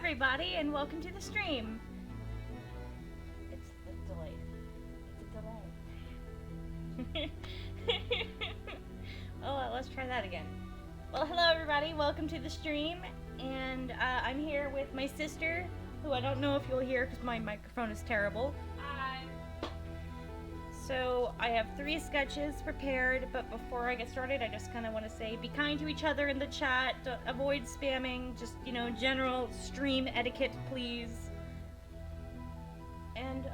everybody, and welcome to the stream. It's the delay. It's a delay. Oh, let's try that again. Well, hello everybody, welcome to the stream, and I'm here with my sister, who I don't know if you'll hear because my microphone is terrible. Hi. So, I have 3 sketches prepared, but before I get started, I just kind of want to say, be kind to each other in the chat, avoid spamming, just, general stream etiquette, please. And,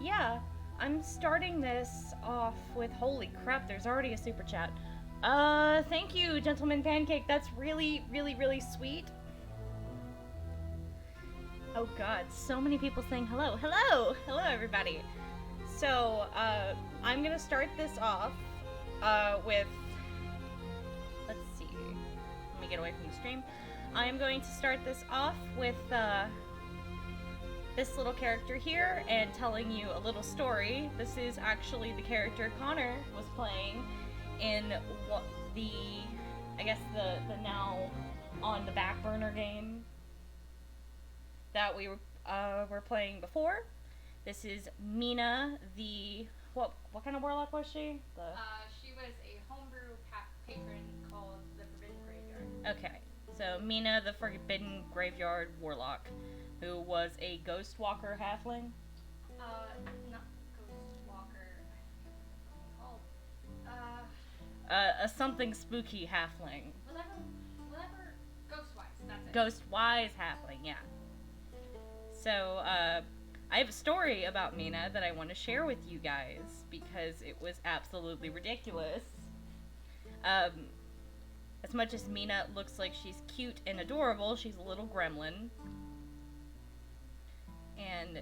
yeah, I'm starting this off with, holy crap, there's already a super chat. Thank you, Gentleman Pancake, that's really, really, really sweet. Oh god, so many people saying hello. Hello! Hello, everybody. So, I'm gonna start this off, with, let's see, let me get away from the stream. I'm going to start this off with, this little character here, and telling you a little story. This is actually the character Connor was playing in what the now on the back burner game that we were playing before. This is Mina, the what kind of warlock was she? She was a homebrew patron called the Forbidden Graveyard. Okay, so Mina, the Forbidden Graveyard warlock, who was a ghost walker halfling. Not ghost walker. Called. A something spooky halfling. Whatever. Ghostwise. That's it. Ghostwise halfling, yeah. So, I have a story about Mina that I want to share with you guys because it was absolutely ridiculous. As much as Mina looks like she's cute and adorable, she's a little gremlin. And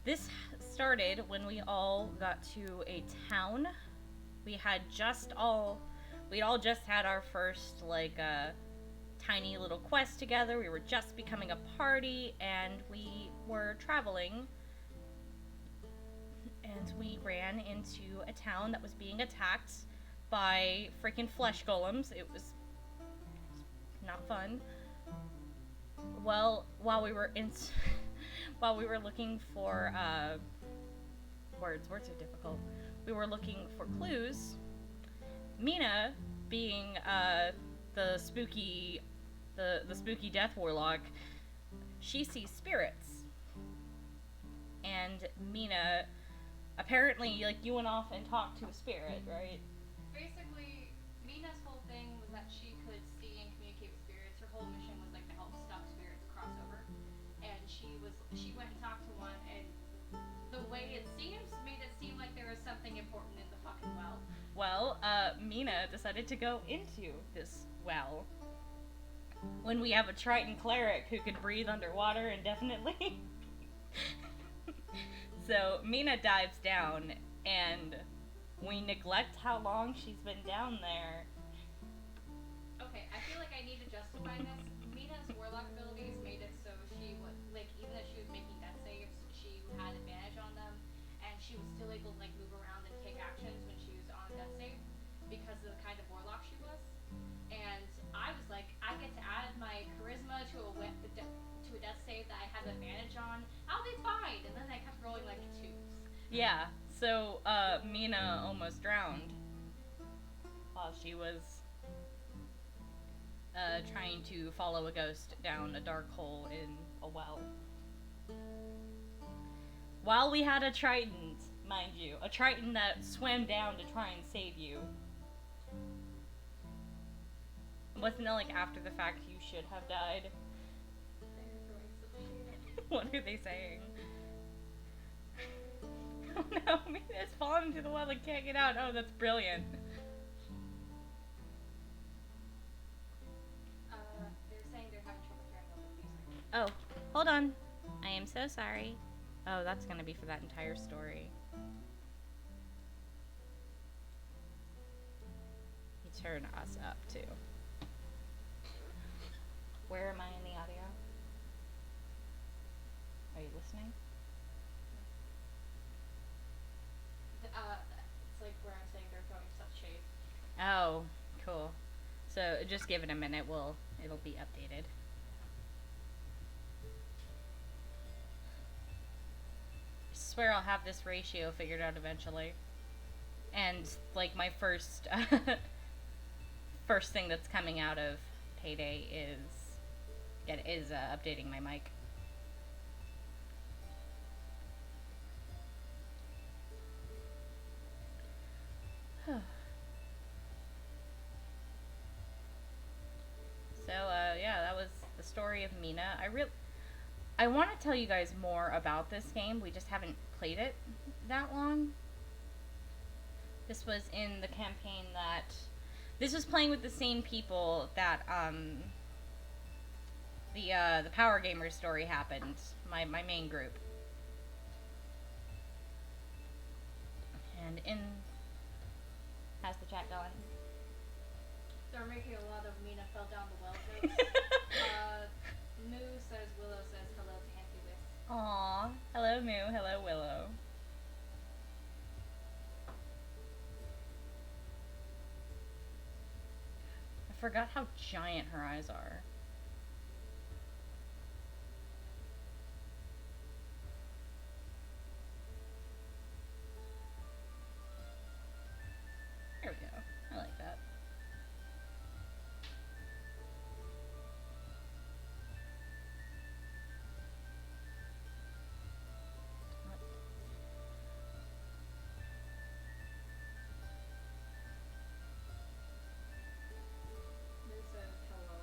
this started when we all got to a town. We'd all just had our first, tiny little quest together. We were just becoming a party, and we were traveling, and we ran into a town that was being attacked by freaking flesh golems. It was not fun. Well, while we were looking for words are difficult. We were looking for clues. Mina, being the spooky death warlock, she sees spirits. And Mina, apparently, you went off and talked to a spirit, right? Basically, Mina's whole thing was that she could see and communicate with spirits. Her whole mission was to help stuck spirits cross over. And she went and talked to one, and the way it seems made it seem like there was something important in the fucking well. Well, Mina decided to go into this well. When we have a Triton cleric who can breathe underwater indefinitely. So Mina dives down, and we neglect how long she's been down there. Okay, I feel like I need to justify this. Mina's warlock abilities made it so she would, even though she was making death saves, she had advantage on them, and she was still able to move around and take actions when she was on a death save because of the kind of warlock she was. And I was like, I get to add my charisma to a death save that I had advantage on. I'll be fine. And then I kept rolling 2s. Yeah, so Mina almost drowned while she was trying to follow a ghost down a dark hole in a well. While we had a Triton, mind you, a Triton that swam down to try and save you. Wasn't it after the fact you should have died? What are they saying? Oh no, Mina's fallen into the well and can't get out. Oh, that's brilliant. They're saying they're having trouble hearing the music. Oh, hold on. I am so sorry. Oh, that's gonna be for that entire story. You turn us up too. Where am I in the audio? Are you listening? It's where I'm saying they're throwing stuff shade. Oh, cool. So just give it a minute. It'll be updated. swear I'll have this ratio figured out eventually. And, like, my first first thing that's coming out of payday is updating my mic. So, yeah, that was the story of Mina. I want to tell you guys more about this game. We just haven't played it that long. This was in the campaign that... This was playing with the same people that, the Power Gamer story happened. My main group. And in... How's the chat going? They're making a lot of Mina fell down the well jokes. Moo says Willow says hello to Auntie Wiss. Aww. Hello, Moo. Hello, Willow. I forgot how giant her eyes are. There we go. I like that. Moo says hello.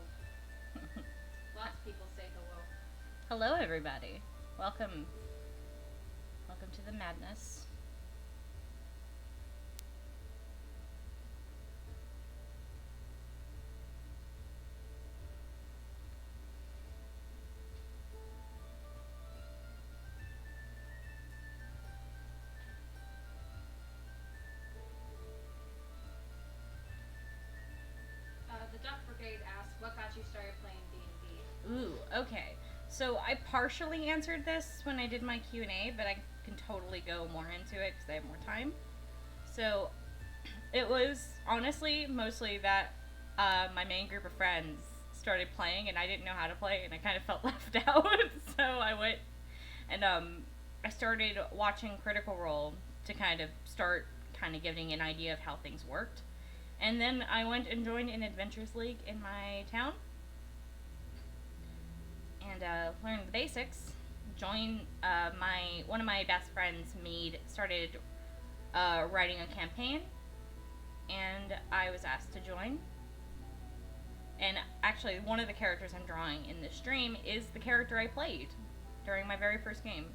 Lots of people say hello. Hello, everybody. Welcome. Welcome to the madness. The Duck Brigade asks, what got you started playing D&D? Ooh, okay. So I partially answered this when I did my Q&A, but I can totally go more into it because I have more time. So it was honestly mostly that my main group of friends started playing and I didn't know how to play and I kind of felt left out. So I went and I started watching Critical Role to kind of start kind of getting an idea of how things worked. And then I went and joined an Adventures League in my town. And learned the basics. Joined one of my best friends, Mead, started writing a campaign. And I was asked to join. And actually, one of the characters I'm drawing in this stream is the character I played during my very first game.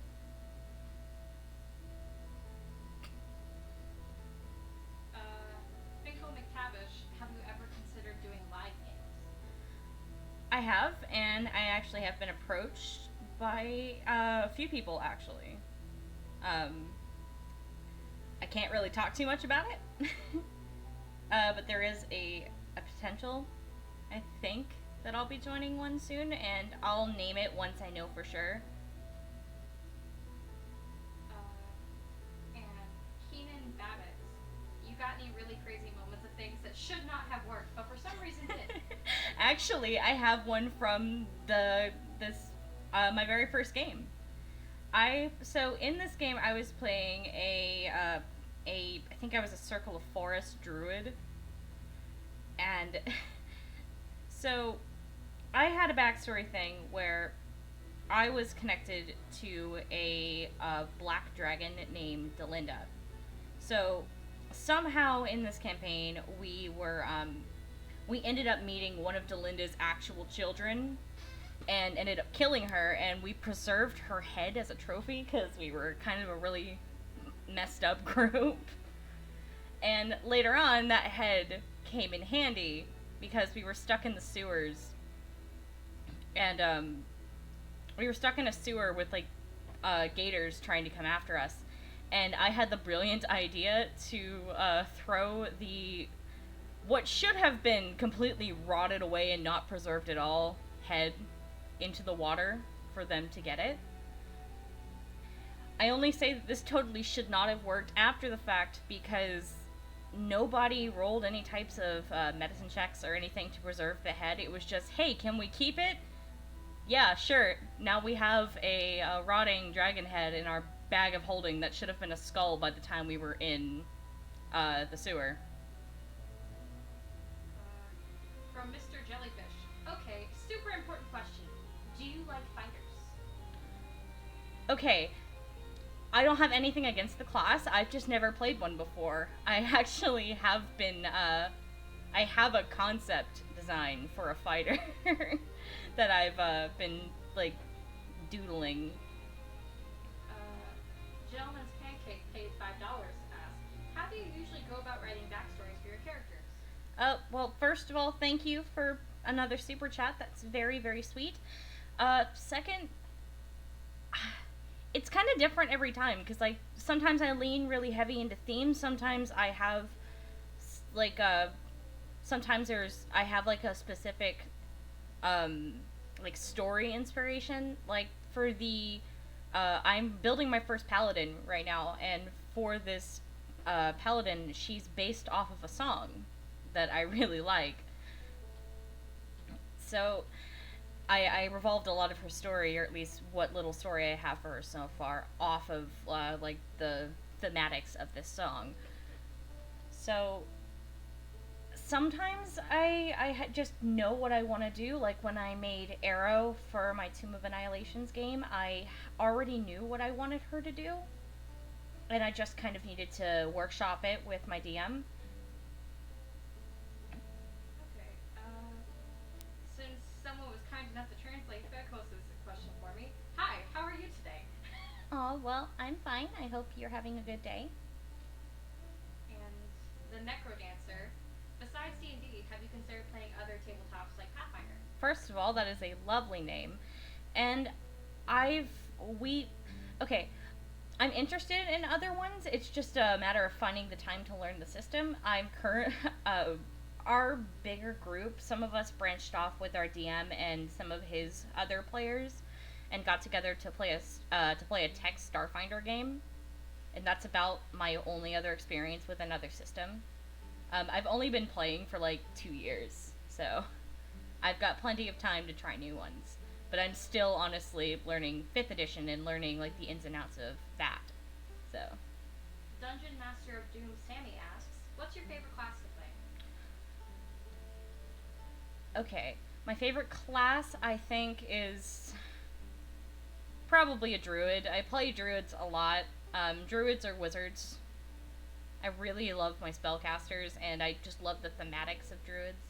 I have, and I actually have been approached by a few people, actually. I can't really talk too much about it, but there is a potential, I think, that I'll be joining one soon, and I'll name it once I know for sure. And Keenan Babbitts, you got any really crazy moments of things that should not have worked, but for some reason did? Actually, I have one from my very first game. So in this game, I was playing I think I was a Circle of Forest druid, and so I had a backstory thing where I was connected to a black dragon named Delinda. So somehow in this campaign, we ended up meeting one of Delinda's actual children and ended up killing her, and we preserved her head as a trophy because we were kind of a really messed up group. And later on, that head came in handy because we were stuck in the sewers. And we were stuck in a sewer with gators trying to come after us. And I had the brilliant idea to throw what should have been completely rotted away and not preserved at all head into the water for them to get it. I only say that this totally should not have worked after the fact because nobody rolled any types of medicine checks or anything to preserve the head. It was just, hey, can we keep it? Yeah, sure. Now we have a rotting dragon head in our bag of holding that should have been a skull by the time we were in the sewer. From Mr. Jellyfish. Okay, super important question. Do you like fighters? Okay, I don't have anything against the class. I've just never played one before. I actually have been, I have a concept design for a fighter that I've been, like, doodling. Gentleman's Pancake paid $5 asks, how do you usually go about writing backstories for your characters? Well, first of all, thank you for another super chat. That's very, very sweet. Second, it's kind of different every time, because, like, sometimes I lean really heavy into themes, sometimes I have, like, sometimes I have, like, a specific, like, story inspiration. Like, for the, I'm building my first paladin right now, and for this, paladin, she's based off of a song that I really like. So, I revolved a lot of her story, or at least what little story I have for her so far, off of, like, the thematics of this song. So, sometimes I just know what I want to do. Like, when I made Arrow for my Tomb of Annihilations game, I already knew what I wanted her to do, and I just kind of needed to workshop it with my DM. Okay, since someone was kind enough to translate Becos' question for me. Hi, how are you today? Oh, well, I'm fine. I hope you're having a good day. And the Necrodancer. Besides D&D, have you considered playing other tabletops like Pathfinder? First of all, that is a lovely name. And okay, I'm interested in other ones. It's just a matter of finding the time to learn the system. Our bigger group, some of us branched off with our DM and some of his other players, and got together to play a text Starfinder game, and that's about my only other experience with another system. I've only been playing for like 2 years, so I've got plenty of time to try new ones. But I'm still honestly learning 5th edition and learning like the ins and outs of that. So. Dungeon Master of Doom Sammy asks, what's your favorite class to play? Okay, my favorite class I think is probably a druid. I play druids a lot. Druids are wizards. I really love my spellcasters, and I just love the thematics of druids.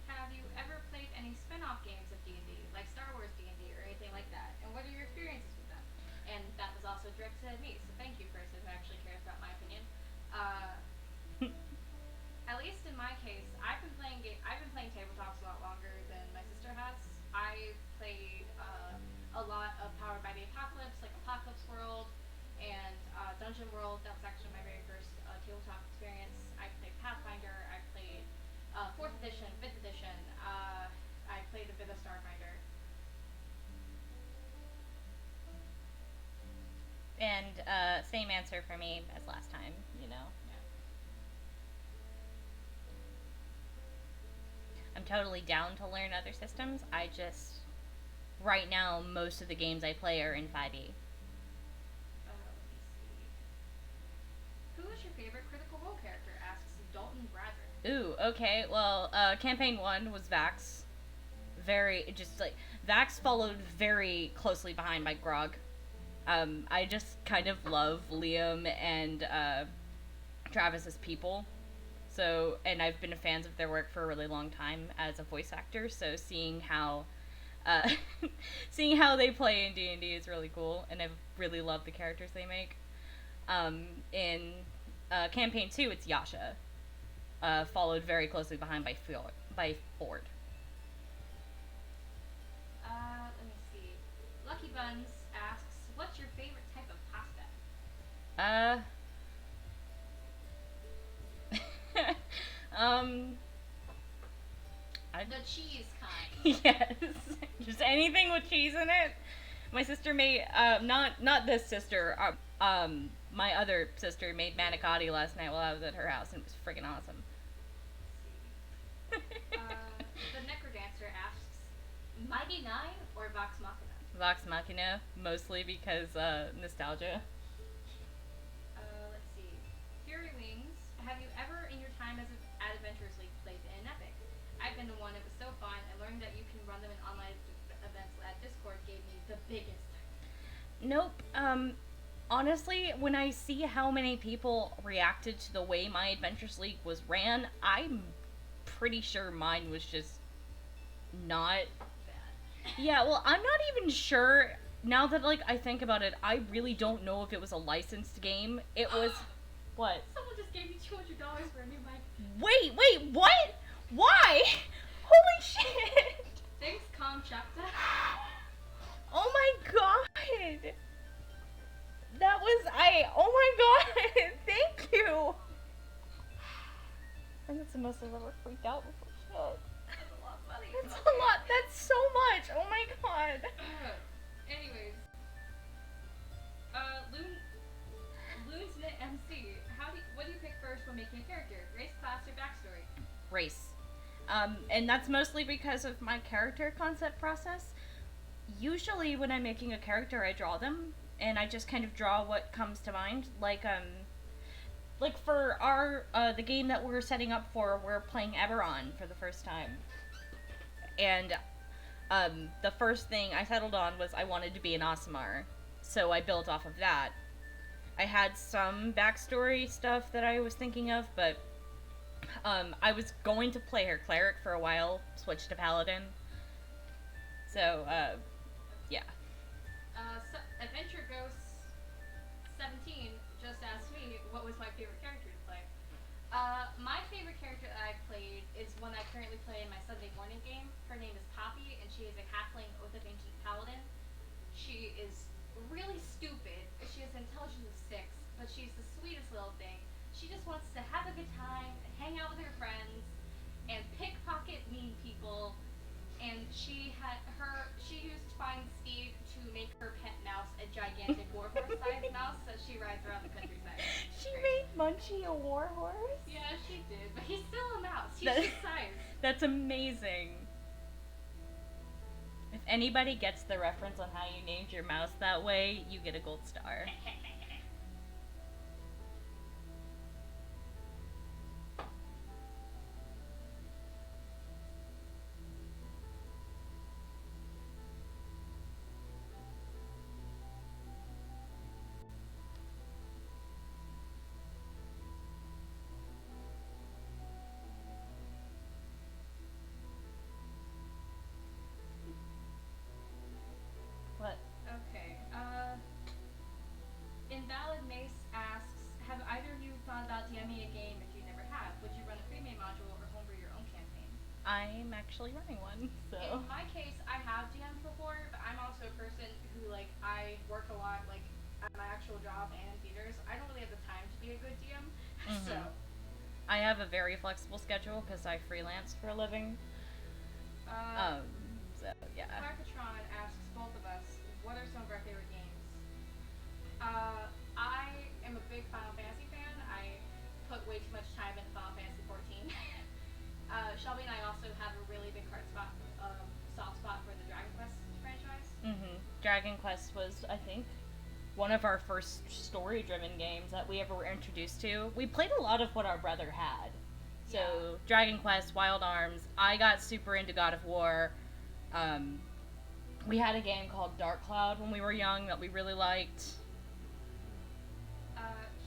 Have you ever played any spin-off games of D&D, like Star Wars D&D or anything like that? And what are your experiences with them? And that was also directed at me, so thank you for someone who actually cares about my opinion. At least in my case, I've been playing tabletops a lot longer than my sister has. I played a lot of Powered by the Apocalypse, like Apocalypse World, and Dungeon World. That was actually my very first tabletop experience. I played Pathfinder. I played 4th edition, 5th edition. I played a bit of Starfinder. And same answer for me as last time, you know. Yeah. I'm totally down to learn other systems. I just, right now, most of the games I play are in 5e. Let me see. Who is your favorite Critical Role character? Asks Dalton Bradrick. Ooh, okay. Well, campaign 1 was Vax. Vax followed very closely behind by Grog. I just kind of love Liam and Travis as people. So, and I've been a fan of their work for a really long time as a voice actor. So seeing how they play in D&D is really cool, and I really love the characters they make. In campaign 2, it's Yasha, followed very closely behind by Ford. Let me see. Lucky Buns asks, what's your favorite type of pasta? The cheese kind. Yes, just anything with cheese in it. My sister made, not this sister, my other sister made manicotti last night while I was at her house, and it was friggin' awesome. The Necrodancer asks, Mighty Nine or Vox Machina? Vox Machina, mostly because nostalgia. Let's see. Fury Wings. Have you ever, in your time at Adventures League, played in an epic? I've been to one. It was so fun, and learning that you can run them in online events at Discord gave me the biggest. Nope. Honestly, when I see how many people reacted to the way my Adventures League was ran, I'm pretty sure mine was just not. Bad. Yeah, well, I'm not even sure. Now that, like, I think about it, I really don't know if it was a licensed game. It was. What? Someone just gave me $200 for a new mic. Wait, what? Why? Holy shit! Thanks, Kamchatka. Oh my god! That was oh my god! Thank you! I think that's the most I've ever freaked out before. Shit. That's a lot of money. That's a lot. That's so much. Oh my god. Anyways. Loonsmith MC. What do you pick first when making a character? Race, class, or backstory? Race. And that's mostly because of my character concept process. Usually when I'm making a character, I draw them, and I just kind of draw what comes to mind. Like for our, the game that we're setting up for, we're playing Eberron for the first time. And, the first thing I settled on was I wanted to be an Aasimar. So I built off of that. I had some backstory stuff that I was thinking of, but, I was going to play her cleric for a while, switched to paladin. So, yeah. So Adventure Ghost 17 just asked me what was my favorite character to play. My favorite character that I've played is one I currently play in my Sunday morning game. Her name is Poppy, and she is a halfling Oath of Ancient Paladin. She is really stupid. She has an intelligence of 6, but she's the sweetest little thing. She just wants to have a good time and hang out with her friends and pickpocket mean people. And she used Find Steve to make her pet mouse a gigantic warhorse-sized mouse that she rides around the countryside. She made Munchie a warhorse? Yeah, she did, but he's still a mouse. He's That- his size. That's amazing. If anybody gets the reference on how you named your mouse that way, you get a gold star. What? Okay. Invalid Mace asks, have either of you thought about DMing a game if you never have? Would you run a pre-made module or homebrew your own campaign? I'm actually running one, so. In my case, I have DM'd before, but I'm also a person who, like, I work a lot, like, at my actual job and in theaters. I don't really have the time to be a good DM, so. I have a very flexible schedule because I freelance for a living. So, yeah. Markatron asks both of us, what are some of our favorite games? I am a big Final Fantasy fan. I put way too much time into Final Fantasy 14. Shelby and I also have a really big soft spot for the Dragon Quest franchise. Dragon Quest was, I think, one of our first story-driven games that we ever were introduced to. We played a lot of what our brother had. So, Yeah. Dragon Quest, Wild Arms. I got super into God of War. We had a game called Dark Cloud when we were young that we really liked.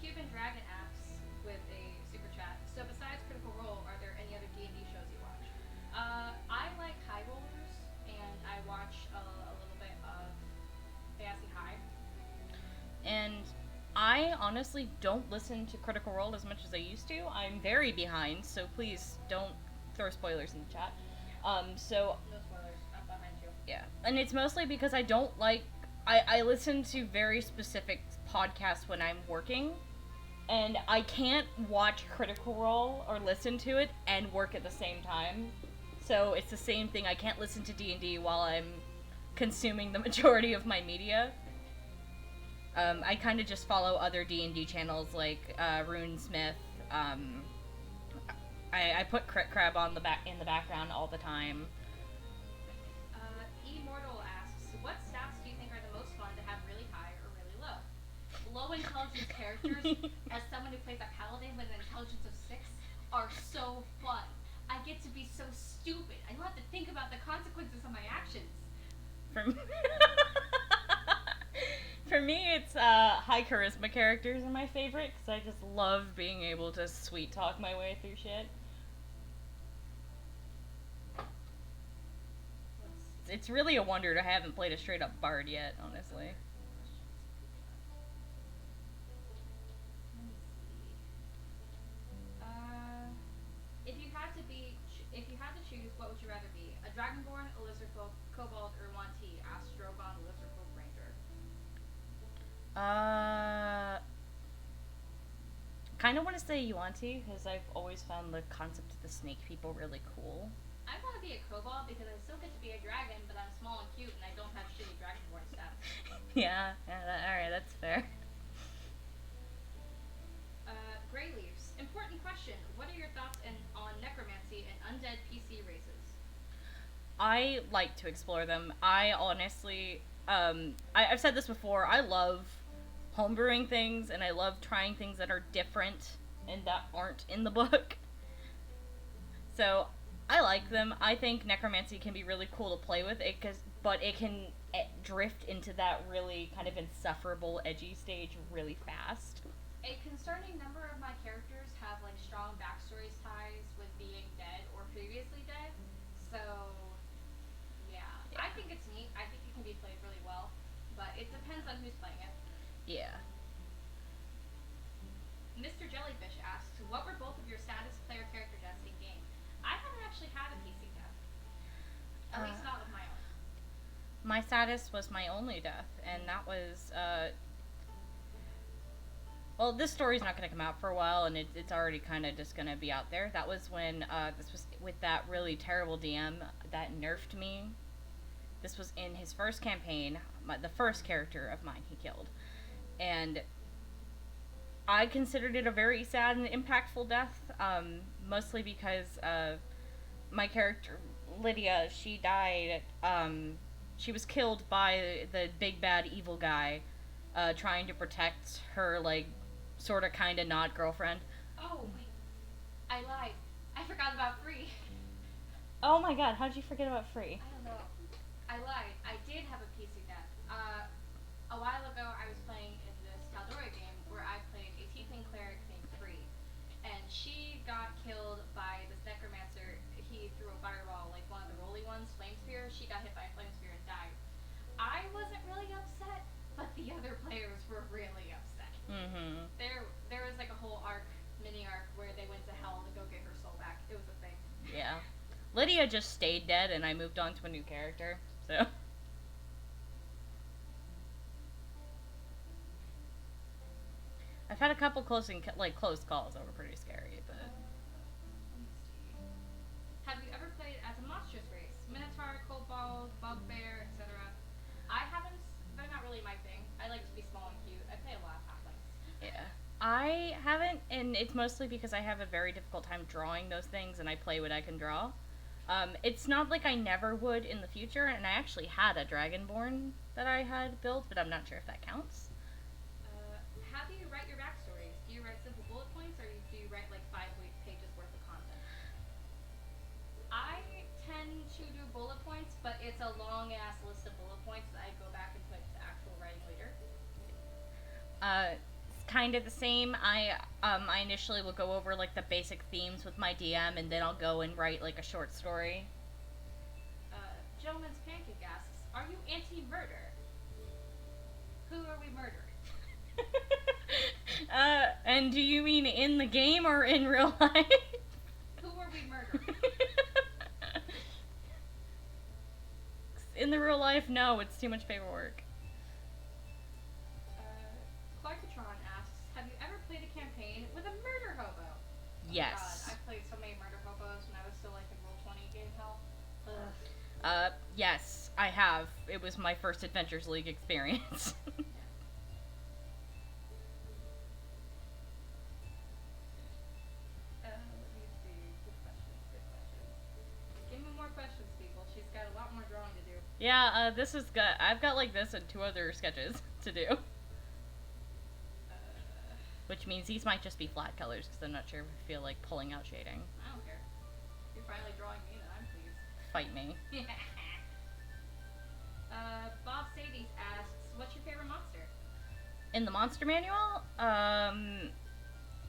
Cuban Dragon asks with a super chat. So besides Critical Role, are there any other D&D shows you watch? I like High Rollers, and I watch a little bit of Fantasy High. And I honestly don't listen to Critical Role as much as I used to. I'm very behind, so please don't throw spoilers in the chat. So No spoilers. I'm behind you. yeah, and it's mostly because I don't like. I listen to very specific podcasts when I'm working, and I can't watch Critical Role or listen to it and work at the same time. So it's the same thing. I can't listen to D&D while I'm consuming the majority of my media. I kind of just follow other D&D channels like RuneSmith. I put Crit Crab on in the background all the time. Immortal asks, what stats do low intelligence characters, as someone who plays a paladin with an intelligence of 6, are so fun. I get to be so stupid. I don't have to think about the consequences of my actions. For me, it's high charisma characters are my favorite because I just love being able to sweet talk my way through shit. It's really a wonder I haven't played a straight up bard yet, honestly. If you had to choose, what would you rather be? A dragonborn, a lizardfolk, kobold, or Yuan-ti, Astrogon, lizardfolk ranger? Kind of want to say Yuan-ti because I've always found the concept of the snake people really cool. I want to be a kobold because I still get to be a dragon, but I'm small and cute and I don't have shitty dragonborn stats. Yeah, alright, that's fair. Grey Leaves. Important question. What are your thoughts on necromancy and undead PC races? I like to explore them. I honestly, I've said this before, I love homebrewing things, and I love trying things that are different and that aren't in the book. So, I like them. I think necromancy can be really cool to play with, but it can drift into that really kind of insufferable, edgy stage really fast. A concerning number of my characters have like strong backstories ties with being dead or previously dead. So, yeah. I think it's neat. I think it can be played really well, but it depends on who's playing it. Yeah. Mr. Jellyfish asks, what were both of your saddest player character deaths in game? I haven't actually had a PC death. At least not with my own. My saddest was my only death, and that was, well, this story's not going to come out for a while, and it's already kind of just going to be out there. That was when, this was with that really terrible DM that nerfed me. This was in his first campaign, the first character of mine he killed. And I considered it a very sad and impactful death, mostly because, my character, Lydia, she died, she was killed by the big bad evil guy, trying to protect her, like, sorta kinda not girlfriend. Oh, wait. I lied. I forgot about Free. Oh my god, how'd you forget about Free? I don't know. I lied. I did have a PC death. A while ago, I was playing in this Caldora game where I played a tiefling cleric named Free. And she got killed by this necromancer. He threw a fireball, like one of the rolly ones, flame spear. She got hit by a flame spear and died. I wasn't really upset, but the other players were really upset. Mm-hmm. There was like a whole mini arc where they went to hell to go get her soul back. It was a thing. Yeah. Lydia just stayed dead, and I moved on to a new character, so. I've had a couple close calls that were pretty scary, but. Have you ever played as a monstrous race? Minotaur, kobold, bugbear, etc. I haven't. They're not really my thing. I like to be small and cute. I play a lot of halflings. Yeah. I haven't, and it's mostly because I have a very difficult time drawing those things, and I play what I can draw. It's not like I never would in the future, and I actually had a Dragonborn that I had built, but I'm not sure if that counts. How do you write your backstories? Do you write simple bullet points, or do you write like 5 pages worth of content? I tend to do bullet points, but it's a long-ass list of bullet points that I go back and put to actual writing later. It's kind of the same. I initially will go over like the basic themes with my DM, and then I'll go and write like a short story. Gentleman's Pancake asks, are you anti-murder? Who are we murdering? And do you mean in the game or in real life? Who are we murdering? In the real life, no, it's too much paperwork. Clarkatron asks, have you ever played a campaign with a murder hobo? Yes. Oh God, I played so many murder hobos when I was still like in Roll20 game hell. Ugh. Yes, I have. It was my first Adventures League experience. Let me see. Good questions. Give me more questions, people. She's got a lot more drawing to do. Yeah, this is good. I've got like this and 2 other sketches to do. which means these might just be flat colors because I'm not sure if I feel like pulling out shading. I don't care. You're finally drawing me, then I'm pleased. Fight me. Bob Sadie asks, what's your favorite monster? In the monster manual,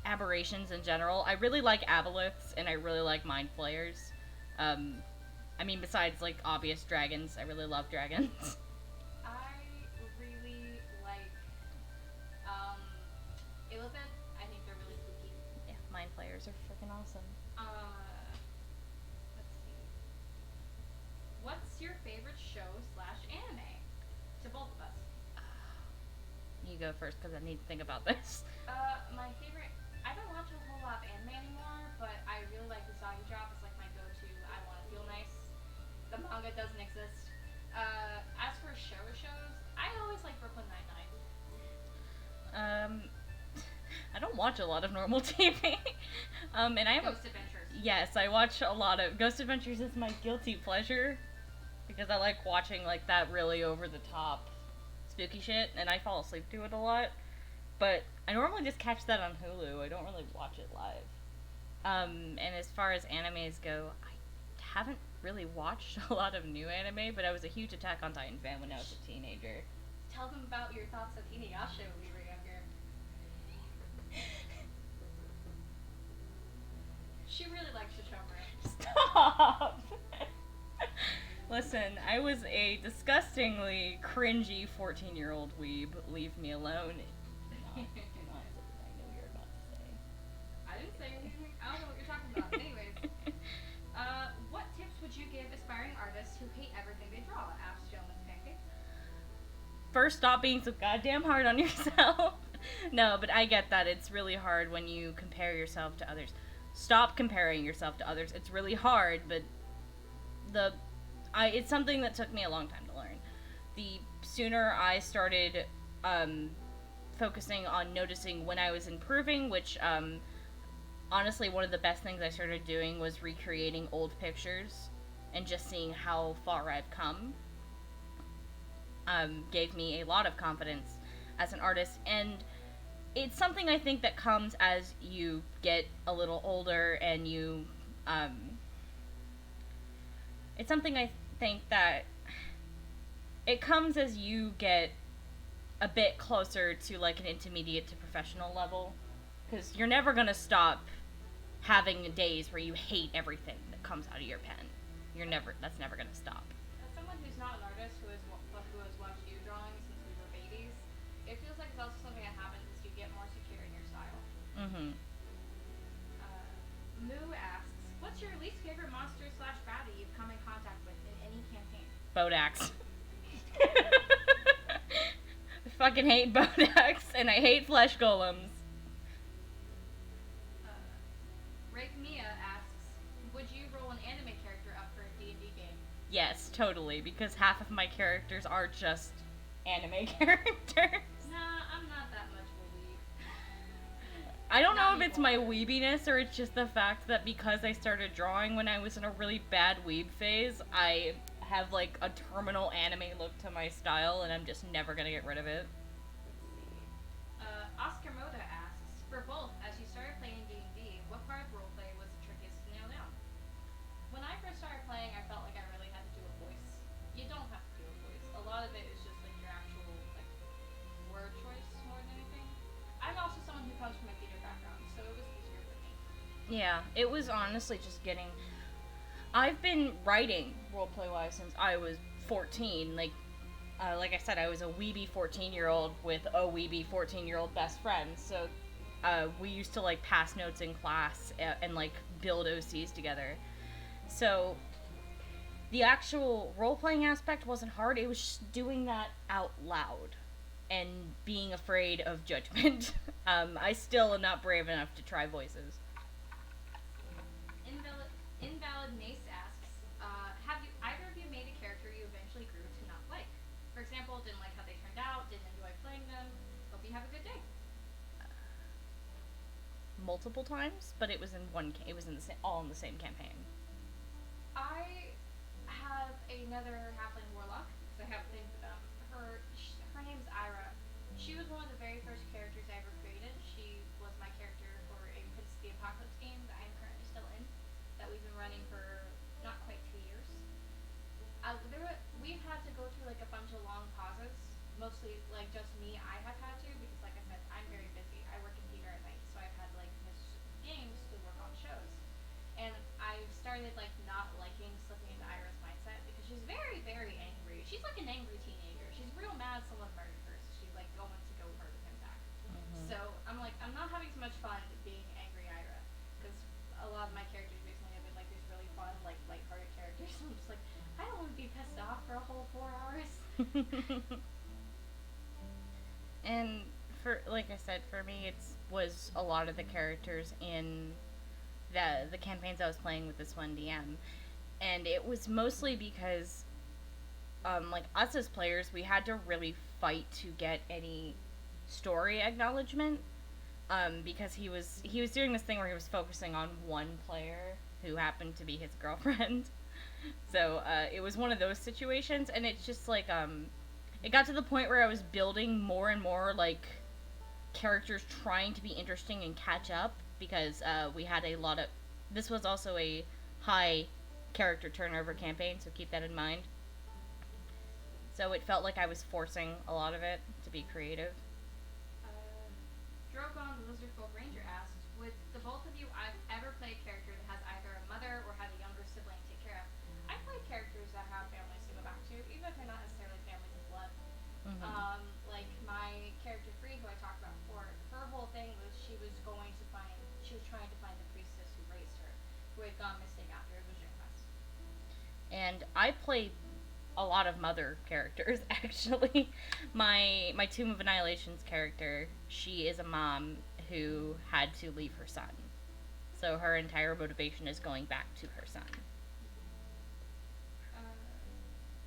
aberrations in general. I really like aboliths and I really like mind flayers. I mean, besides like obvious dragons, I really love dragons. I really like Illithid. I think they're really spooky. Yeah, mind flayers are freaking awesome. Let's see. What's your favorite show / anime? To both of us. You go first because I need to think about this. My favorite. I don't watch a whole lot of anime anymore, but I really like the Usagi Drop. It's like my go-to. I want to feel nice. The manga doesn't exist. As for shows, I always like Brooklyn Nine-Nine. I don't watch a lot of normal TV. And I have Ghost Adventures. Yes, I watch a lot of Ghost Adventures is my guilty pleasure because I like watching like that really over the top spooky shit and I fall asleep to it a lot. But I normally just catch that on Hulu. I don't really watch it live. And as far as animes go, I haven't really watched a lot of new anime, but I was a huge Attack on Titan fan when I was a teenager. Tell them about your thoughts of Inuyasha when you were younger. She really likes Shishomura. Stop! Listen, I was a disgustingly cringy 14-year-old weeb. Leave me alone. Not something I know you're about to say. I didn't say anything. I don't know what you're talking about. Anyways. What tips would you give aspiring artists who hate everything they draw? Asks Gentleman's Pancake. First, stop being so goddamn hard on yourself. No, but I get that. It's really hard when you compare yourself to others. Stop comparing yourself to others. It's really hard, but it's something that took me a long time to learn. The sooner I started focusing on noticing when I was improving, which honestly one of the best things I started doing was recreating old pictures and just seeing how far I've come. Gave me a lot of confidence as an artist, and it's something I think that comes as you get a little older and you it's something I think that it comes as you get a bit closer to like an intermediate to professional level, because you're never gonna stop having days where you hate everything that comes out of your pen. That's never gonna stop. As someone who's not an artist who has watched you drawing since we were babies, it feels like it's also something that happens as you get more secure in your style. Mm-hmm. Moo asks, what's your least favorite monster / baddie you've come in contact with in any campaign? Bodax. I fucking hate Bodax, and I hate flesh golems. Rake Mia asks, would you roll an anime character up for a D&D game? Yes, totally, because half of my characters are just anime characters. Nah, I'm not that much of a weeb. I don't know if it's my weebiness or it's just the fact that because I started drawing when I was in a really bad weeb phase, I have like a terminal anime look to my style and I'm just never gonna get rid of it. Oscar Moda asks, for both, as you started playing D&D, what part of roleplay was the trickiest to nail down? When I first started playing, I felt like I really had to do a voice. You don't have to do a voice. A lot of it is just like your actual like word choice more than anything. I'm also someone who comes from a theater background, so it was easier for me. Yeah, it was honestly just getting... I've been writing roleplay-wise since I was 14, like I said, I was a weeby 14-year-old with a weeby 14-year-old best friend, so we used to, like, pass notes in class and, like, build OCs together. So, the actual role-playing aspect wasn't hard, it was just doing that out loud and being afraid of judgment. I still am not brave enough to try voices. Invalid Nace asks, have you either of you made a character you eventually grew to not like? For example, didn't like how they turned out, didn't enjoy playing them. Hope you have a good day. Multiple times, but it was in all in the same campaign. I have another halfling warlock, because I have things with them. Her name's Ira. She was one of the very first characters I ever created. She be pissed off for a whole 4 hours. And for like I said, for me, was a lot of the characters in the campaigns I was playing with this one DM, and it was mostly because, like us as players, we had to really fight to get any story acknowledgement, because he was doing this thing where he was focusing on one player who happened to be his girlfriend. So it was one of those situations, and it's just like it got to the point where I was building more and more like characters trying to be interesting and catch up, because we had a lot of. This was also a high character turnover campaign, so keep that in mind. So it felt like I was forcing a lot of it to be creative. Drogon the Lizardfolk Ranger asks, would the both of you ever play a character that has either a mother or has a younger sibling to take care of? I play characters that have families to go back to, even if they're not necessarily families of blood. Mm-hmm. Like my character Free, who I talked about before, her whole thing was she was trying to find the priestess who raised her, who had gone missing after a vision quest. And I played a lot of mother characters, actually. My Tomb of Annihilation's character, she is a mom who had to leave her son. So her entire motivation is going back to her son.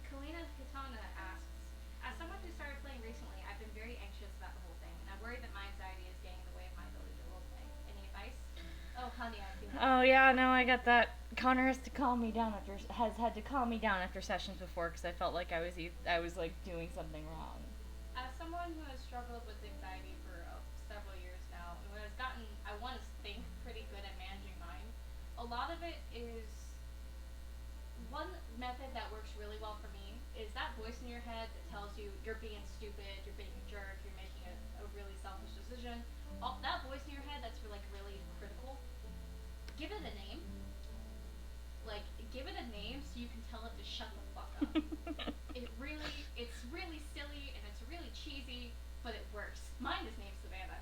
Kalina Katana asks, as someone who started playing recently, I've been very anxious about the whole thing, and I'm worried that my anxiety is getting in the way of my ability to roleplay. Any advice? Oh, honey, I feel Oh yeah, no, I got that. Connor has had to calm me down after sessions before, because I felt like I was like doing something wrong. As someone who has struggled with anxiety for several years now, and who has gotten, I want to think, pretty good at managing mine, a lot of it is, one method that works really well for me is that voice in your head that tells you you're being stupid, you're being a jerk, you're making a really selfish decision. That voice in your head that's like really critical, give it a name. Like, give it a name so you can tell it to shut the fuck up. It's really silly and it's really cheesy, but it works. Mine is named Savannah.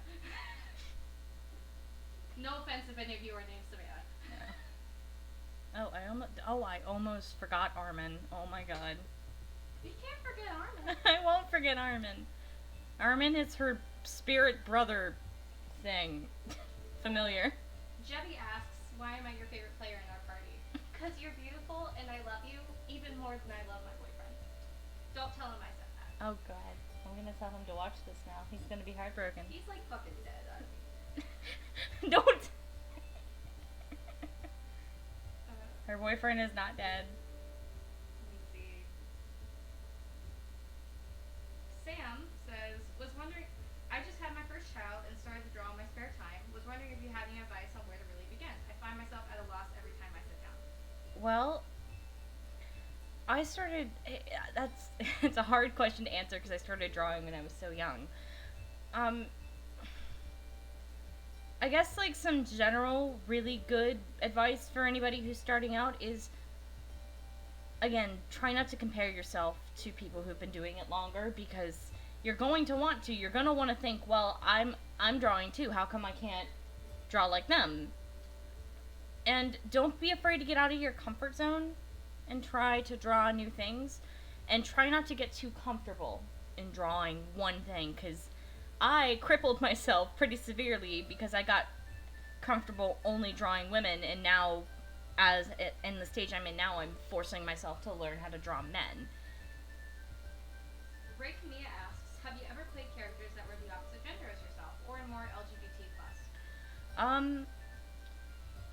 No offense if any of you are named Savannah. Yeah. I almost forgot Armin. Oh my god. You can't forget Armin. I won't forget Armin. Armin is her spirit brother thing. Familiar. Jebby asks, why am I your favorite player in our party? Because you're beautiful and I love you even more than I love my boyfriend. Don't tell him I said that. Oh god. I'm gonna tell him to watch this now. He's gonna be heartbroken. He's like fucking dead. Don't! Her boyfriend is not dead. Let me see. Sam says, was wondering, I just had my first child and started to draw in my spare time. Was wondering if you had any advice on where to really begin. I find myself at a loss every time I sit down. Well, I started. It's a hard question to answer because I started drawing when I was so young. I guess like some general really good advice for anybody who's starting out is, again, try not to compare yourself to people who've been doing it longer, because you're going to want to. You're going to want to think, well, I'm drawing too. How come I can't draw like them? And don't be afraid to get out of your comfort zone and try to draw new things, and try not to get too comfortable in drawing one thing, because I crippled myself pretty severely because I got comfortable only drawing women, and now, in the stage I'm in now, I'm forcing myself to learn how to draw men. Ray Camilla asks, have you ever played characters that were the opposite gender as yourself, or in more LGBT plus?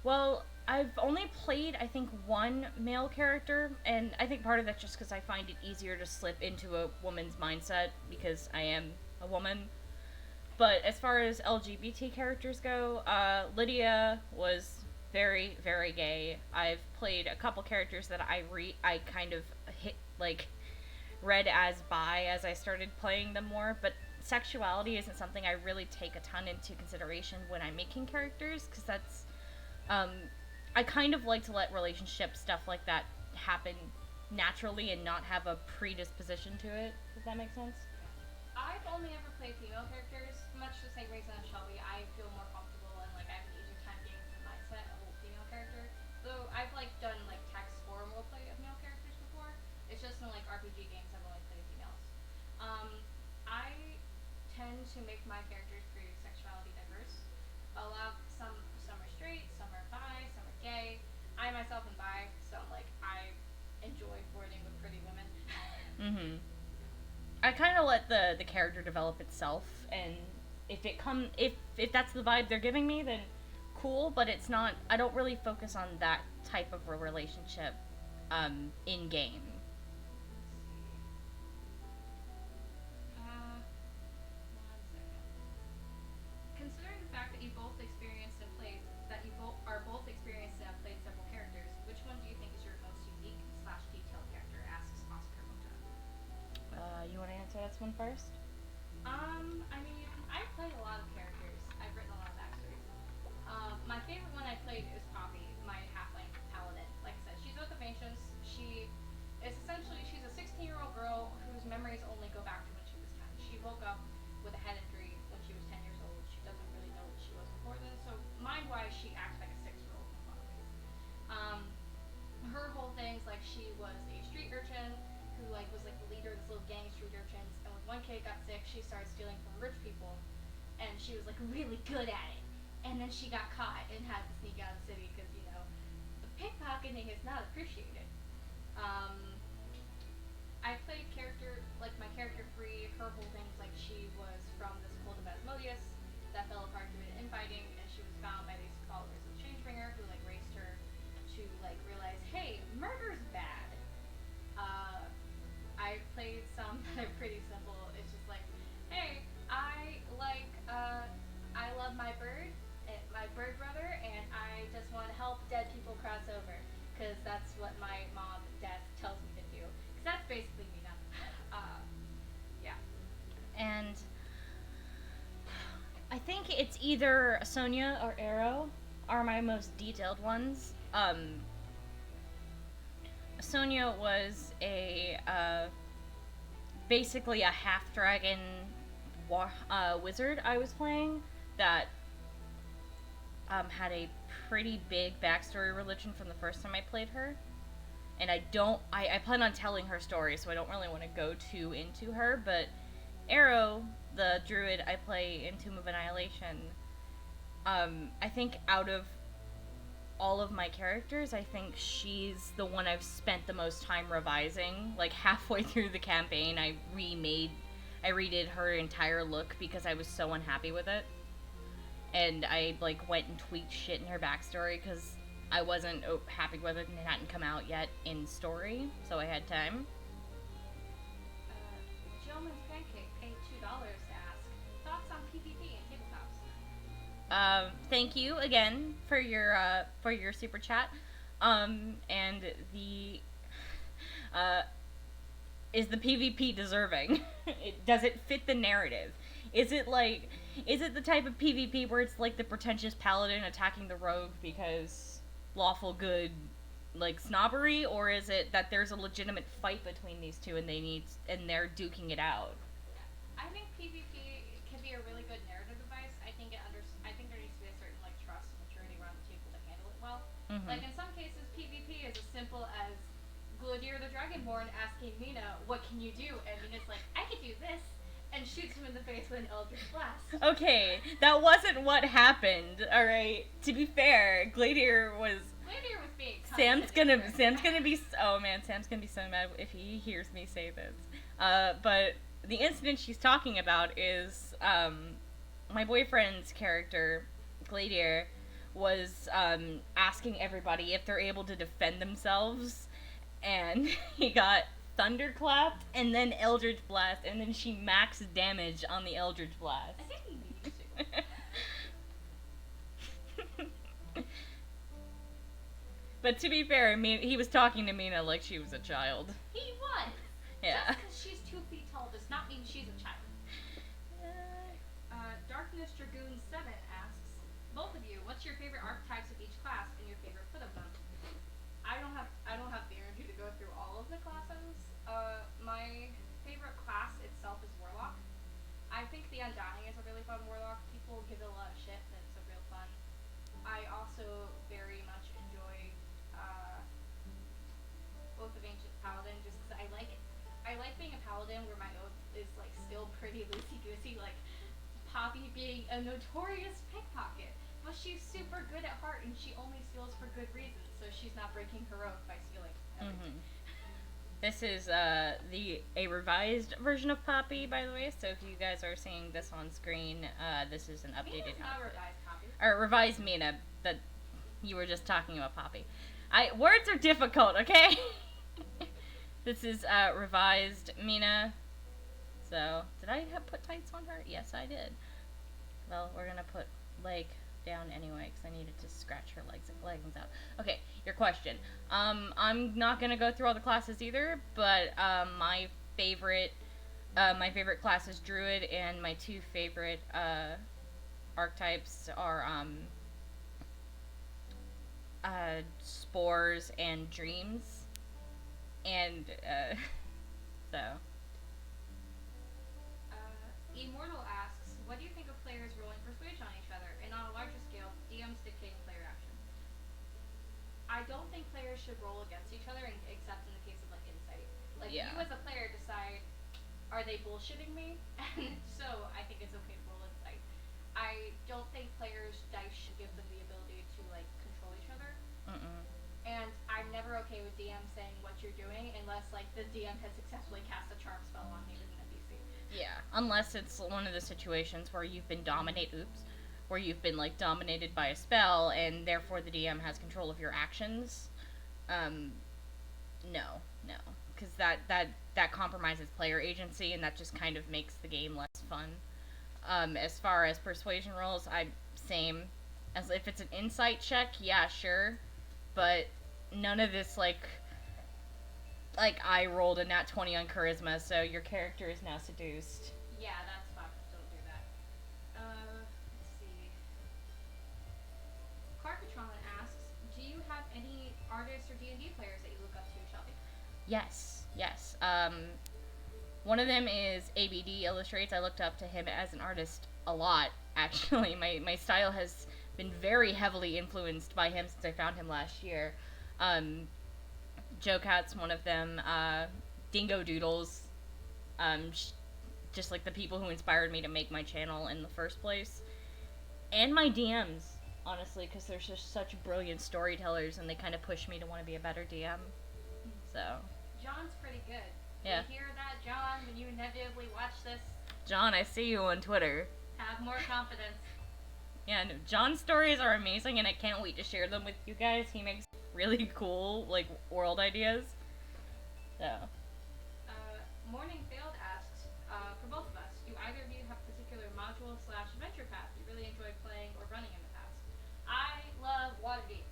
Well, I've only played, I think, one male character, and I think part of that's just because I find it easier to slip into a woman's mindset because I am a woman. But as far as LGBT characters go, Lydia was very, very gay. I've played a couple characters that I kind of read as bi as I started playing them more, but sexuality isn't something I really take a ton into consideration when I'm making characters, because that's, I kind of like to let relationship stuff like that happen naturally and not have a predisposition to it. Does that make sense? I've only ever played female characters, much the same reason as Shelby. I feel more comfortable and like I have an easier time getting into the mindset of a female character. Though I've like done like text or roleplay of male characters before. It's kind of let the character develop itself, and if that's the vibe they're giving me, then cool. But it's not. I don't really focus on that type of a relationship, in game. One second. Considering the fact that you both experienced and played, that you both are both experienced and have played several characters, which one do you think is your most unique / detailed character? Asks Oscar Mota. You want to answer this one first? I mean, I've played a lot of characters. I've written a lot of backstories. My favorite one I played is Poppy, my halfling paladin. Like I said, she's with the Ancients. She's a 16-year-old girl whose memories only go back to when she was 10. She woke up with a head injury when she was 10 years old. She doesn't really know what she was before then. So mind-wise, she acts like a 6-year-old in a lot of ways. Her whole thing's like she was a street urchin who was the leader of this little gang of street urchins, and when one kid got sick, she started stealing from rich people, and she was really good at it. And then she got caught and had to sneak out of the city because the pickpocketing is not appreciated. I played my character Free. Her whole thing was she was from this cult of Asmodeus that fell apart due to infighting, and she was found by these followers of Changebringer who raised her to realize, hey, murder's bad. I played some that are pretty simple. It's just hey, I love my bird brother, and I just want to help dead people cross over, because that's what my mom death tells me to do. Because that's basically Mina. Yeah. And I think it's either Sonia or Arrow are my most detailed ones. Sonia was basically a half-dragon wizard I was playing that had a pretty big backstory religion from the first time I played her. And I plan on telling her story, so I don't really want to go too into her, but Arrow, the druid I play in Tomb of Annihilation, I think out of all of my characters, I think she's the one I've spent the most time revising. Halfway through the campaign, I redid her entire look because I was so unhappy with it. And I went and tweaked shit in her backstory because I wasn't happy with it and it hadn't come out yet in story, so I had time. Gentleman's Pancake paid $2 to ask thoughts on PvP and tabletops. Thank you again for your super chat. And is the PvP deserving? Does it fit the narrative? Is it the type of PvP where it's the pretentious paladin attacking the rogue because lawful good, snobbery, or is it that there's a legitimate fight between these two and they're duking it out? I think PvP can be a really good narrative device. I think there needs to be a certain trust and maturity around the table to handle it well. Mm-hmm. In some cases, PvP is as simple as Gladier the Dragonborn asking Mina, "What can you do?" And Mina's "I can do this," and shoots him in the face with an Eldritch Blast. Okay, that wasn't what happened. All right. To be fair, Gladier was being. Sam's gonna be. Oh man, Sam's gonna be so mad if he hears me say this. But the incident she's talking about is my boyfriend's character, Gladier, was asking everybody if they're able to defend themselves, and he got thunderclapped and then Eldritch Blast, and then she maxed damage on the Eldritch Blast. I think he needs to. But to be fair, he was talking to Mina like she was a child. He was. Yeah. Just because she's 2 feet tall does not mean she's a child. Darkness Dragoon 7 asks, both of you, what's your favorite archetypes of each class and your favorite foot of them? I don't have the energy to go through all of the classes. My favorite class itself is Warlock. I think the Undying is a really fun Warlock. People give it a lot of shit, but it's a real fun. I also very much enjoy Oath of Ancient Paladin, just because I like it. I like being a paladin where my oath is still pretty loosey-goosey, Poppy being a notorious pickpocket, but she's super good at heart and she only steals for good reasons, so she's not breaking her oath by stealing everything. Mm-hmm. This is a revised version of Poppy, by the way. So if you guys are seeing this on screen, this is an updated Mina's not outfit. revised Poppy. Or revised Mina. That you were just talking about Poppy. Words are difficult, okay? This is revised Mina. So did I put tights on her? Yes, I did. Well, we're gonna put leg down anyway because I needed to scratch her leggings out. Okay, your question. I'm not gonna go through all the classes either, but my favorite class is druid, and my two favorite archetypes are spores and dreams, and so. Immortal asks, what do you think of players rolling persuasion on each other, and on a larger scale, DMs dictating player actions? I don't think players should roll against each other, except in the case of like insight. Like Yeah. you as a player decide, are they bullshitting me? And so I think it's okay to roll insight. I don't think players' dice should give them the ability to like control each other. And I'm never okay with DM saying what you're doing unless like the DM has successfully cast a charm spell on me with an NPC. Yeah, unless it's one of the situations where you've been where you've been like dominated by a spell, and therefore the DM has control of your actions. No, because that compromises player agency, and that just kind of makes the game less fun. As far as persuasion rolls, same. As if it's an insight check, yeah, sure, but none of this like I rolled a nat 20 on charisma, so your character is now seduced. Yeah, that's fucked. Don't do that. Let's see. Carcatron asks, do you have any artists or D&D players that you look up to, Shelby? Yes. One of them is ABD Illustrates. I looked up to him as an artist a lot, actually. My style has been very heavily influenced by him since I found him last year. Joe Cat's one of them. Dingo Doodles. Just like the people who inspired me to make my channel in the first place. And my DMs, honestly, because they're just such brilliant storytellers, and they kind of push me to want to be a better DM. So. John's pretty good. Yeah. You hear that, John, when you inevitably watch this? John, I see you on Twitter. Have more confidence. Yeah, no, John's stories are amazing, and I can't wait to share them with you guys. He makes really cool, like, world ideas. So. Morning Failed asks, for both of us, do either of you have particular module/adventure path you really enjoyed playing or running in the past? I love Waterdeep.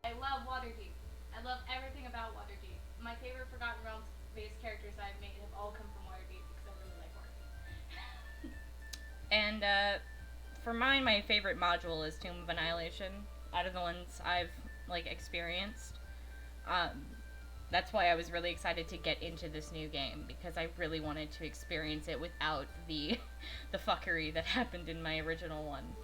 I love Waterdeep. I love everything about Waterdeep. My favorite Forgotten Realms-based characters I've made have all come from Waterdeep because I really like Waterdeep. And, for mine, my favorite module is Tomb of Annihilation, out of the ones I've, like, experienced. That's why I was really excited to get into this new game, because I really wanted to experience it without the fuckery that happened in my original one.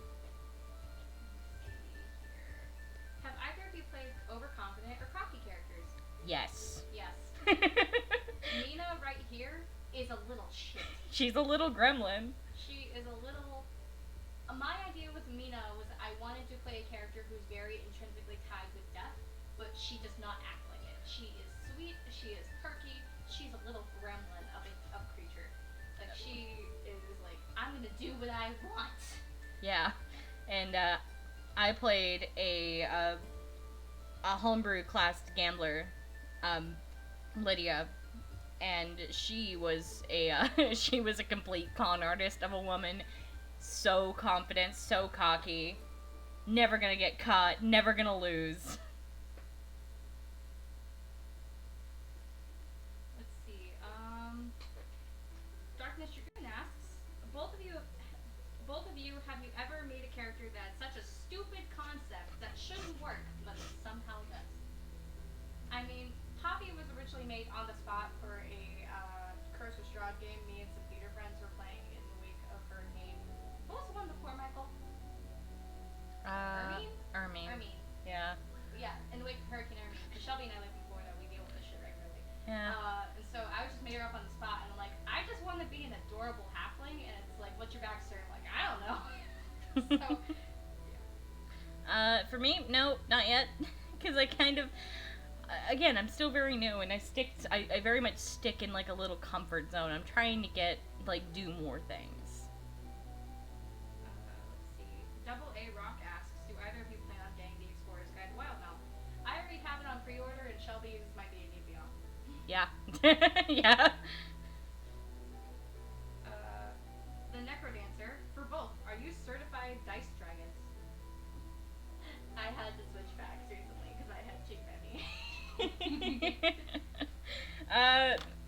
Have either of you played overconfident or cocky characters? Yes. Yes. Mina right here is a little shit. She's a little gremlin. She is a little... my idea with Mina was I wanted to play a character who's very intrinsically tied with death, but she does not act like it. She is sweet, she is perky, she's a little gremlin of a creature. Like, she is like, I'm gonna do what I want. Yeah. And, I played a homebrew classed gambler, Lydia, and she was a complete con artist of a woman. So confident, so cocky, never gonna get caught, never gonna lose. Let's see, Darkness Dragoon asks, both of you, have you ever made a character that's such a stupid concept that shouldn't work, but somehow does? I mean, Poppy was originally made on the spot for a Curse of Strahd game me and some theater friends were playing in the wake of Hurricane. What was the one before, Michael? Ermine? Ermine. Yeah. Yeah, in the wake of Hurricane Ermine. Because Shelby and I live in Florida, we deal with this shit regularly. Yeah. And so I just made her up on the spot, and I'm like, I just want to be an adorable halfling, and it's like, what's your backstory? I'm like, I don't know. So, yeah. For me, no, not yet. Because again, I'm still very new, and I very much stick in like a little comfort zone. I'm trying to do more things. Let's see. Double A Rock asks, do either of you plan on getting the Explorer's Guide to Wildmount? I already have it on pre-order, and Shelby uses my D&D Beyond. Yeah. Yeah. The Necrodancer, for both, are you certified dice dragons? I had to switch backs recently because I had too many.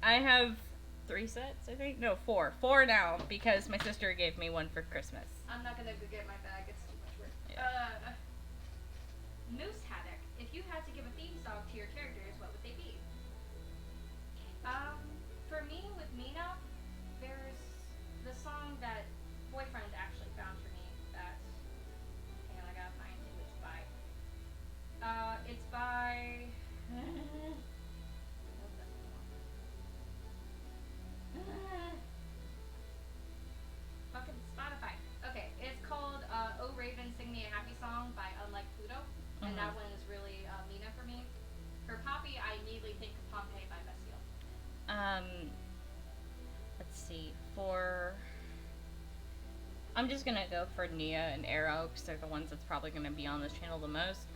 I have 3 sets, I think. No, 4. 4 now, because my sister gave me one for Christmas. I'm not gonna go get my bag, it's too much work. Yeah. Moose Haddock, if you had to give a theme song to your characters, what would they be? For me, with Mina, there's the song that Boyfriend actually found for me that, hang on, I gotta find who it's by. It's by... Fucking Spotify. Okay, it's called Oh Raven, Sing Me a Happy Song by Unlike Pluto, and that one is really Mina for me. For Poppy, I immediately think of Pompeii by Bastille. Let's see, I'm just gonna go for Nia and Arrow, because they're the ones that's probably gonna be on this channel the most.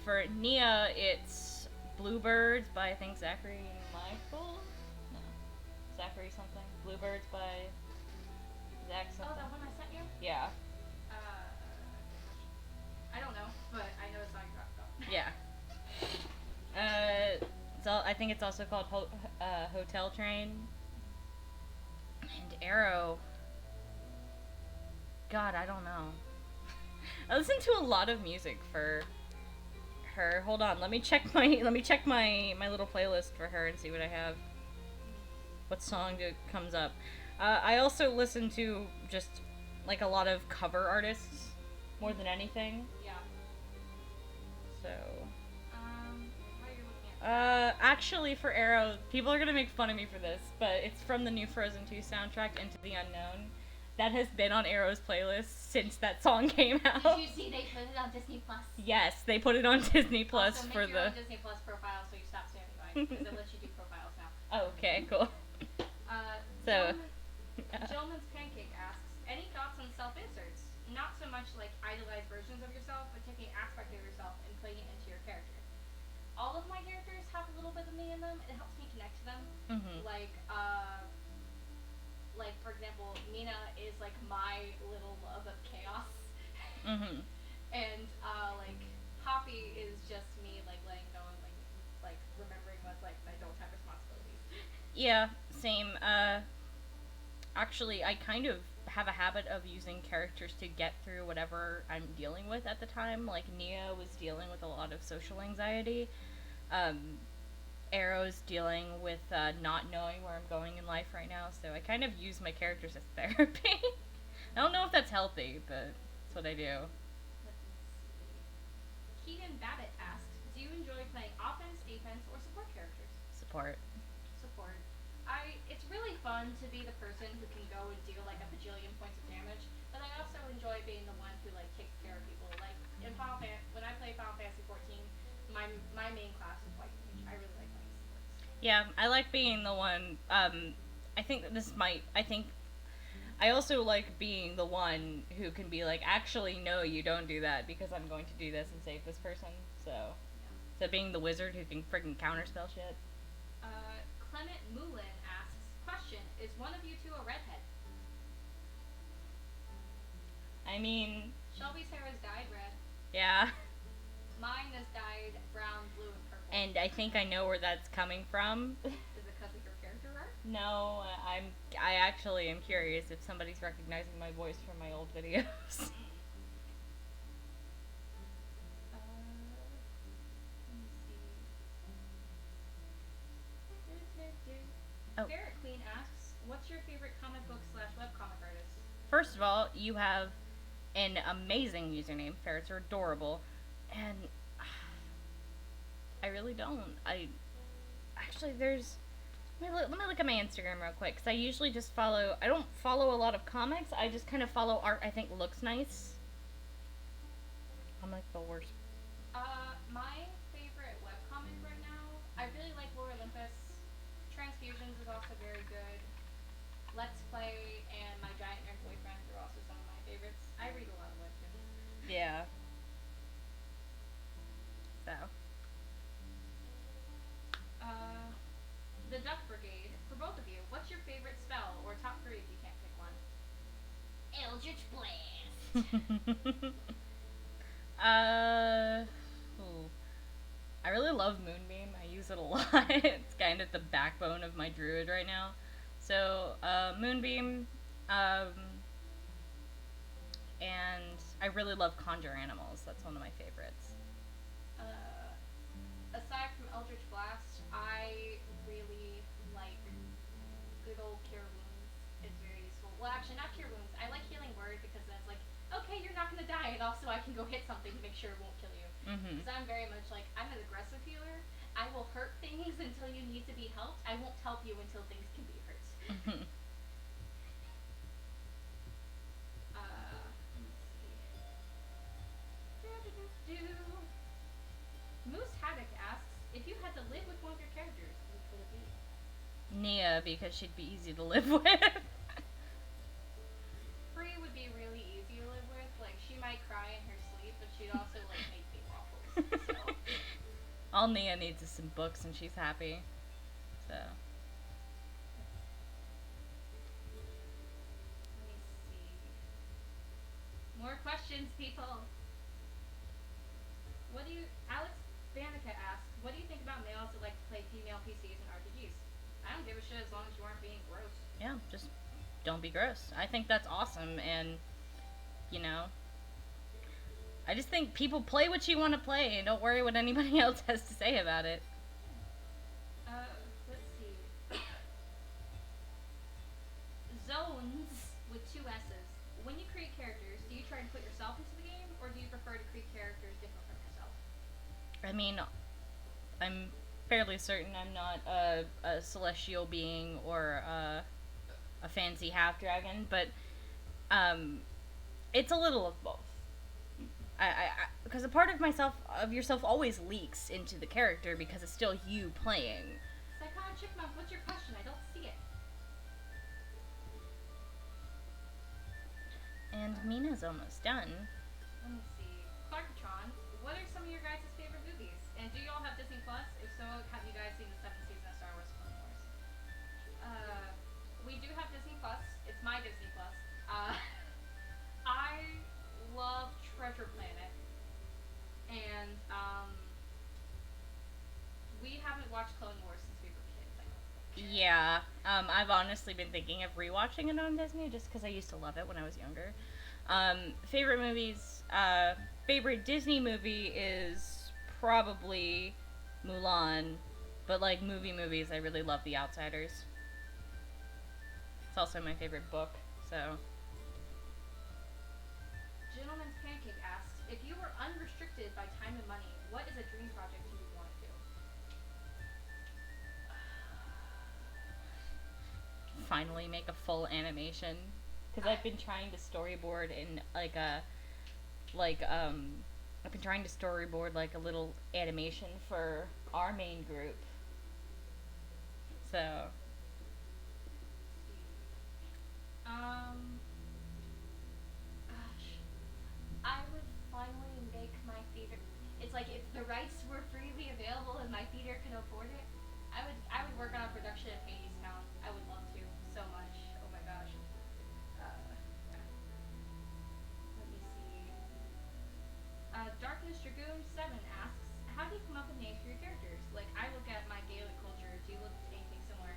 For Nia, it's Bluebirds by, I think, Zachary Michael? No. Zachary something. Bluebirds by Zach something. Oh, that one I sent you? Yeah. I don't know, but I know the song you're talking about. Yeah. I think it's also called Hotel Train. And Arrow. God, I don't know. I listen to a lot of music for her. Hold on, let me check my little playlist for her and see what I have. What song comes up? I also listen to just like a lot of cover artists more than anything. Yeah. So. What are you looking at? Actually, for Arrow, people are gonna make fun of me for this, but it's from the new Frozen 2 soundtrack, Into the Unknown. That has been on Arrow's playlist since that song came out. Did you see they put it on Disney Plus? Yes, they put it on Disney Plus also, for make your the. own Disney Plus profile so you stop standing by, because it lets you do profiles now. Oh, okay, cool. So. Gentleman's Pancake asks, any thoughts on self-inserts? Not so much like idolized versions of yourself, but taking an aspect of yourself and putting it into your character. All of my characters have a little bit of me in them. It helps me connect to them. Mm-hmm. Like for example, Mina is like my little love of chaos. Mm-hmm. And like Poppy is just me like letting go and like remembering what like I don't have responsibilities. Yeah, same. Actually, I kind of have a habit of using characters to get through whatever I'm dealing with at the time. Like Nia was dealing with a lot of social anxiety. Arrow's dealing with not knowing where I'm going in life right now, so I kind of use my characters as therapy. I don't know if that's healthy, but that's what I do. Let's see. Keaton Babbitt asks, do you enjoy playing offense, defense, or support characters? Support. Support. It's really fun to be the person who can go and deal like a bajillion points of damage, but I also enjoy being the one who like takes care of people. Like in when I play Final Fantasy 14, my main class is White Mage. I really like playing supports. Yeah, I like being the one. I think that I also like being the one who can be like, actually, no, you don't do that because I'm going to do this and save this person. So, so being the wizard who can friggin' counterspell shit. Clement Moulin asks, question, is one of you two a redhead? I mean... Shelby's hair is dyed red. Yeah. Mine is dyed brown, blue, and purple. And I think I know where that's coming from. Is it because of your character art? No, I actually am curious if somebody's recognizing my voice from my old videos. Oh. Ferret Queen asks, what's your favorite comic book / webcomic artist? First of all, you have an amazing username. Ferrets are adorable. And I really don't. Actually, let me look at my Instagram real quick, because I usually just I don't follow a lot of comics. I just kind of follow art I think looks nice. I'm like the worst. My favorite webcomic Eldritch Blast. Ooh. I really love Moonbeam. I use it a lot. It's kind of the backbone of my druid right now. So, Moonbeam, and I really love Conjure Animals. That's one of my favorites. Aside from Eldritch Blast, I really like good old Cure Wounds. It's very useful. Well, actually, not Cure Wounds. I like Healing Word because then it's like, okay, you're not gonna die, and also I can go hit something to make sure it won't kill you. Because I'm very much like, I'm an aggressive healer. I will hurt things until you need to be helped. I won't help you until things can be hurt. Let's see. Moose Haddock asks, if you had to live with one of your characters, which would it be? Nia, because she'd be easy to live with. Free would be really easy to live with. Like, she might cry in her sleep, but she'd also, like, make me waffles. So. All Nia needs is some books and she's happy. So. Let me see. More questions, people. What do you... Alex Vanica asks, what do you think about males that like to play female PCs and RPGs? I don't give a shit as long as you aren't being gross. Yeah, just don't be gross. I think that's awesome, and, you know, I just think people play what you want to play, and don't worry what anybody else has to say about it. Let's see. Zones with 2 S's. When you create characters, do you try and put yourself into the game, or do you prefer to create characters different from yourself? I mean, I'm fairly certain I'm not a celestial being or a fancy half dragon, but it's a little of both. Because a part of yourself always leaks into the character because it's still you playing. Psychon Chickmunk, what's your question? I don't see it. And Mina's almost done. Let me see. Clarkatron, what are some of your guys' favorite movies? And do you all have Disney Plus? If so, have you guys seen the 7th season of Star Wars Clone Wars? We do have Disney Plus. It's my Disney Plus. I love Treasure Planet. And, we haven't watched Clone Wars since we were kids, I don't think. Yeah, I've honestly been thinking of rewatching it on Disney just because I used to love it when I was younger. Favorite movies, favorite Disney movie is probably Mulan, but like movies, I really love The Outsiders. It's also my favorite book, so. Gentleman's Pancake asks, if you were unrestricted by time and money, what is a dream project you would want to do? Finally make a full animation, because I've been trying to storyboard in I've been trying to storyboard like a little animation for our main group. So. Gosh, I would finally make my theater. It's like if the rights were freely available and my theater could afford it, I would work on a production of Hadestown. I would love to so much. Oh my gosh. Yeah. Let me see. Darkness Dragoon 7 asks, how do you come up with names for your characters? Like, I look at my Gaelic culture. Do you look at anything similar?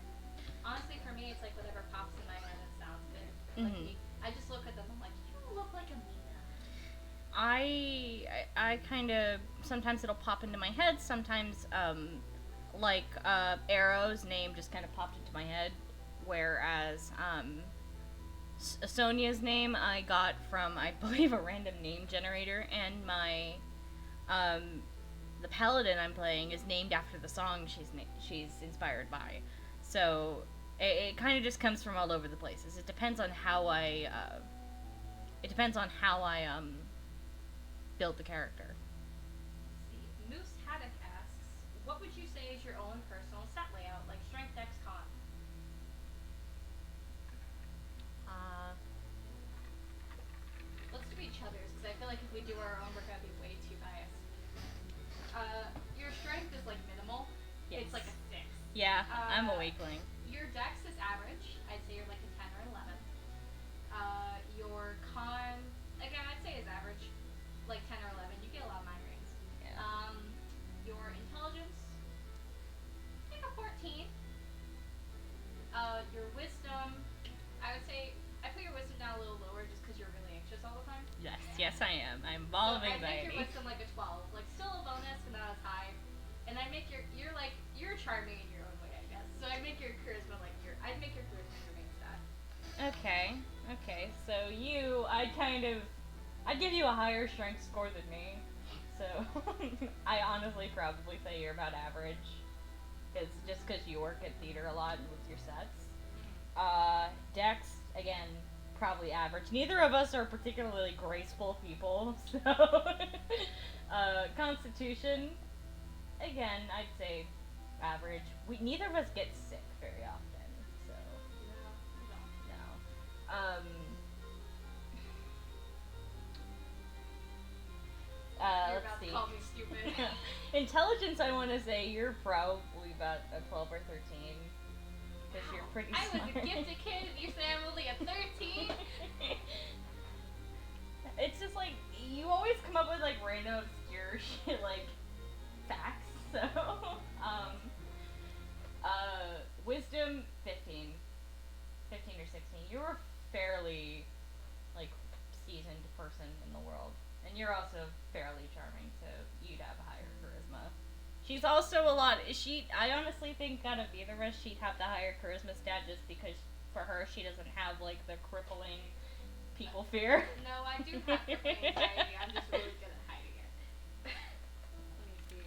Honestly, for me, it's like whatever pops in my head and sounds good. Like, I just look at them. I'm like, you look like a Mina. I kind of, sometimes it'll pop into my head, sometimes Arrow's name just kind of popped into my head, whereas Sonia's name I got from, I believe, a random name generator, and my the paladin I'm playing is named after the song she's inspired by. So it kind of just comes from all over the places. It depends on how I build the character. Let's see. Moose Haddock asks, what would you say is your own personal stat layout, like strength, dex, con? Let's do each other's, because I feel like if we do our own, we're gonna be way too biased. Your strength is like minimal. Yes. It's like a 6. Yeah, I'm a weakling. Your dex is average. I'd say you're like a 10 or 11. Your Your con, again, I'd say is average, like 10 or 11. You get a lot of migraines. Yeah. Your intelligence, like a 14. Your wisdom, I would say, I put your wisdom down a little lower just because you're really anxious all the time. Yes, I am. I'm ball of So I anxiety. make your wisdom like a 12. Like, still a bonus, but not as high. And I make you're charming in your own way, I guess. So I make your charisma I'd make your charisma your main stat. Okay. So I'd give you a higher strength score than me. So I honestly probably say you're about average. Just because you work at theater a lot with your sets. Dex, again, probably average. Neither of us are particularly graceful people, so Constitution, again, I'd say average. Neither of us get sick very often, so no. You're Let's about see. to call me stupid. Intelligence, I want to say you're probably about a 12 or 13. Because you're pretty I smart. was a gifted kid, and you say I'm only a 13? It's just like, you always come up with like random obscure shit, like, facts, so, wisdom, 15 or 16. You're a fairly, like, seasoned person in the world. And you're also fairly charming, so you'd have higher charisma. She's also I honestly think out of either of us, she'd have the higher charisma stat just because for her, she doesn't have, like, the crippling people fear. No, I do have crippling anxiety. I'm just really good at hiding it. Let me see.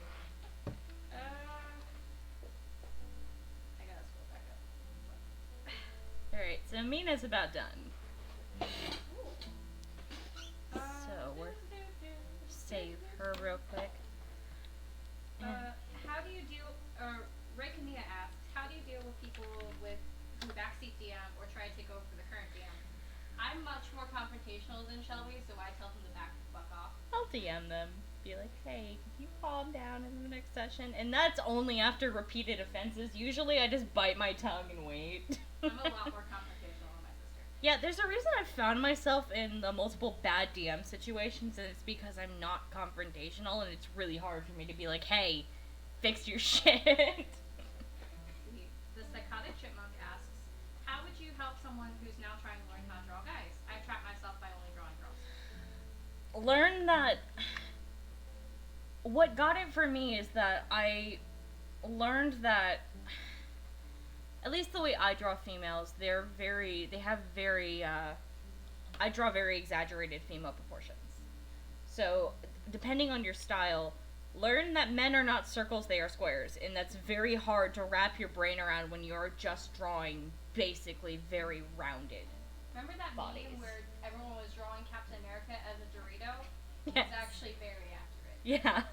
I gotta scroll back up. Alright, so Mina's about done. So, we're save her real quick. How do you deal, Ray Camilla asks, how do you deal with people who backseat DM or try to take over for the current DM? I'm much more confrontational than Shelby, so I tell them to fuck off. I'll DM them. Be like, hey, can you calm down in the next session? And that's only after repeated offenses. Usually I just bite my tongue and wait. I'm a lot more confrontational than my sister. Yeah, there's a reason I've found myself in the multiple bad DM situations, and it's because I'm not confrontational, and it's really hard for me to be like, hey, fix your shit. The Psychotic Chipmunk asks, how would you help someone who's now trying to learn how to draw guys? I've trapped myself by only drawing girls. Learn that... What got it for me is that I learned that, at least the way I draw females, I draw very exaggerated female proportions. So, depending on your style, learn that men are not circles, they are squares, and that's very hard to wrap your brain around when you're just drawing basically very rounded. Remember that bodies. meme where everyone was drawing Captain America as a Dorito? Yes. It's actually very accurate. Yeah.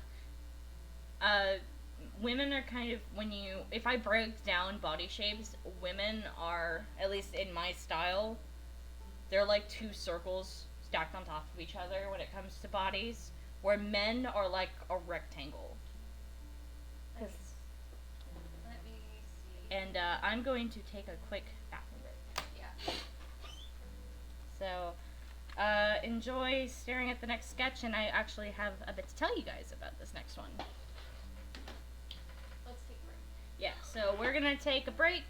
Women are kind of, if I break down body shapes, women are, at least in my style, they're like two circles stacked on top of each other when it comes to bodies, where men are like a rectangle. Let me see. And I'm going to take a quick bathroom break. Yeah. So, enjoy staring at the next sketch, and I actually have a bit to tell you guys about this next one. Let's take a break. Yeah, so we're gonna take a break.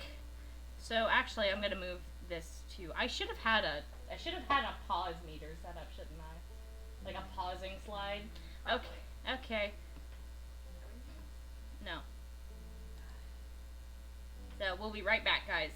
So actually, I'm gonna move this to. I should have had a pause meter set up, shouldn't I? Like a pausing slide. Okay. No. So we'll be right back, guys.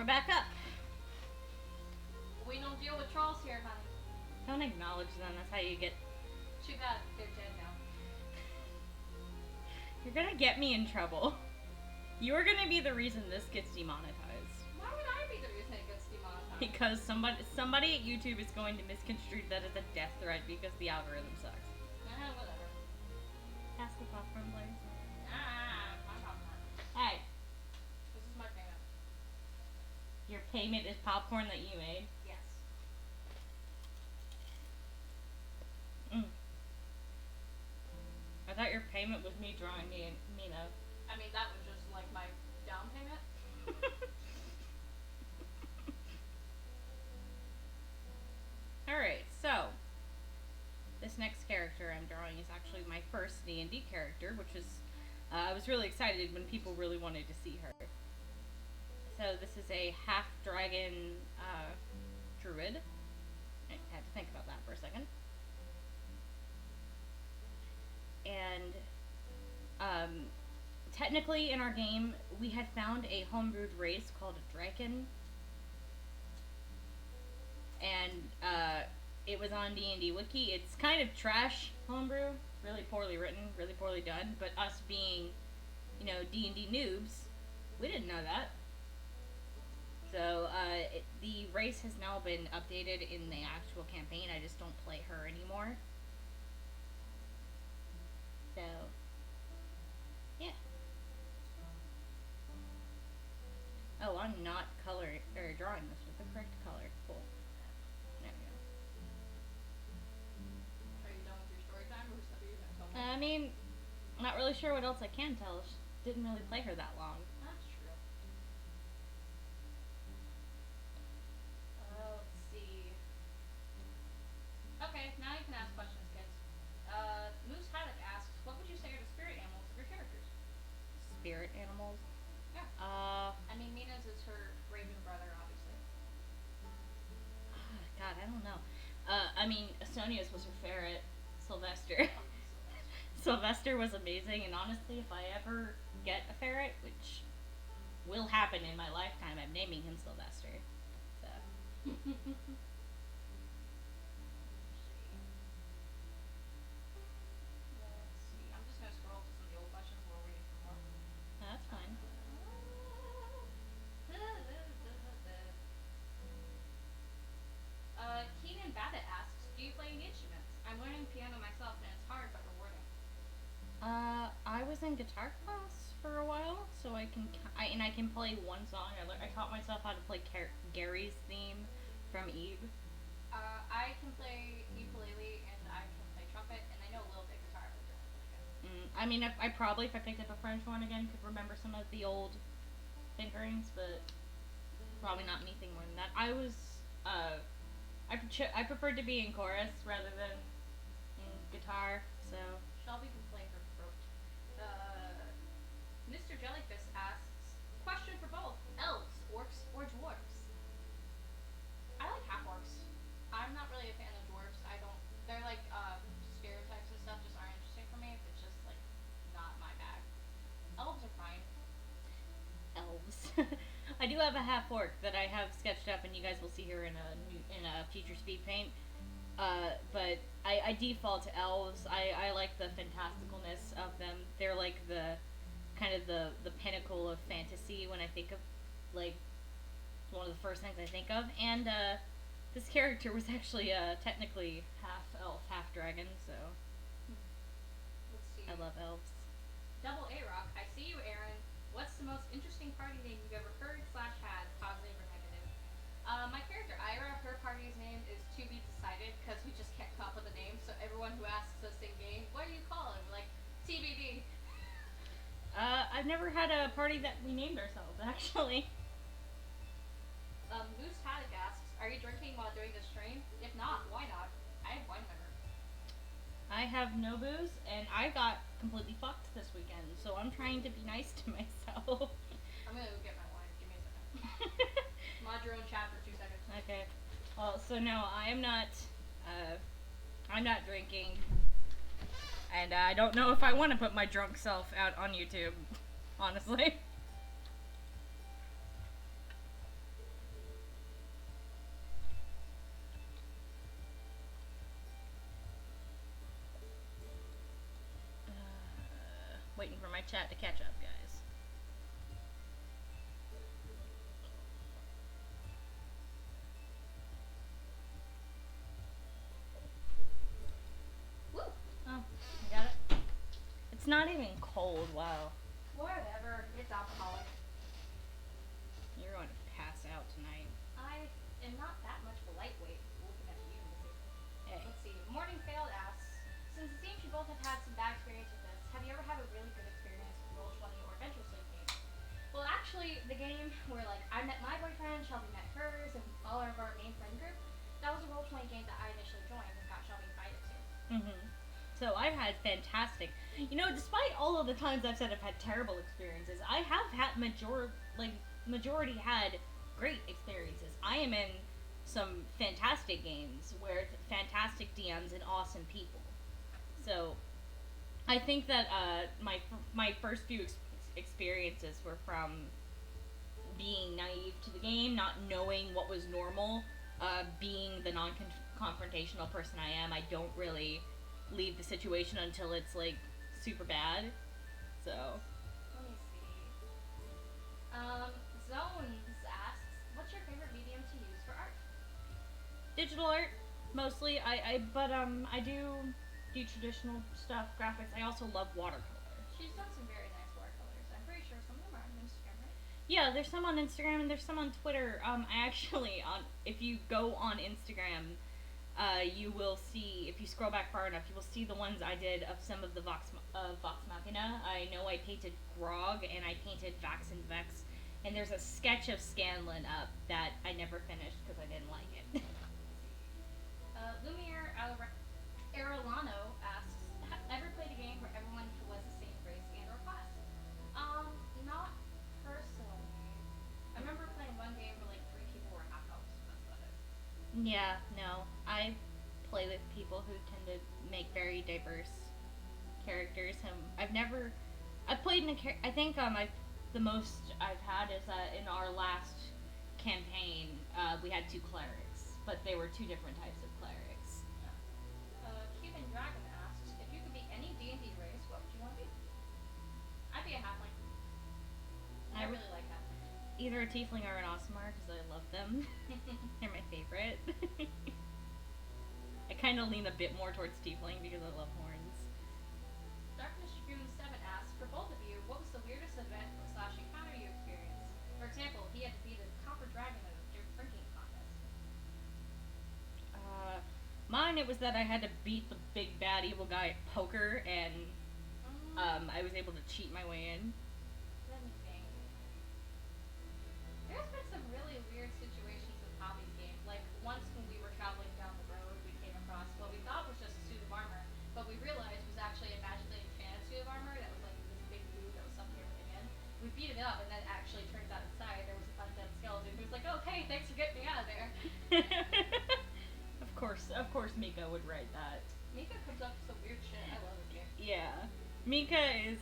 we're back up. We don't deal with trolls here, honey. Don't acknowledge them. That's how you get. Too bad they're dead now. You're gonna get me in trouble. You're gonna be the reason this gets demonetized. Why would I be the reason it gets demonetized? Because somebody at YouTube is going to misconstrue that as a death threat because the algorithm sucks. Whatever. Pass the popcorn, please. My popcorn. Hey, This is my payment. your payment is popcorn that you made. Yes. I thought your payment was me drawing Mina. I mean, that was just like my down payment. Alright, so this next character I'm drawing is actually my first D&D character, which is I was really excited when people really wanted to see her. So this is a half-dragon druid. I had to think about that for a second. And technically in our game we had found a homebrewed race called a draken. And it was on D&D Wiki. It's kind of trash homebrew, really poorly written, really poorly done, but us being, you know, D&D noobs, we didn't know that. So the race has now been updated in the actual campaign. I just don't play her anymore. So, yeah. Oh, I'm not drawing this with the correct color. Cool. There we go. Are you done with your story time, or are you gonna tell me? I mean, I'm not really sure what else I can tell. She didn't really play her that long. That's true. Let's see. Okay, now you can ask questions, kids. Moose Haddock asks, what would you say are the spirit animals of your characters? Spirit animals? Yeah. I mean, Mina's is her raven brother, obviously. God, I don't know. I mean, Sonia's was her ferret, Sylvester. Sylvester was amazing, and honestly, if I ever get a ferret, which will happen in my lifetime, I'm naming him Sylvester. So. Let's see. I'm just gonna scroll to some of the old questions while we're waiting for more. That's fine. Keenan Babbitt asks, do you play any instruments? I'm learning piano myself, and it's hard but rewarding. I was in guitar class for a while, so I can play one song. I taught myself how to play Gary's theme from Eve. I can play ukulele, and I can play trumpet, and I know a little bit guitar, but don't really good. I mean, I probably, if I picked up a French one again, could remember some of the old tinkerings, but probably not anything more than that. I preferred to be in chorus rather than in guitar, so. Shelby can play her throat. Mr. Jellyfish asks, question for both, elves, orcs, or dwarves? I like half-orcs. I'm not really a fan of dwarves. They're like, stereotypes and stuff just aren't interesting for me. It's just, like, not my bag. Elves are fine. Elves. I do have a half orc that I have sketched up, and you guys will see her in a future speed paint. But I default to elves. I like the fantasticalness of them. They're like the kind of the pinnacle of fantasy when I think of, like, one of the first things I think of. And this character was actually technically half elf, half dragon, so Let's see. I love elves. Double A-Rock, I see you, Aaron. What's the most interesting party name you've ever heard / had, positive or negative? My character Ira, her party's name is to be decided because we just can't come up with a name. So everyone who asks us in game, what do you call him? We're like, TBD. I've never had a party that we named ourselves, actually. Moose Haddock asks, are you drinking while doing the stream? If not, why not? I have wine liver. I have no booze, and I got completely fucked this weekend, so I'm trying to be nice to myself. I'm gonna go get my wine. Give me a second. Mod your own chat for 2 seconds. Okay. Well, so no, I'm not drinking, and I don't know if I want to put my drunk self out on YouTube, honestly. waiting for my chat to catch up, guys. Woo! Oh, you got it? It's not even cold, wow. Whatever. It's alcoholic. You're going to pass out tonight. I am not that much of a lightweight looking at you. Hey. Let's see. Morning Failed asks, since it seems you both have had some bad experience with this, have you ever had a really good experience with Roll20 or Adventure Sleep games? Well, actually, the game where, like, I met my boyfriend, Shelby met hers, and all of our main friend group, that was a Roll20 game that I initially joined and got Shelby invited to. Mm-hmm. So I've had fantastic, you know, despite all of the times I've said I've had terrible experiences, I have had majority had great experiences. I am in some fantastic games where fantastic DMs and awesome people. So I think that my first few experiences were from being naive to the game, not knowing what was normal, being the non-confrontational person I am. I don't really leave the situation until it's like super bad. So Let me see. Zones asks, what's your favorite medium to use for art? digital art mostly. I do traditional stuff, graphics. I also love watercolor. She's done some very nice watercolors. I'm pretty sure some of them are on Instagram, right? Yeah, there's some on Instagram and there's some on Twitter. I actually if you go on Instagram, you will see, if you scroll back far enough, you will see the ones I did of some of the Vox Machina. I know I painted Grog and I painted Vax and Vex, and there's a sketch of Scanlan up that I never finished because I didn't like it. Lumiere Arellano asks, ever played a game where everyone was the same race and or class? Not personally. I remember playing one game where like 3 people were half elves. That's about it. Yeah, no. I play with people who tend to make very diverse characters. I've played in I think the most I've had is in our last campaign, we had 2 clerics, but they were 2 different types of clerics. Cuban Dragon asks, if you could be any D&D race, what would you want to be? I'd be a halfling. I really like halflings. Either a tiefling or an Aasimar, because I love them. They're my favorite. I kind of lean a bit more towards tiefling because I love horns. Darkness Dragoon 7 asks, for both of you, what was the weirdest event / encounter you experienced? For example, he had to beat a copper dragon in a drinking contest. Mine, it was that I had to beat the big bad evil guy at poker, and I was able to cheat my way in. Let me think. There's been some really weird situations with hobbies games. Like, once when we were traveling down the road, we came across what we thought was just a suit of armor, but we realized was actually a magically enchanted suit of armor that was like this big blue that was sucking everything in. We beat it up, and then actually turns out inside there was an undead skeleton who was like, oh, hey, thanks for getting me out of there. Of course Mika would write that. Mika comes up with some weird shit. I love it, dude. Yeah. Mika is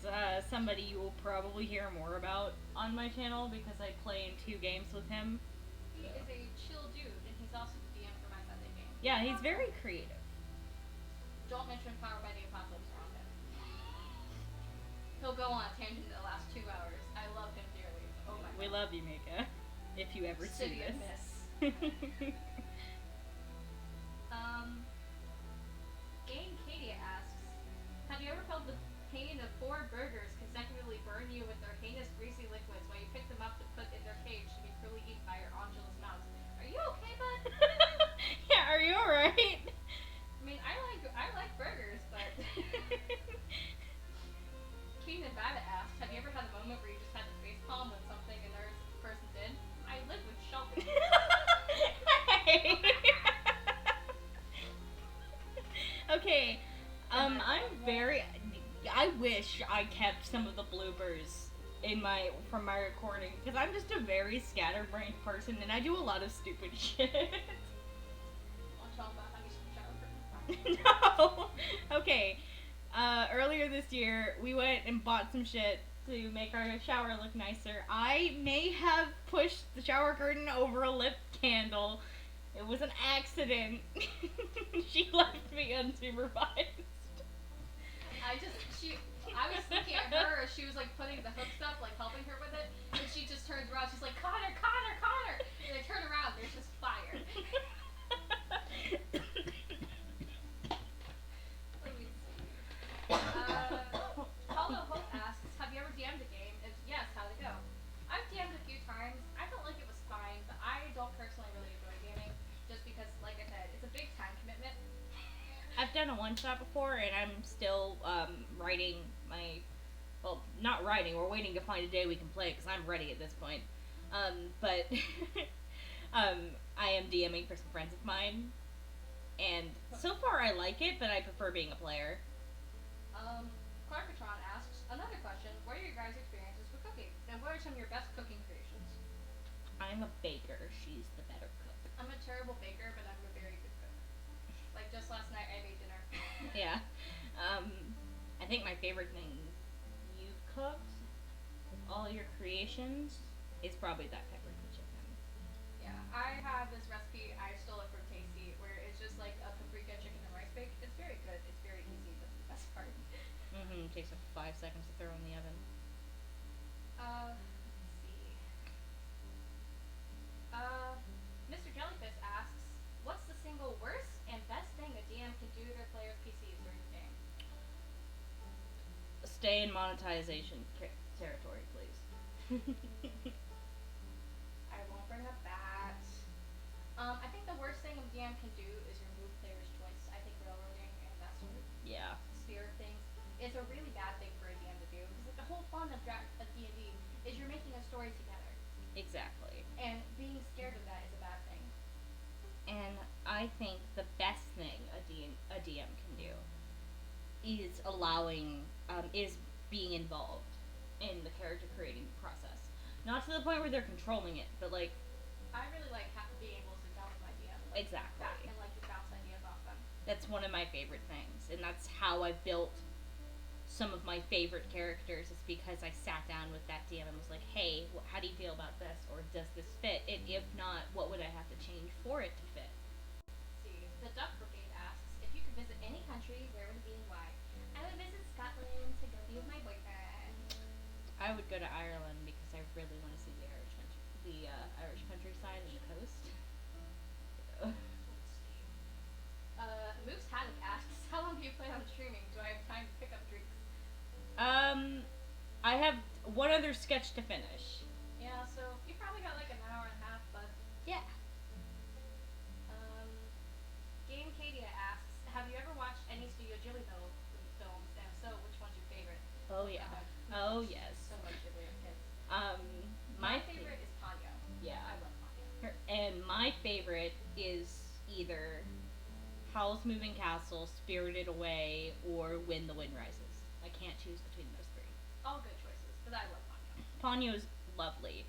somebody you will probably hear more about on my channel because I play in 2 games with him. He is a chill dude, and he's also the DM for my Sunday game. Yeah, he's very creative. Don't mention Powered by the Apocalypse around him. He'll go on a tangent the last 2 hours. I love him dearly. Oh my god. We love you, Mika. If you ever see City of this. Miss. Game Kadia asks, have you ever felt the pain of 4 burgers consecutively burn you with their heinous greasy liquids while you pick them up to put in their cage to be cruelly eaten by your Angelus mouse? Are you okay, bud? Yeah, are you alright? I mean, I like burgers, but Keenan Babbitt asks, have you ever had a moment where you just had to face palm with something and the person did? I live with Shelby. Hey. Okay, I wish I kept some of the bloopers from my recording, because I'm just a very scatterbrained person, and I do a lot of stupid shit. Want to talk about how you some shower curtains? No! Okay, earlier this year, we went and bought some shit to make our shower look nicer. I may have pushed the shower curtain over a lit candle. It was an accident. She left me unsupervised. I was looking at her as she was like putting the hooks up, like helping her with it, and she just turns around. She's like, Connor, Connor, Connor! And I turn around, there's just fire. Let me see. Hollow Hope asks, have you ever DM'd a game? If yes, how'd it go? I've DM'd a few times. I felt like it was fine, but I don't personally really enjoy gaming, just because, like I said, it's a big time commitment. I've done a one-shot before, and I'm still writing my... Well, not writing. We're waiting to find a day we can play, because I'm ready at this point. But I am DMing for some friends of mine, and so far I like it, but I prefer being a player. Clarkatron asks, another question, what are your guys' experiences with cooking? And what are some of your best cooking creations? I'm a baker. She's the better cook. I'm a terrible baker, but I'm a very good cook. Like, just last night I made dinner. Yeah. I think my favorite thing you've cooked, with all your creations, is probably that pepperoni chicken. Yeah, I have this recipe, I stole it from Tasty, where it's just like a paprika chicken and rice bake. It's very good, it's very easy, that's the best part. Mm-hmm. It takes like 5 seconds to throw in the oven. Let's see. Mr. Jellyfish asks, what's the single worst and best thing a DM can do to their players' PCs during the game? Stay in monetization territory, please. I won't bring up that. I think the worst thing a DM can do is remove players' choice. I think railroading and that sort of Yeah. sphere of things is a really bad thing for a DM to do. Because like, the whole fun of D&D is you're making a story together. Exactly. And being scared of that is a bad thing. And I think the best thing a DM can do is is being involved in the character creating process. Not to the point where they're controlling it, but like... I really like being able to sit down with my DM. Like, exactly. And like just bounce ideas off them. That's one of my favorite things, and that's how I've built some of my favorite characters, is because I sat down with that DM and was like, hey, how do you feel about this? Or does this fit? And if not, what would I have to change for it to fit? See, the Duck Brigade asks, if you could visit any country, where would it be and why? I would visit Scotland to go be with my boyfriend. I would go to Ireland because I really want to see the Irish countryside and the coast. Moose Haddock asks, how long do you plan on streaming? Do I have time to pick up drinks? I have one other sketch to finish. Yeah, so you probably got like an hour and a half, but... Yeah. Game Cadia asks, have you ever watched any Studio Ghibli films? And if so, which one's your favorite? Oh yeah. Oh yes. So much Ghibli as kids. My favorite is Ponyo. Yeah. I love Ponyo. And my favorite is either Howl's Moving Castle, Spirited Away, or When the Wind Rises. I can't choose between those three. All good choices, but I love Ponyo. Ponyo's lovely.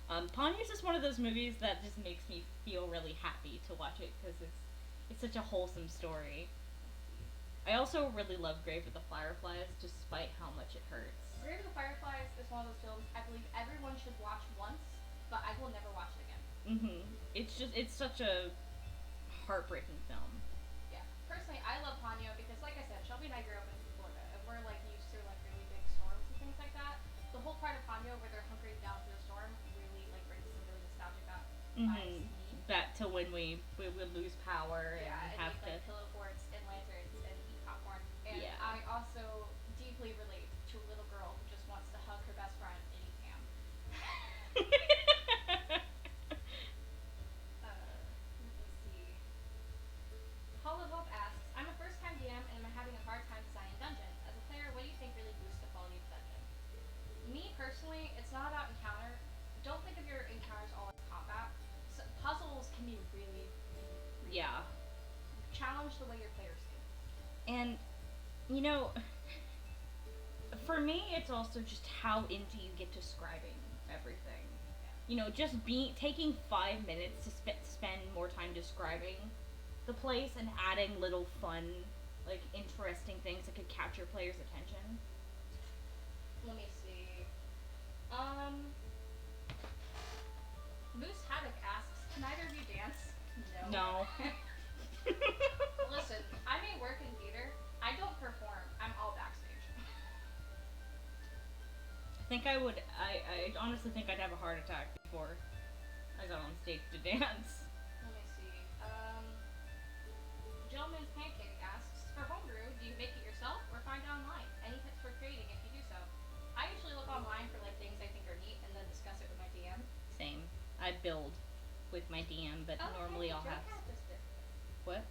Ponyo's just one of those movies that just makes me feel really happy to watch it, because it's such a wholesome story. I also really love Grave of the Fireflies, despite how much it hurts. Grave of the Fireflies is one of those films I believe everyone should watch once, but I will never watch it again. Mm-hmm. It's such a heartbreaking film. Yeah. Personally, I love Ponyo because, like I said, Shelby and I grew up in Florida, and we're like used to like really big storms and things like that. The whole part of Ponyo where they're hunkering down for the storm really like brings some really nostalgic vibes to me. Back to when we would lose power and have make, to... like pillow forts and lanterns and eat popcorn. And yeah. I also deeply relate to a little girl who just wants to hug her best friend and eat ham. Let me see. Hollow Hope asks, I'm a first-time DM and I'm having a hard time designing dungeons. As a player, what do you think really boosts the quality of the dungeon? Me, personally, it's not about encounter. Don't think of your encounters all as combat. Puzzles can be really yeah. challenge the way your players think. And, you know, for me, it's also just how into you get describing everything. Yeah. You know, just taking 5 minutes to spend more time describing the place and adding little fun, like, interesting things that could capture players' attention. Let me see. Moose Haddock asks, can either of you dance? No. Listen, I may work in theater. I don't perform. I'm all backstage. think I would. I honestly think I'd have a heart attack before I got on stage to dance. Let me see. Gentleman's Pancake asks, for homebrew, do you make it yourself or find it online? Any tips for creating if you do so? I usually look online for like things I think are neat and then discuss it with my DM. Same. I build with my DM, but normally I'll have. Joe Cat just did. What?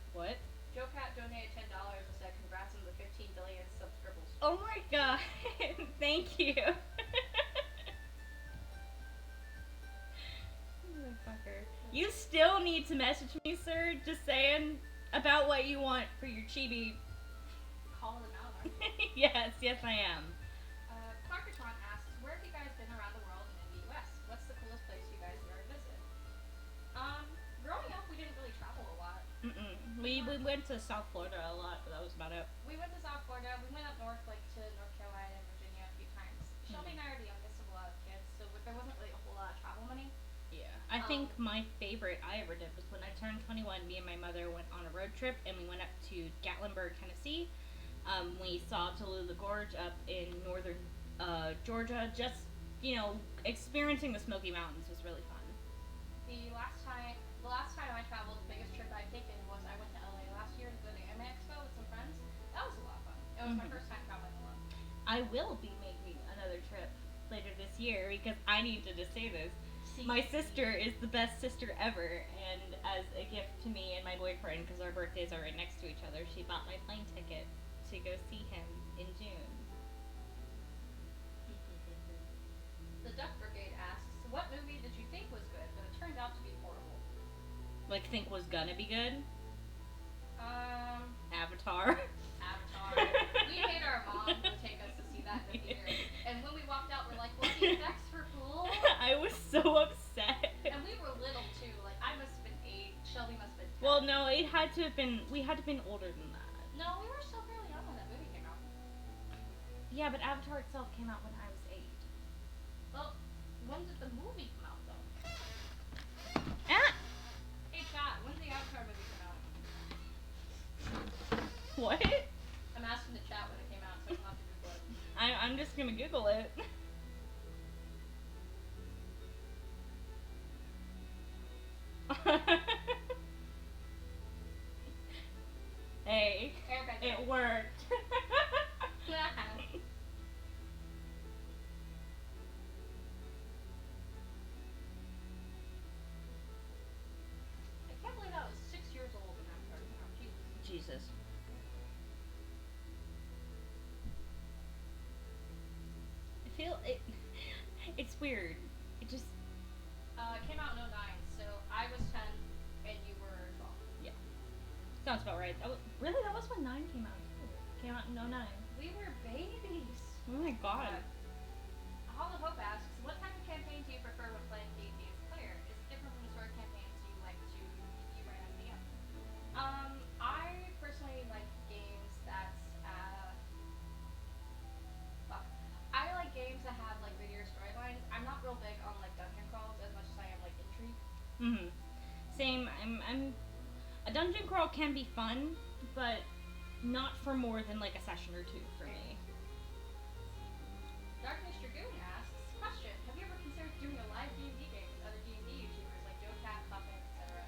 Joe Cat donated $10 and said congrats on the 15 billion subscribbles. Oh my god! Thank you. Motherfucker. You still need to message me, sir. Just saying about what you want for your chibi. Calling them out, aren't you? Yes, I am. Clarkatron asks, where have you guys been around the world and in the US? What's the coolest place you guys have ever visited? Growing up, we didn't really travel a lot. We went to South Florida a lot, but that was about it. We went to South Florida. We went up north, like to North Carolina and Virginia a few times. Shelby and I are the youngest of a lot of kids, so there wasn't really a whole lot of travel money. Yeah. I think my favorite I ever did was when I turned 21. Me and my mother went on a road trip, and we went up to Gatlinburg, Tennessee. We saw Tallulah Gorge up in northern Georgia. Just, experiencing the Smoky Mountains was really fun. The last time I traveled, the biggest trip I've taken was I went to LA last year to go to the Anime Expo with some friends. That was a lot of fun. It was my first time traveling alone. I will be making another trip later this year because I need to just say this. My sister is the best sister ever, and as a gift to me and my boyfriend, because our birthdays are right next to each other, she bought my plane ticket to go see him in June. The Duck Brigade asks, what movie did you think was good, but it turned out to be horrible? Like, think was gonna be good? Avatar. We made our mom take us to see that in the theater, and when we walked out, we're like, well, the effects were cool. I was so upset. And we were little too. Like, I must have been 8. Shelby must have been 10. Well, no, we had to have been older than that. No, we were still fairly young when that movie came out. Yeah, but Avatar itself came out when I was 8. Well, when did the movie come out, though? Ah! Hey, chat, when did the Avatar movie come out? What? I'm asking the chat when it came out, so I don't have to Google it. I'm just gonna Google it. Hey, Airbender. it worked. I can't believe I was 6 years old when Avatar came out. Jesus. I feel it. It's weird. It just. It came out in 09, so I was 10 and you were 12. Yeah. Sounds about right. Really? That was when 9 came out, too. Came out in 09. We were babies. Oh my god. Hall of Hope asks, what type of campaign do you prefer when playing D&D as a player? Is it different from the sort of campaigns you like to run as DM? I personally like games that, I like games that have like linear storylines. I'm not real big on like dungeon crawls as much as I am like intrigue. Same. I'm. A dungeon crawl can be fun, but not for more than like a session or 2 for me. Darkness Dragoon asks, question, have you ever considered doing a live D&D game with other D&D YouTubers like Joe Cat, Puffin, etc.?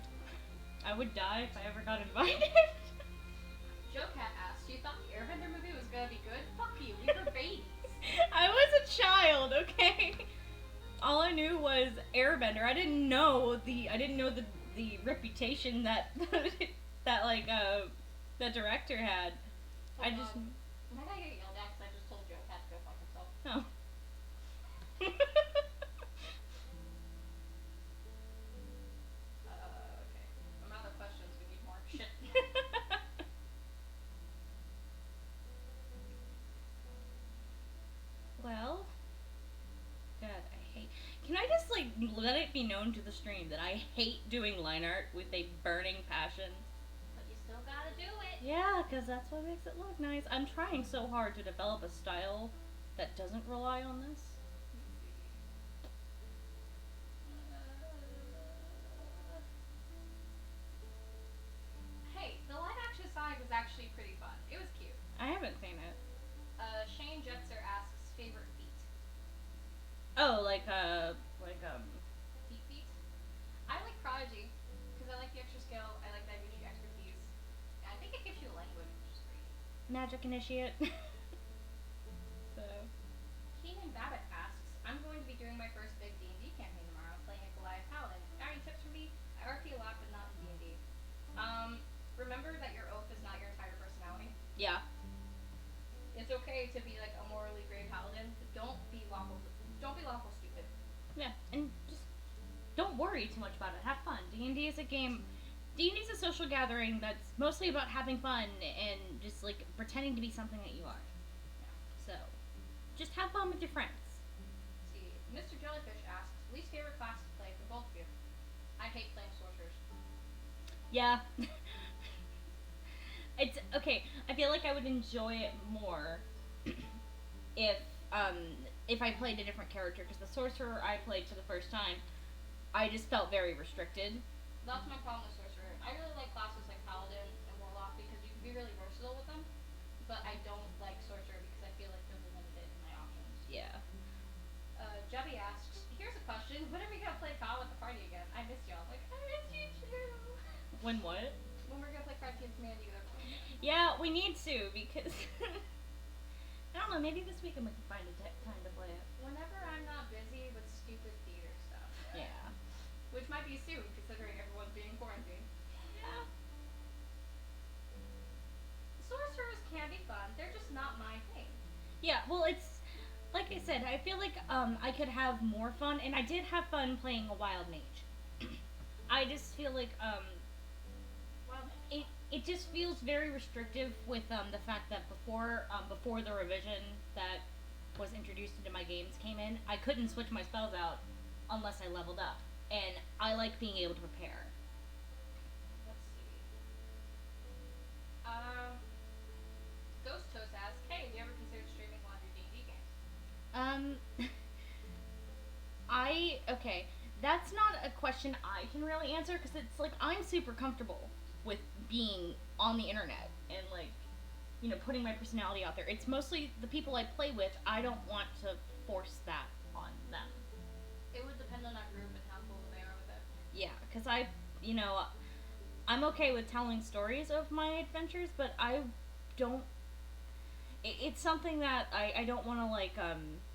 I would die if I ever got invited. Joe Cat asks, you thought the Airbender movie was gonna be good? Fuck you, we were babies. I was a child, okay? All I knew was Airbender. I didn't know the reputation that the director had. Am I gonna get yelled at because I just told Joe Cat to go fuck himself? Oh. Okay. I'm out of questions, we need more. Shit. Well, God, I hate. Can I just let it be known to the stream that I hate doing line art with a burning passion? But you still gotta do it. Yeah, because that's what makes it look nice. I'm trying so hard to develop a style that doesn't rely on this. Hey, the live action Sonic was actually pretty fun. It was cute. I haven't seen it. Shane Jetzer asks, favorite feat? Deep feet. I like Prodigy because I like the extra skill. I like that it gives you expertise. And I think it gives you a language, which is great. Magic initiate. So. Keenan Babbitt asks, I'm going to be doing my first big D&D campaign tomorrow, playing a Goliath Paladin. Got any tips for me? I RP a lot, but not in D&D. Remember that your oath is not your entire personality. Yeah. It's okay to be like a morally gray paladin, but don't be lawful stupid. Yeah, and just don't worry too much about it. Have fun. D&D is a game. D&D is a social gathering that's mostly about having fun and just like pretending to be something that you are. Yeah. So, just have fun with your friends. Let's see, Mr. Jellyfish asks, least favorite class to play for both of you. I hate playing sorcerers. Yeah. It's okay. I feel like I would enjoy it more if I played a different character, because the sorcerer I played for the first time, I just felt very restricted. That's my problem with sorcerer. I really like classes like paladin and warlock because you can be really versatile with them, but I don't like sorcerer because I feel like they're limited in my options. Yeah. Jebby asks, here's a question, when are we gonna play COD with the party again? I miss y'all. Like, I miss you too. When what? When we're gonna play Card Team Command together. Yeah, we need to, because I don't know, maybe this weekend we can find a time to play it. Whenever I'm not busy with stupid theater stuff. Yeah. Which might be soon, considering everyone's being quarantined. Yeah. Sorcerers can be fun, they're just not my thing. Yeah, well, it's like I said, I feel like I could have more fun, and I did have fun playing a wild mage. I just feel like it just feels very restrictive with the fact that before the revision that was introduced into my games came in, I couldn't switch my spells out unless I leveled up, and I like being able to prepare. Let's see. Ghost Toast asks, hey, have you ever considered streaming one of your D&D games? Okay, that's not a question I can really answer, because it's like I'm super comfortable with being on the internet and like, you know, putting my personality out there. It's mostly the people I play with. I don't want to force that on them. It would depend on that group and how cool they are with it. Yeah, because I'm okay with telling stories of my adventures, but I don't. It's something that I don't want to like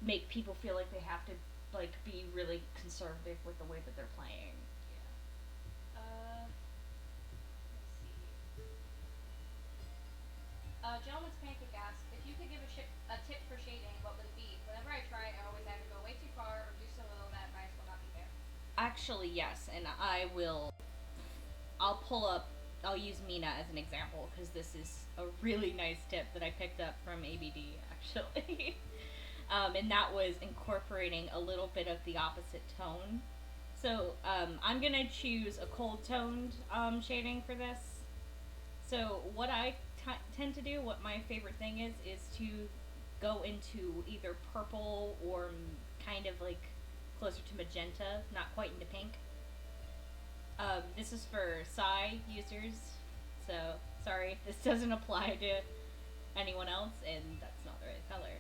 make people feel like they have to like be really conservative with the way that they're playing. Gentleman's Pancake asks, if you could give a tip for shading, what would it be? Whenever I try, I always either go way too far or do so little that advice will not be fair. Actually, yes, and I'll use Mina as an example, because this is a really nice tip that I picked up from ABD, actually. And that was incorporating a little bit of the opposite tone. So, I'm gonna choose a cold toned shading for this. So, what I tend to do, what my favorite thing is to go into either purple or kind of like closer to magenta, not quite into pink. This is for Psy users, so sorry if this doesn't apply to anyone else, and that's not the right color.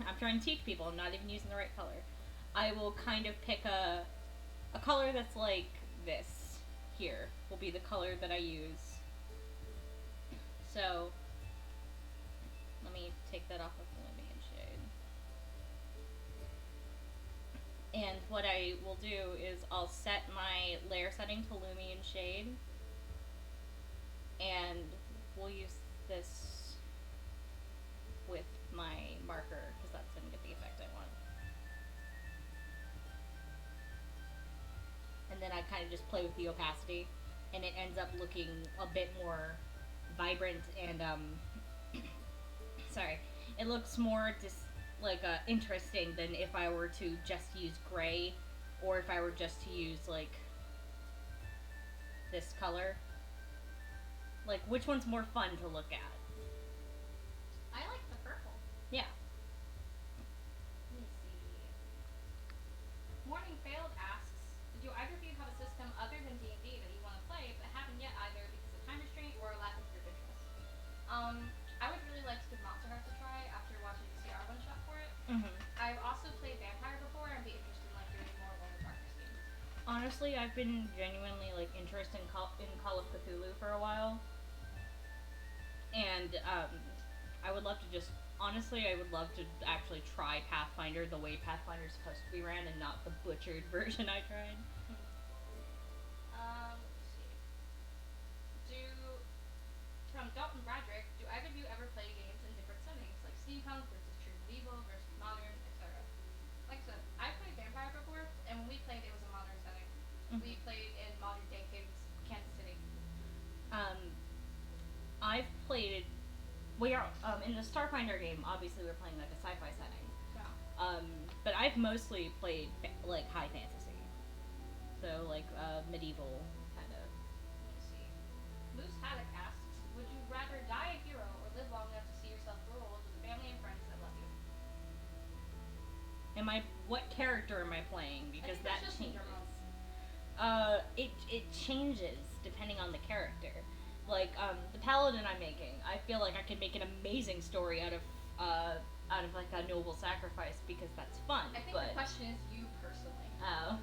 I'm trying to teach people, I'm not even using the right color. I will kind of pick a color that's like this here, will be the color that I use. So, let me take that off of Lumion Shade. And what I will do is I'll set my layer setting to Lumion Shade. And we'll use this with my marker, because that's going to get the effect I want. And then I kind of just play with the opacity, and it ends up looking a bit more vibrant and sorry, it looks more just like interesting than if I were to just use gray, or if I were just to use like this color. Like, which one's more fun to look at? I like the purple. Yeah. Let me see. Morning Failed asks, do either of you have a system other than D&D that you want to play but haven't yet, either because of time restraint or a lack of group interest? I would really like to give Monster Hearts a try after watching the CR one shot for it. Mm-hmm. I've also played Vampire before and be interested honestly, I've been genuinely like interested in Call of Cthulhu for a while, and I would love to just honestly, I would love to actually try Pathfinder the way Pathfinder's supposed to be ran, and not the butchered version I tried. Let's see. From Dalton Bradrick, do either of you ever play games in different settings, like steampunk versus true medieval versus modern, etc.? Like I said, I played Campfire before, and when we played, it was a modern setting. We played in modern day Kansas City. I've played. We are in the Starfinder game. Obviously, we're playing like a sci-fi setting. Yeah. But I've mostly played like high fantasy, so like medieval kind of. Let me see. Moose Haddock asks, would you rather die a hero or live long enough to see yourself grow old with family and friends that love you? What character am I playing? Because that changes. It changes depending on the character. Like the paladin I'm making, I feel like I can make an amazing story out of like a noble sacrifice because that's fun. I think the question is you personally. I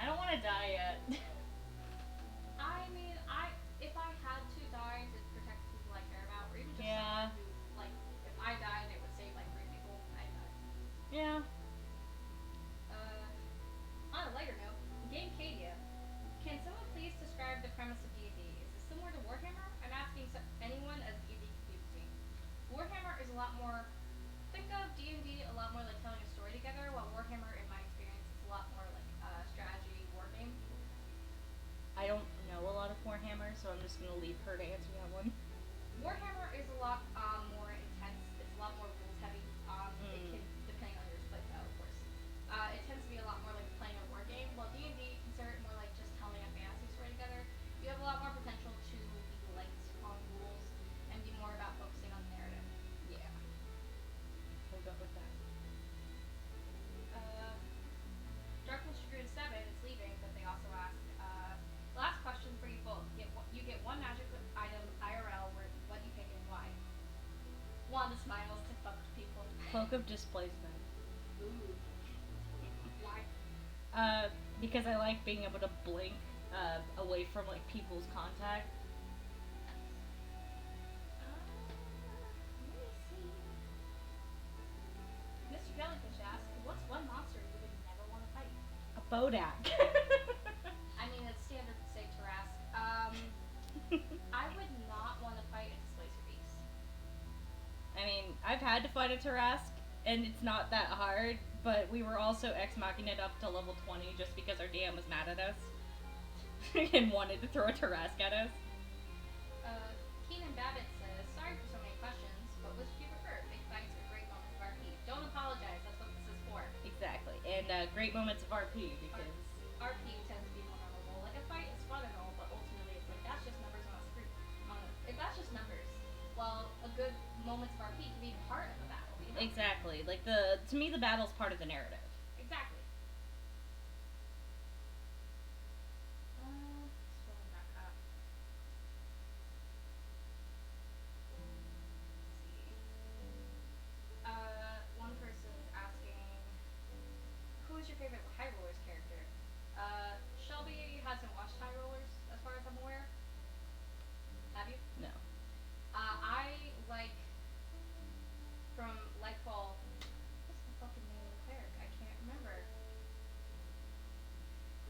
don't want to die yet. I mean, if I had to die to protect the people I care about, or even just someone who, like, if I died, it would save like 3 people, I'd die. Yeah. On a lighter note, Game Cadia, can someone please describe the premise of D&D? Is it similar to Warhammer? I'm asking anyone as D&D community. Warhammer is a lot more. Think of D&D a lot more like telling a story together, while Warhammer, in my experience, is a lot more like strategy war game. I don't know a lot of Warhammer, so I'm just gonna leave her to answer that one. Warhammer is a lot more intense. It's a lot more rules heavy. It can, depending on your playstyle, of course. It tends to be a lot more like playing a war game. While D&D, consider it more like just telling a fantasy story together. You have a lot more potential to be light on rules and be more about focusing on the narrative. Yeah. We'll go with that. Darkness Druid 7 is leaving, but they also ask, last question for you both. You get one magic item IRL, what you pick and why? Wanda smiles to fuck with people. Cloak of Displacement. Ooh. Why? Because I like being able to blink away from like people's contact. Let me see. Mr. Jellyfish asks, what's one monster you would never want to fight? A Bodak. I mean, it's standard to say Tarask. I would not want to fight a Displacer Beast. I mean, I've had to fight a Tarask, and it's not that hard, but we were also ex-maching it up to level 20 just because our DM was mad at us and wanted to throw a Tarask at us. Keenan Babbitt says, sorry for so many questions, but which do you prefer? Big fights or great moments of RP? Don't apologize, that's what this is for. Exactly, and great moments of RP because RP tends to be more memorable. Like a fight is fun and all, but ultimately it's like that's just numbers on a screen. If that's just numbers, well, a good moments of RP can be part of a battle. You know? Exactly, like to me the battle's part of the narrative. Exactly. Scrolling back up. One person's asking, who is your favorite High Rollers character? Shelby hasn't watched High Rollers, as far as I'm aware. Have you? No. I like, from Lightfall, what's the fucking name of the cleric? I can't remember.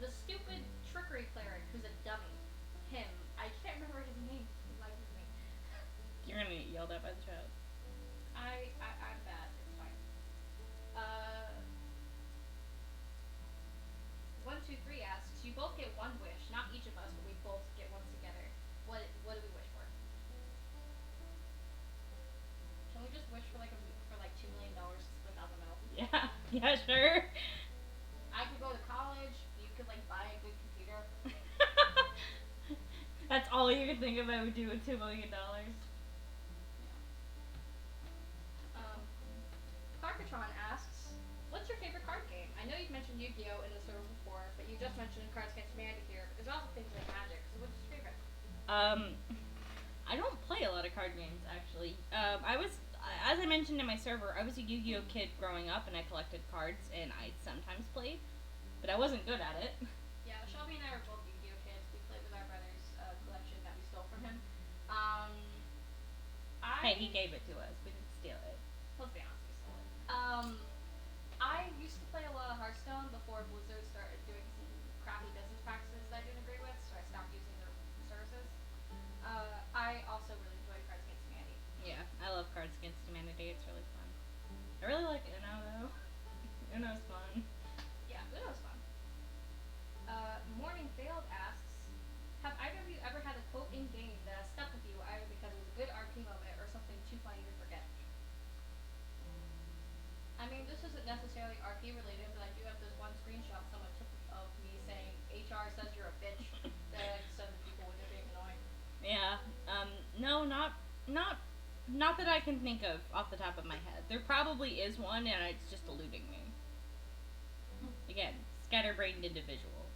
The stupid trickery cleric who's a dummy. Him. I can't remember his name. He lies with me. You're gonna get yelled at by the chat. I'm bad. It's fine. 123 asks, you both get one wish, not each of us, but we both get one together. What do we wish for? Can we just wish for like $2 million to split down the middle? Yeah, sure. I could go to college. You could like buy a good computer. That's all you could think of I would do with $2 million. Carcatron asks, what's your favorite card game? I know you've mentioned Yu-Gi-Oh! In the server before, but you just mentioned Cards Against Humanity here, but there's also things like Magic, so what's your favorite? I don't play a lot of card games, actually. as I mentioned in my server, I was a Yu-Gi-Oh kid growing up, and I collected cards, and I sometimes played, but I wasn't good at it. Yeah, Shelby and I were both Yu-Gi-Oh kids. We played with our brother's collection that we stole from him. Um, Hey, he gave it to us. We didn't steal it. Let's be honest, we stole it. I used to play a lot of Hearthstone before Blizzard started doing some crappy business practices that I didn't agree with, so I stopped using their services. I also really enjoy Cards Against Humanity. Yeah, I love Cards Against Humanity. It's really fun. I really like Uno though. Uno's fun. Yeah, Uno's fun. Morning Failed asks, have either of you ever had a quote in game that has stuck with you either because it was a good RP moment or something too funny to forget? I mean, this isn't necessarily RP related, but I do have this one screenshot someone took of me saying HR says you're a bitch that I send to people when they're being annoying. Yeah. No, not that I can think of off the top of my head. There probably is one, and it's just eluding me. Again, scatterbrained individual.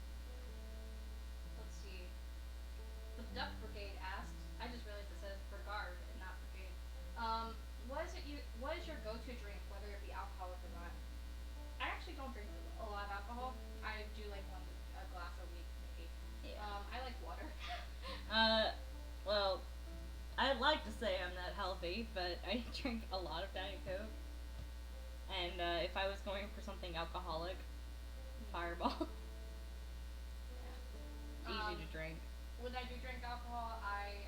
Let's see. The Duck Brigade asks, I just realized it says Brigade and not Brigade. What is your go-to drink, whether it be alcoholic or not? I actually don't drink a lot of alcohol. I do like a glass a week, maybe. Yeah. I like water. Well, I'd like to say I'm not healthy, but I drink a lot of Diet Coke. And if I was going for something alcoholic, Fireball. It's easy to drink. When I do drink alcohol, I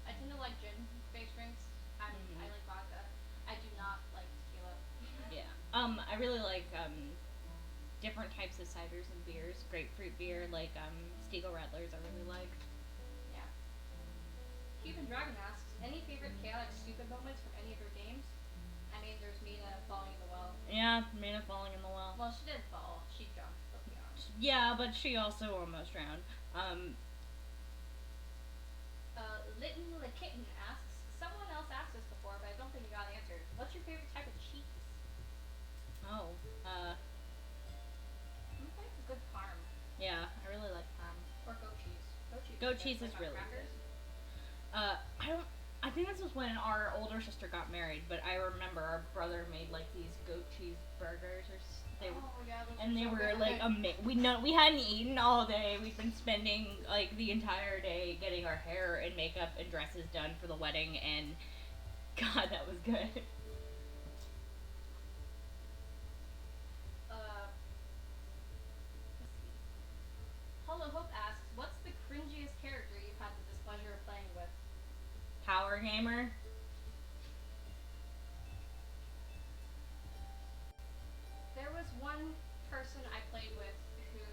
tend to like gin-based drinks. I like vodka. I do not like tequila. Yeah. I really like different types of ciders and beers. Grapefruit beer, like Stiegel Rattlers, I really like. Yeah. Cuban Dragon asks, any favorite chaotic stupid moments from any of your games? I mean, there's Mina falling in the well. Yeah, Mina falling in the well. Well, she did fall. She jumped, let's be honest. Yeah, but she also almost drowned. Litten the Kitten asks, someone else asked this before, but I don't think it got answered. What's your favorite type of cheese? Oh, I think it's good parm. yeah, I really like parm. Or goat cheese. Goat cheese is really good. I think this was when our older sister got married, but I remember our brother made like these goat cheese burgers they were like we hadn't eaten all day. We'd been spending like the entire day getting our hair and makeup and dresses done for the wedding, and God, that was good. Let's see. Hollow Hope asks, what's the cringiest character you've had the displeasure of playing with? Power gamer. There was one person I played with who,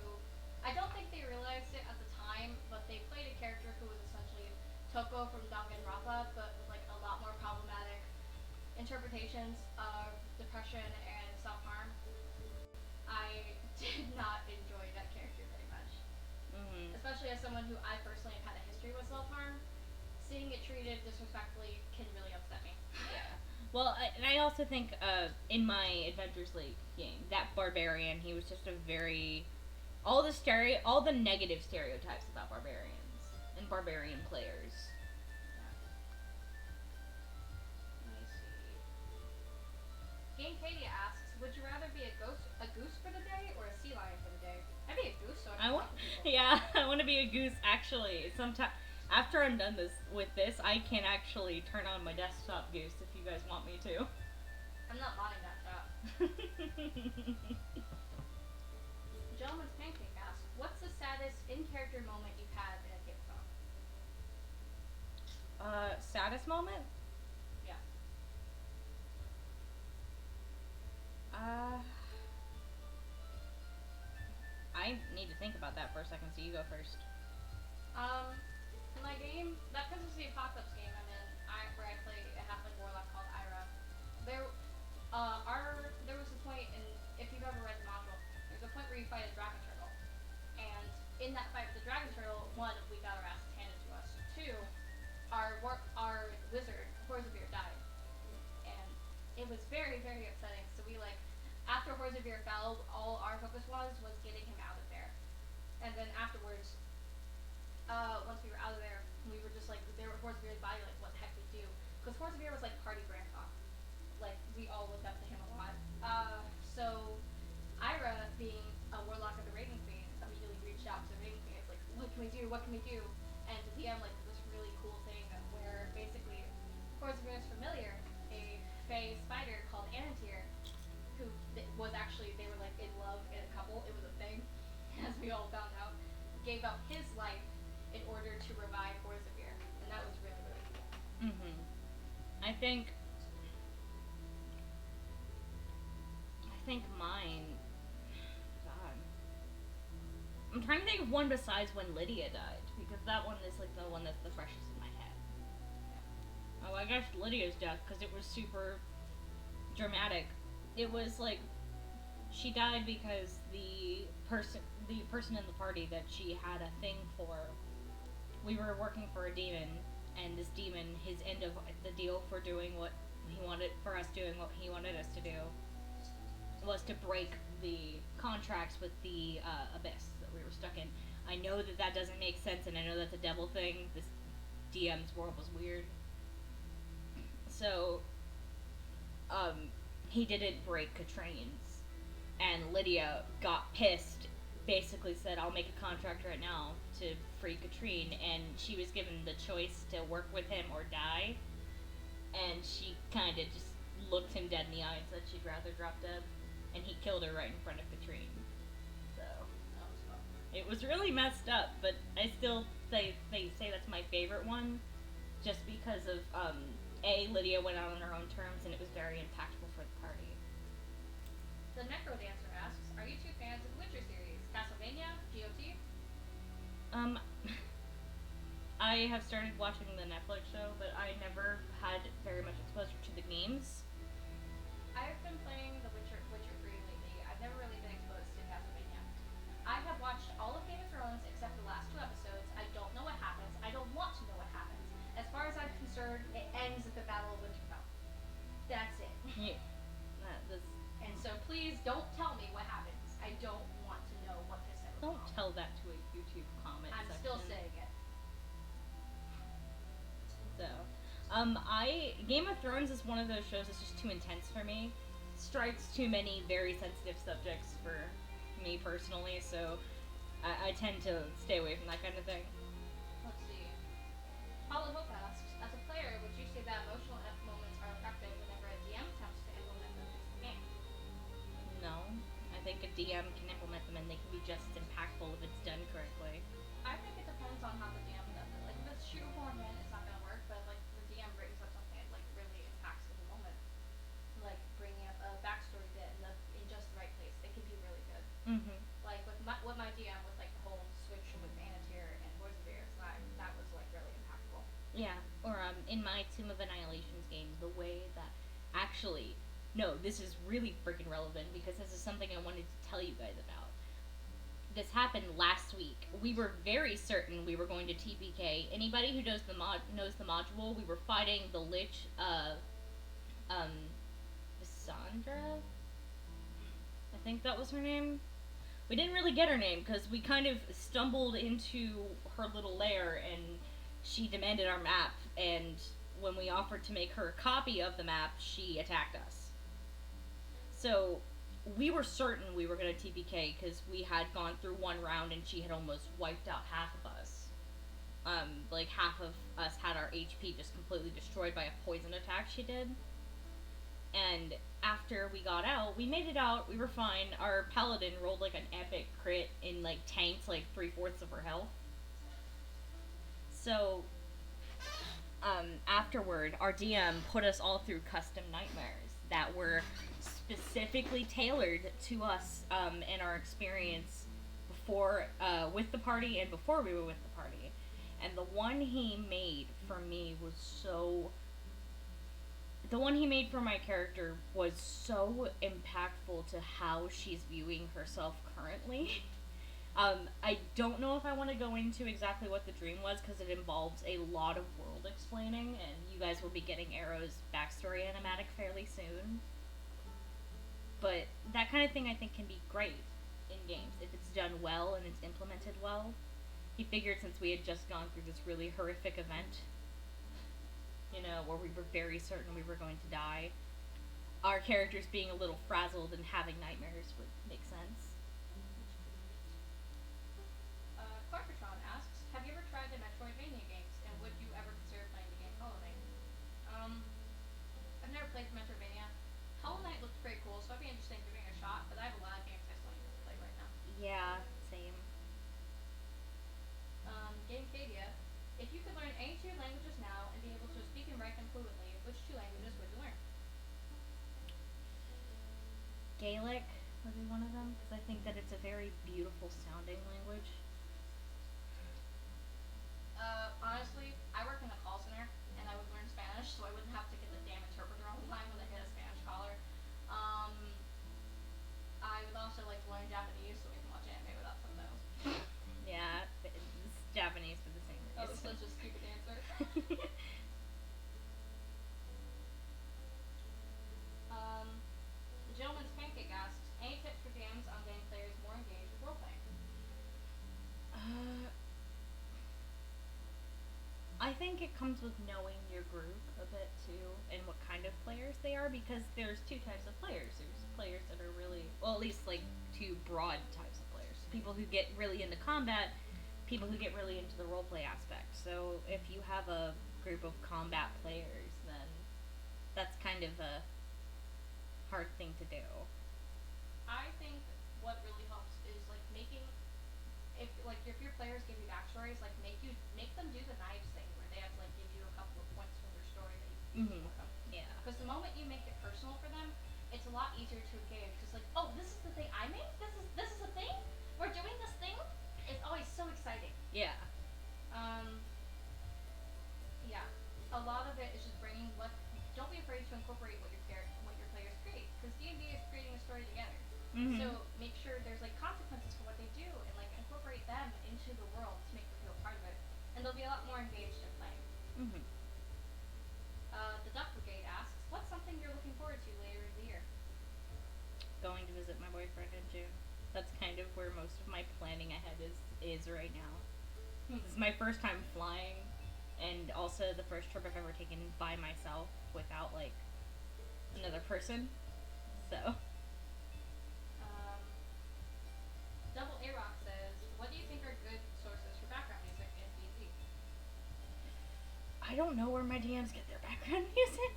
I don't think they realized it at the time, but they played a character who was essentially Toko from Danganronpa, but with like a lot more problematic interpretations of depression and self-harm. I did not enjoy that character very much. Mm-hmm. Especially as someone who I personally have had a history with self-harm, seeing it treated disrespectfully can really upset me. Yeah. Well, I also think in my Adventures League game, that barbarian, he was just a very all the negative stereotypes about barbarians and barbarian players. Yeah. Let me see. Game Katie asks, would you rather be a goose for the day or a sea lion for the day? I'd be a goose, so I want people. Yeah, I want to be a goose. Actually, sometime after I'm done with this, I can actually turn on my desktop goose if you guys want me to. I'm not modding that shop. Gentleman's Pancake asks, what's the saddest in-character moment you've had in a tabletop? Saddest moment? Yeah. I need to think about that for a second, so you go first. In my game, that because it's the Apocalypse game I'm in, where I play a halfling warlock called Ira. There was a point if you've ever read the module, there's a point where you fight a dragon turtle, and in that fight with the dragon turtle, one, we got our asses handed to us. Two, our wizard Horzavir died, and it was very, very upsetting. So we after Horzavir fell, all our focus was getting him out of there, and then afterwards. Once we were out of there, we were just Horsebeer's body, what the heck we do? Because Horsebir was party grandma. we do? What can we do? And the DM like this really cool thing where basically, for those of you who's familiar, a Fey spider called Anantir, who was actually, they were like in love in a couple, it was a thing, as we all found out, gave up his life in order to revive Borzavir, and that was really, really cool. I think mine, God, I'm trying to think of one besides when Lydia died, because that one is like the one that's the freshest in my head. Oh, I guess Lydia's death, because it was super dramatic. It was like, she died because the person in the party that she had a thing for, we were working for a demon, and this demon, his end of the deal for doing what he wanted, for us doing what he wanted us to do, was to break the contracts with the abyss that we were stuck in. I know that that doesn't make sense, and I know that's a devil thing. This DM's world was weird. So, he didn't break Katrine's, and Lydia got pissed, basically said, I'll make a contract right now to free Katrine, and she was given the choice to work with him or die, and she kind of just looked him dead in the eye and said she'd rather drop dead, and he killed her right in front of Katrine. So, it was really messed up, but I still say that's my favorite one, just because of, Lydia went out on her own terms, and it was very impactful for the party. The Necrodancer asks, are you two fans of the Witcher series? Castlevania? GOT? I have started watching the Netflix show, but I never had very much exposure to the games. I've been playing The Witcher 3 lately. I've never really been exposed to Castlevania. I have watched all of Game of Thrones except the last 2 episodes. I don't know what happens. I don't want to know what happens. As far as I'm concerned, it ends at the Battle of Winterfell. That's it. Yeah. And so please don't tell me what happens. I don't want to know what this ever Don't tell that to a YouTube comment I'm section. still saying it. So, Game of Thrones is one of those shows that's just too intense for me. Strikes too many very sensitive subjects for me personally, so I tend to stay away from that kind of thing. Let's see. Hollow Hope asks, as a player, would you say that emotional moments are effective whenever a DM attempts to implement them into the game? No. I think a DM can implement them and they can be just as impactful if it's done correctly. I think it depends on how the DM does it. Like, if it's shoehorned in, it's not gonna work, but, like, the DM brings up something that, like, really impacts in the moment. Like, bringing up a backstory bit in just the right place. It can be really good. Like, with my DM, with, like, the whole switch with Anantir and Borzavir, that was, like, really impactful. Yeah, or in my Tomb of Annihilations game, the way that actually, no, this is really freaking relevant because this is something I wanted to tell you guys about. This happened last week. We were very certain we were going to TPK. Anybody who knows the module, we were fighting the Lich, Cassandra? I think that was her name. We didn't really get her name because we kind of stumbled into her little lair and she demanded our map, and when we offered to make her a copy of the map, she attacked us. So we were certain we were going to TPK because we had gone through one round and she had almost wiped out half of us. Like half of us had our HP just completely destroyed by a poison attack she did. And after we got out, we made it out, we were fine. Our paladin rolled like an epic crit and like tanked like 3/4 of her health. So, afterward, our DM put us all through custom nightmares that were specifically tailored to us, and our experience before, with the party and before we were with the party. And the one he made for me was so... The one he made for my character was so impactful to how she's viewing herself currently. I don't know if I want to go into exactly what the dream was, because it involves a lot of world explaining, and you guys will be getting Arrow's backstory animatic fairly soon. But that kind of thing I think can be great in games, if it's done well and it's implemented well. He figured since we had just gone through this really horrific event, you know, where we were very certain we were going to die, our characters being a little frazzled and having nightmares would make sense. Clarkatron asks, which 2 languages would you learn? Gaelic would be one of them, because I think that it's a very beautiful sounding language. Honestly, I work in a call center, and I would learn Spanish, so I wouldn't have to get the damn interpreter all the time when I get a Spanish caller. I would also like to learn Japanese, so we can watch anime without subtitles. Yeah, it's Japanese for the same That was reason. such a stupid answer. The Gentleman's Pancake asks, any tips for DMs on getting players more engaged with roleplaying? I think it comes with knowing your group a bit too, and what kind of players they are, because there's 2 types of players. There's players that are really, well, at least like 2 broad types of players. People who get really into combat, people who get really into the roleplay aspect. So if you have a group of combat players, then that's kind of a hard thing to do. I think what really helps is like making, if your players give you backstories, like make them do the knives thing where they have to like give you a couple of points from their story that you can use for them. Yeah. Because the moment you make it personal for them, it's a lot easier to engage. Because like, oh, this is the thing I made. This is a thing. We're doing this thing. It's always so exciting. Yeah. Yeah. A lot of it is just bringing what. Don't be afraid to incorporate what your players create. Because D&D is creating a story together. Mm-hmm. So make sure there's like consequences for what they do, and like incorporate them into the world to make them feel part of it, and they'll be a lot more engaged in playing. Mm-hmm. The Duck Brigade asks, what's something you're looking forward to later in the year? Going to visit my boyfriend in June. That's kind of where most of my planning ahead is right now. This is my first time flying, and also the first trip I've ever taken by myself without like another person. So. Double A Rock says, what do you think are good sources for background music in D&D? I don't know where my DMs get their background music.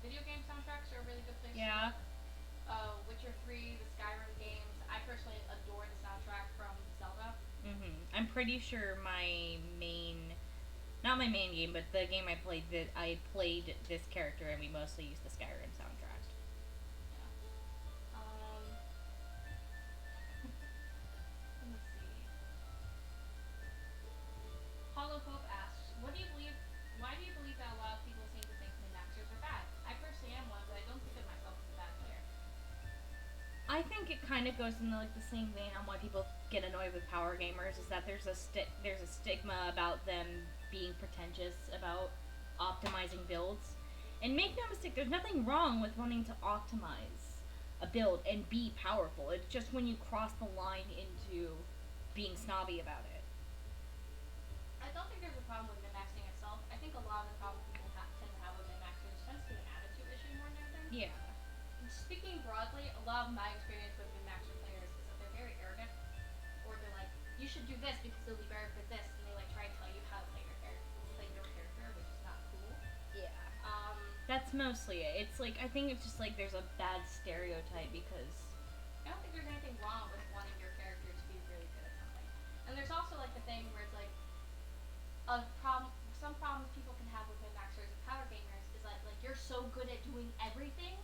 Video game soundtracks are a really good place. Yeah. Witcher 3, the Skyrim games. I personally adore the soundtrack from Zelda. I'm pretty sure not my main game, but the game I played this character, and we mostly used the Skyrim soundtrack. Let me see. Hollow Hope asks, why do you believe that a lot of people seem to think min-maxers are bad? I personally am one, but I don't think of myself as a bad player. I think it kind of goes in like the same vein on why people get annoyed with power gamers, is that there's a stigma about them being pretentious about optimizing builds. And make no mistake, there's nothing wrong with wanting to optimize a build and be powerful. It's just when you cross the line into being snobby about it. I don't think there's a problem with min-maxing itself. I think a lot of the problem people tend to have with min-maxers tends to be an attitude issue more than anything. Yeah. Speaking broadly, a lot of my experience with min-maxer players is that they're very arrogant, or they're like, you should do this because it'll be better for this, and they like try to tell you how to play your character, which is not cool. Yeah. That's mostly it. It's like, I think it's just like there's a bad stereotype because I don't think there's anything wrong with wanting your character to be really good at something. And there's also like the thing where it's like some problems people can have with min-maxers and power gamers is that like you're so good at doing everything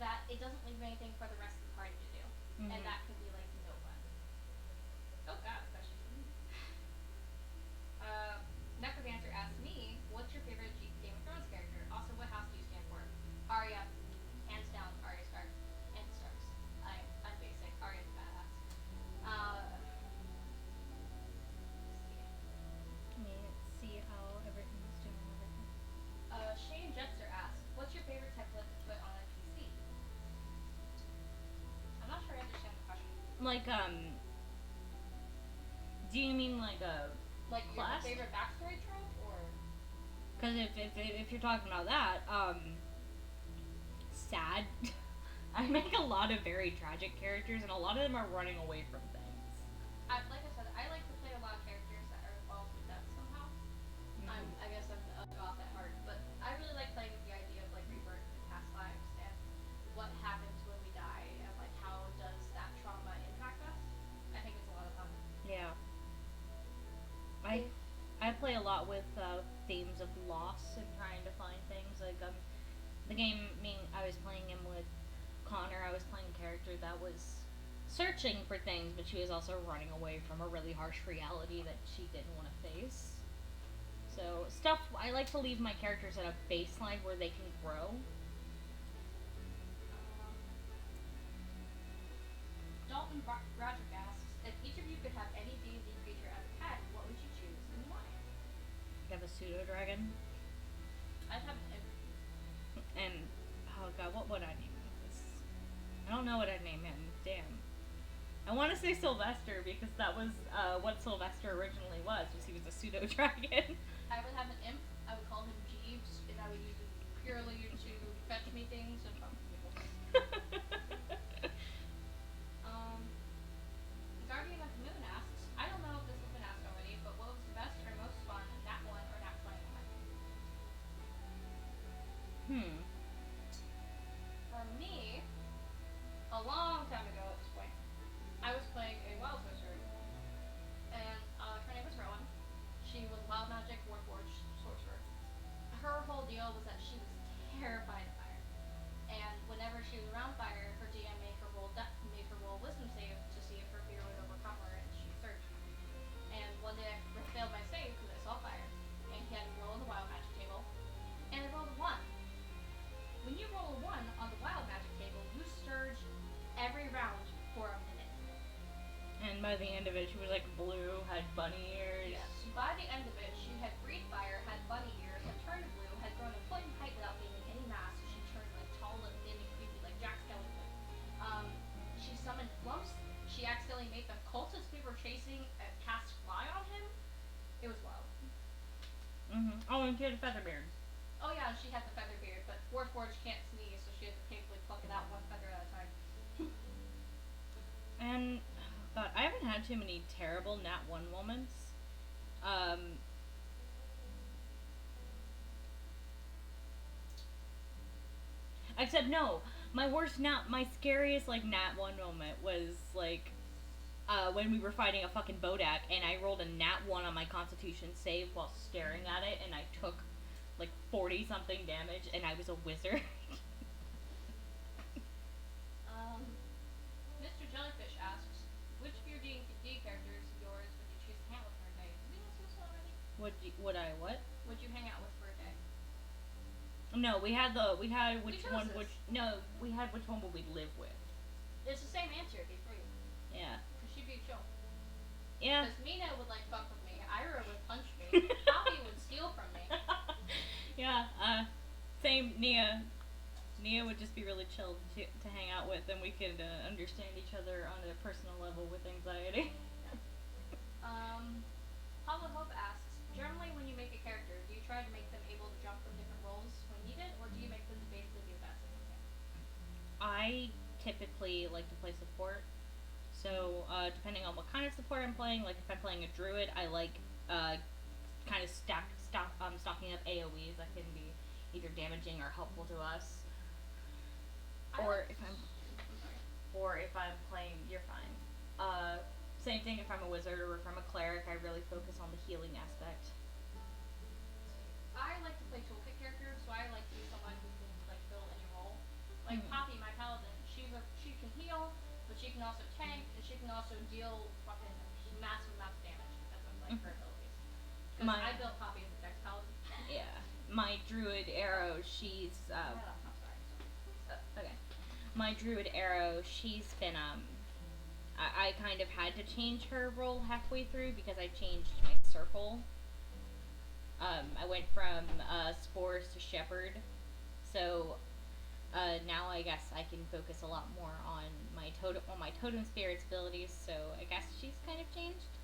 that it doesn't leave anything for the rest of the party to do. And that can be like no fun. Oh god, a question for me. Necrodancer asks me, what's your favorite Game of Thrones character? Also, what house do you stand for? Arya. Hands down, Arya Stark. And the Starks. I'm basic. Arya's a badass. let's see how everything's doing over here. Shane Jetster asks, what's your favorite template to put on a PC? I'm not sure I understand the question. Like, do you mean like a Like class? your favorite backstory trope, or? Because if you're talking about that, sad. I make a lot of very tragic characters, and a lot of them are running away from things. Like I said, I like to play a lot of characters that are involved with death somehow. I guess I'm a goth at heart, but I really like playing with the idea of like rebirth and past lives and what happens when we die and like how does that trauma impact us. I think it's a lot of fun. Yeah. I play a lot with themes of loss and trying to find things. Like the game I was playing him with Connor. I was playing a character that was searching for things, but she was also running away from a really harsh reality that she didn't want to face. So stuff I like to leave my characters at a baseline where they can grow. Dalton Roderick asks, if each of you could have any D&D creature as a pet, what would you choose and why? I have a pseudo dragon, I'd have an imp. and oh god, what would I name him? I don't know what I'd name him. Damn. I want to say Sylvester because that was what Sylvester originally was he was a pseudo dragon. I would have an imp. I would call him Jeeves, and I would use him purely to fetch me things and fuck with people. Guardian of the Moon asks, I don't know if this has been asked already, but what was the best or most fun Nat 1 or Nat 20 moment? For me, a long time ago at this point, I was playing a wild sorcerer, and her name was Rowan. She was a wild magic warforged sorcerer. Her whole deal was that she was terrified of fire, and whenever she was around fire, her DM made her roll a wisdom save to see if her fear would overcome her, and she surged. And one day I failed my save because I saw fire, and he had me roll on the wild magic table, and I rolled a 1. When you roll a 1 on the wild magic table, you surge every round for a minute. And by the end of it, she was like blue, had bunny ears. Yes. By the end of it, she had breathed fire, had bunny ears, had turned blue, had grown a foot in height without gaining any mass, so she turned like tall and thin and creepy like Jack Skellington. She summoned flumps. She accidentally made the cultists we were chasing cast fly on him. It was wild. Oh, and she had a feather beard. Oh yeah, she had the feather beard, but Warforged can't sneeze, so she had to painfully pluck it out one feather at a time. And God, I haven't had too many terrible Nat 1 moments. Except no, my scariest like Nat 1 moment was like when we were fighting a fucking Bodak and I rolled a Nat 1 on my Constitution save while staring at it and I took like 40 something damage and I was a wizard. Mr. Jellyfish asks, which of your D&D characters of yours would you choose to hang out with for a day? Did we answer this already? Would I what? Would you hang out with for a day? No, we had which chose one this. we had which one would we live with. It's the same answer, it'd be free. Yeah. Cause she'd be chill. Yeah. Because Mina would like fuck with me, Ira would punch me, Poppy would steal from me. Yeah, same Nia. Nia would just be really chill to hang out with, and we could understand each other on a personal level with anxiety. Hollow Hope asks, generally when you make a character, do you try to make them able to jump from different roles when needed, or do you make them basically be the best at something? I typically like to play support, so depending on what kind of support I'm playing, like if I'm playing a druid, I like kind of stocking up AoEs that can be either damaging or helpful to us. Or if I'm playing, you're fine. Same thing if I'm a wizard or if I'm a cleric, I really focus on the healing aspect. I like to play toolkit characters, so I like to be someone who can like fill any role. Like Poppy, my paladin, she can heal, but she can also tank, and she can also deal fucking massive amounts of damage because of like her abilities. Because I built Poppy as a dex paladin. Yeah, my druid arrow, she's okay. My druid arrow, she's been I kind of had to change her role halfway through because I changed my circle. I went from spores to shepherd, so now I guess I can focus a lot more on my totem spirit's abilities. So I guess she's kind of changed,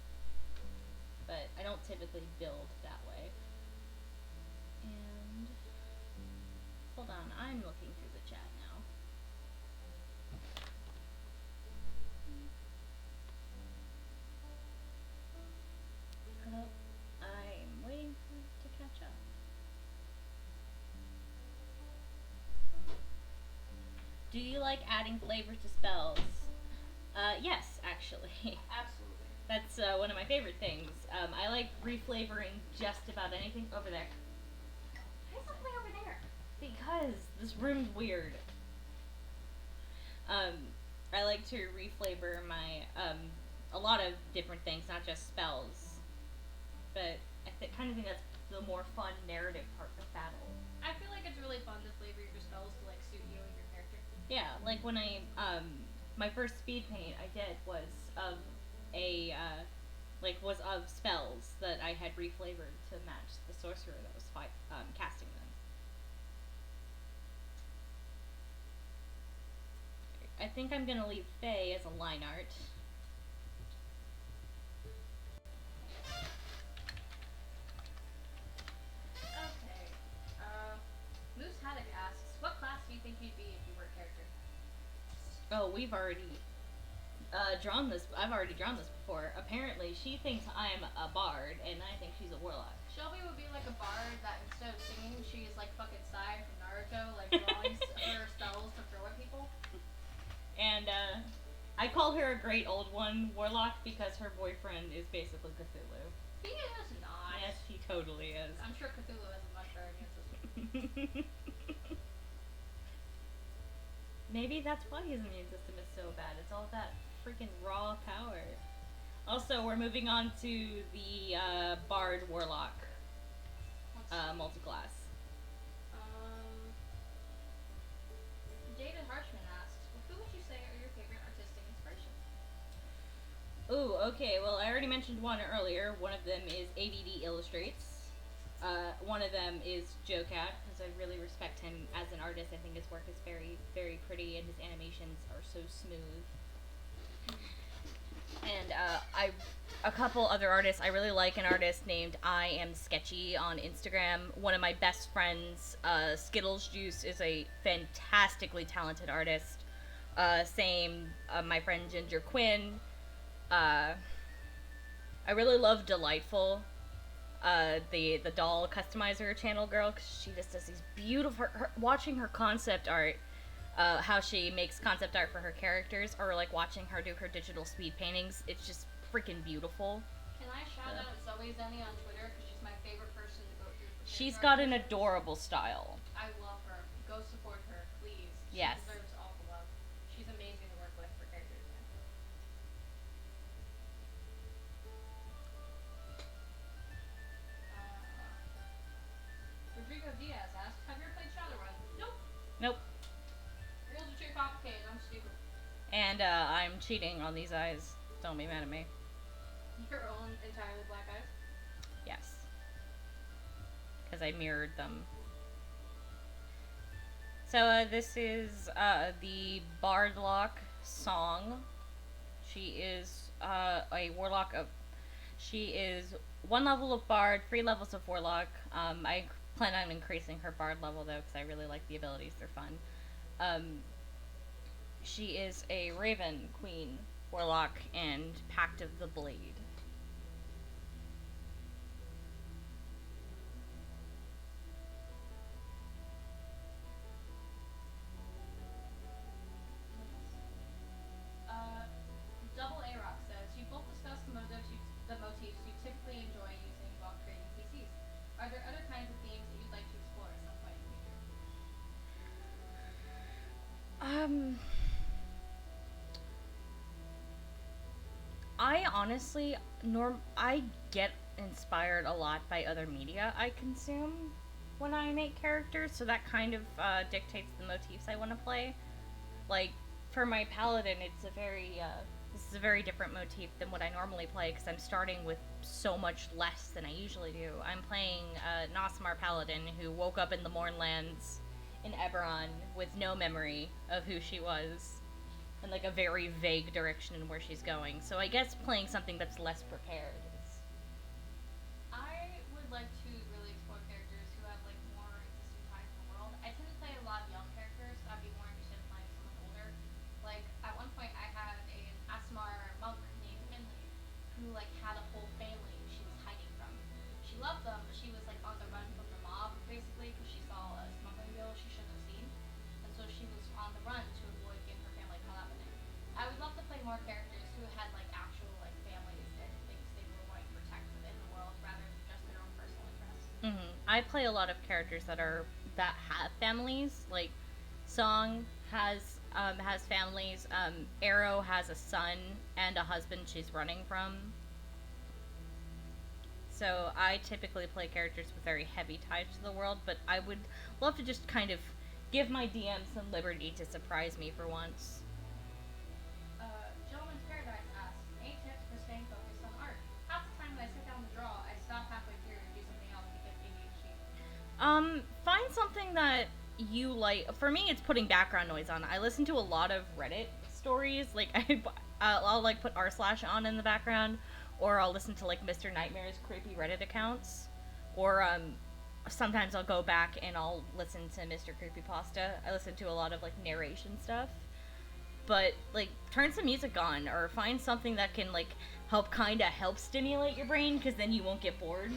but I don't typically build that way. And hold on, I'm looking through the chat now. I'm waiting for it to catch up. Do you like adding flavor to spells? Yes, actually. Absolutely. That's one of my favorite things. I like reflavoring just about anything over there. Why is something over there? Because this room's weird. I like to reflavor my a lot of different things, not just spells. But I kind of think that's the more fun narrative part of battle. I feel like it's really fun to flavor your spells to like suit you and your character. Yeah, like when I my first speed paint I did was of was of spells that I had reflavored to match the sorcerer that was casting them. I think I'm gonna leave Faye as a line art. Okay. Moose Haddock asks, what class do you think you'd be if you were a character? Oh, we've already drawn this. I've already drawn this before. Apparently, she thinks I'm a bard, and I think she's a warlock. Shelby would be like a bard that instead of singing, she's like fucking Sai from Naruto, like drawing her spells to throw at people. And I call her a great old one warlock because her boyfriend is basically Cthulhu. He is not. Yes, he totally is. I'm sure Cthulhu has a much better against this. Maybe that's why his immune system is so bad. It's all that freaking raw power. Also, we're moving on to the Bard Warlock multiclass. David Harshman asks, who would you say are your favorite artistic inspirations? Ooh, okay, well, I already mentioned one earlier. One of them is ADD Illustrates. One of them is Joe Cat, because I really respect him as an artist. I think his work is very, very pretty, and his animations are so smooth. And a couple other artists. I really like an artist named I Am Sketchy on Instagram. One of my best friends, Skittles Juice, is a fantastically talented artist. Same, my friend Ginger Quinn. I really love Delightful, the doll customizer channel girl, because she just does these beautiful. Watching her concept art. How she makes concept art for her characters, or like watching her do her digital speed paintings. It's just freaking beautiful. Can I shout out Zoe Zenny on Twitter, because she's my favorite person to go through. She's got an adorable style. I love her. Go support her, please. Yes. She deserves all the love. She's amazing to work with for character design. Rodrigo Diaz asks, have you ever played Shadowrun? Nope. Nope. Rules are too complicated. I'm stupid. And I'm cheating on these eyes. Don't be mad at me. Your own entirely black eyes? Yes. Because I mirrored them. So this is the Bardlock song. She is a warlock of. She is 1 level of Bard, 3 levels of Warlock. I plan on increasing her Bard level though, because I really like the abilities. They're fun. She is a Raven Queen Warlock and Pact of the Blade. Double A Rock says, you both discussed the motifs you typically enjoy using while creating PCs. Are there other kinds of themes that you'd like to explore at some point in the future? I honestly, I get inspired a lot by other media I consume when I make characters, so that kind of dictates the motifs I want to play. Like, for my paladin, it's a very, this is a very different motif than what I normally play, because I'm starting with so much less than I usually do. I'm playing Nosmar Paladin, who woke up in the Mournlands in Eberron with no memory of who she was, and like a very vague direction in where she's going. So I guess playing something that's less prepared is... I would like to really explore characters who have like more existing ties in the world. I tend to play a lot of young characters, so I'd be more interested in playing someone older. Like, at one point I had an Asmar monk named Finley, who like had a whole family she was hiding from. She loved them, but she was like on the run from the mob, basically, because she saw a smuggling bill she shouldn't have seen. And so she was on the run to avoid getting her family caught up in it. I would love to play more characters who had like actual like families and I play a lot of characters that have families. Like, Song has families. Arrow has a son and a husband she's running from. So I typically play characters with very heavy ties to the world, but I would love to just kind of give my DM some liberty to surprise me for once. Gentleman's Paradise asks, any tips for staying focused on art? Half the time when I sit down to draw, I stop halfway through and do something else because ADHD. Find something that you like. For me, it's putting background noise on. I listen to a lot of Reddit stories. Like, I'll like put r/ on in the background, or I'll listen to like Mr. Nightmare's creepy Reddit accounts, or sometimes I'll go back and I'll listen to Mr. Creepypasta. I listen to a lot of like narration stuff. But like, turn some music on, or find something that can like help stimulate your brain, because then you won't get bored.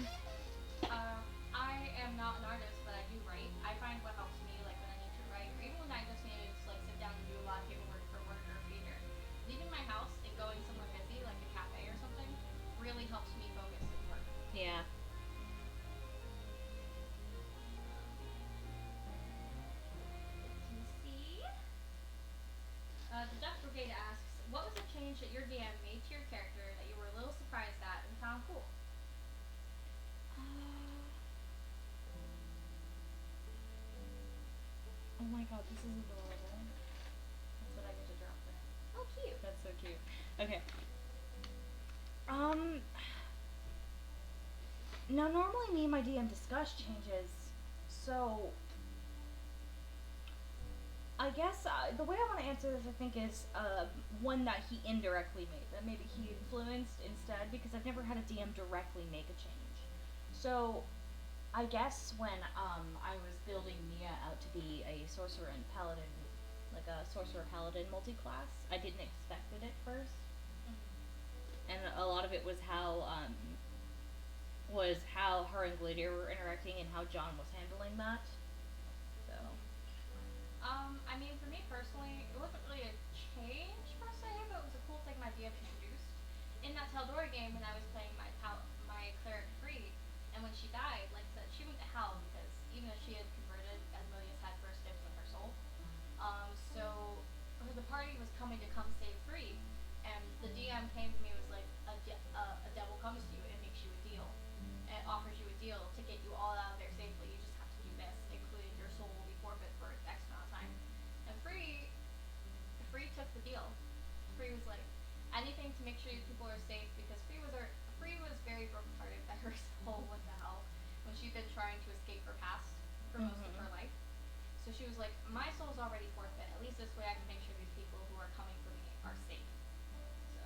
I am not an artist, but I do write. I find what helps me, like when I need to write, or even when I just need to just, like sit down and do a lot of paperwork for work or theater. Leaving my house and going somewhere busy, like a cafe or something, really helps me focus and work. Yeah. The Duck Brigade asks, what was a change that your DM made to your character that you were a little surprised at and found cool? Oh my god, this is adorable. That's what I get to drop there. Oh, cute. That's so cute. Okay. Now normally me and my DM discuss changes, so I guess the way I want to answer this, I think, is one that he indirectly made, that maybe he influenced instead, because I've never had a DM directly make a change. So I guess when I was building Mia out to be a sorcerer and paladin, like a sorcerer paladin multi-class, I didn't expect it at first. And a lot of it was how her and Gladiator were interacting and how John was handling that. So. I mean, for me personally, it wasn't really a change per se, but it was a cool thing my DM introduced. In that Taldora game, when I was playing my cleric Free, and when she died, like I said, she went to hell because even though she had converted, Asmodeus had first dibs on her soul. So the party was coming to come save Free, and the DM came to me and was like, a devil comes to you and makes you a deal. It offers you a deal to get you all out of there safely. You just have to do this, including your soul will be forfeit for X amount of time. And Free took the deal. Free was like, anything to make sure you people are safe, because Free was very brokenhearted that her soul went to hell when she'd been trying to escape her past for most of her life. So she was like, my soul's already forfeit. At least this way I can make sure these people who are coming for me are safe. So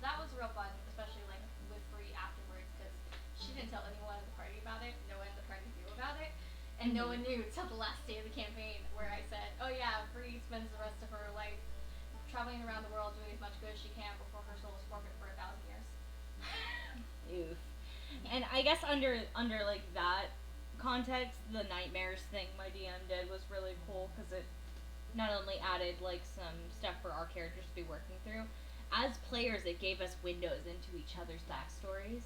that was real fun, especially like with Free afterwards, because she didn't tell anyone in the party about it. No one in the party knew about it. And no one knew till the last day of the campaign, where I said, oh yeah, Free spends the rest of her life traveling around the world doing as much good as she can before her soul is forfeit for 1,000 years. Oof. And I guess under like that context, the nightmares thing my DM did was really cool, because it not only added like some stuff for our characters to be working through, as players it gave us windows into each other's backstories.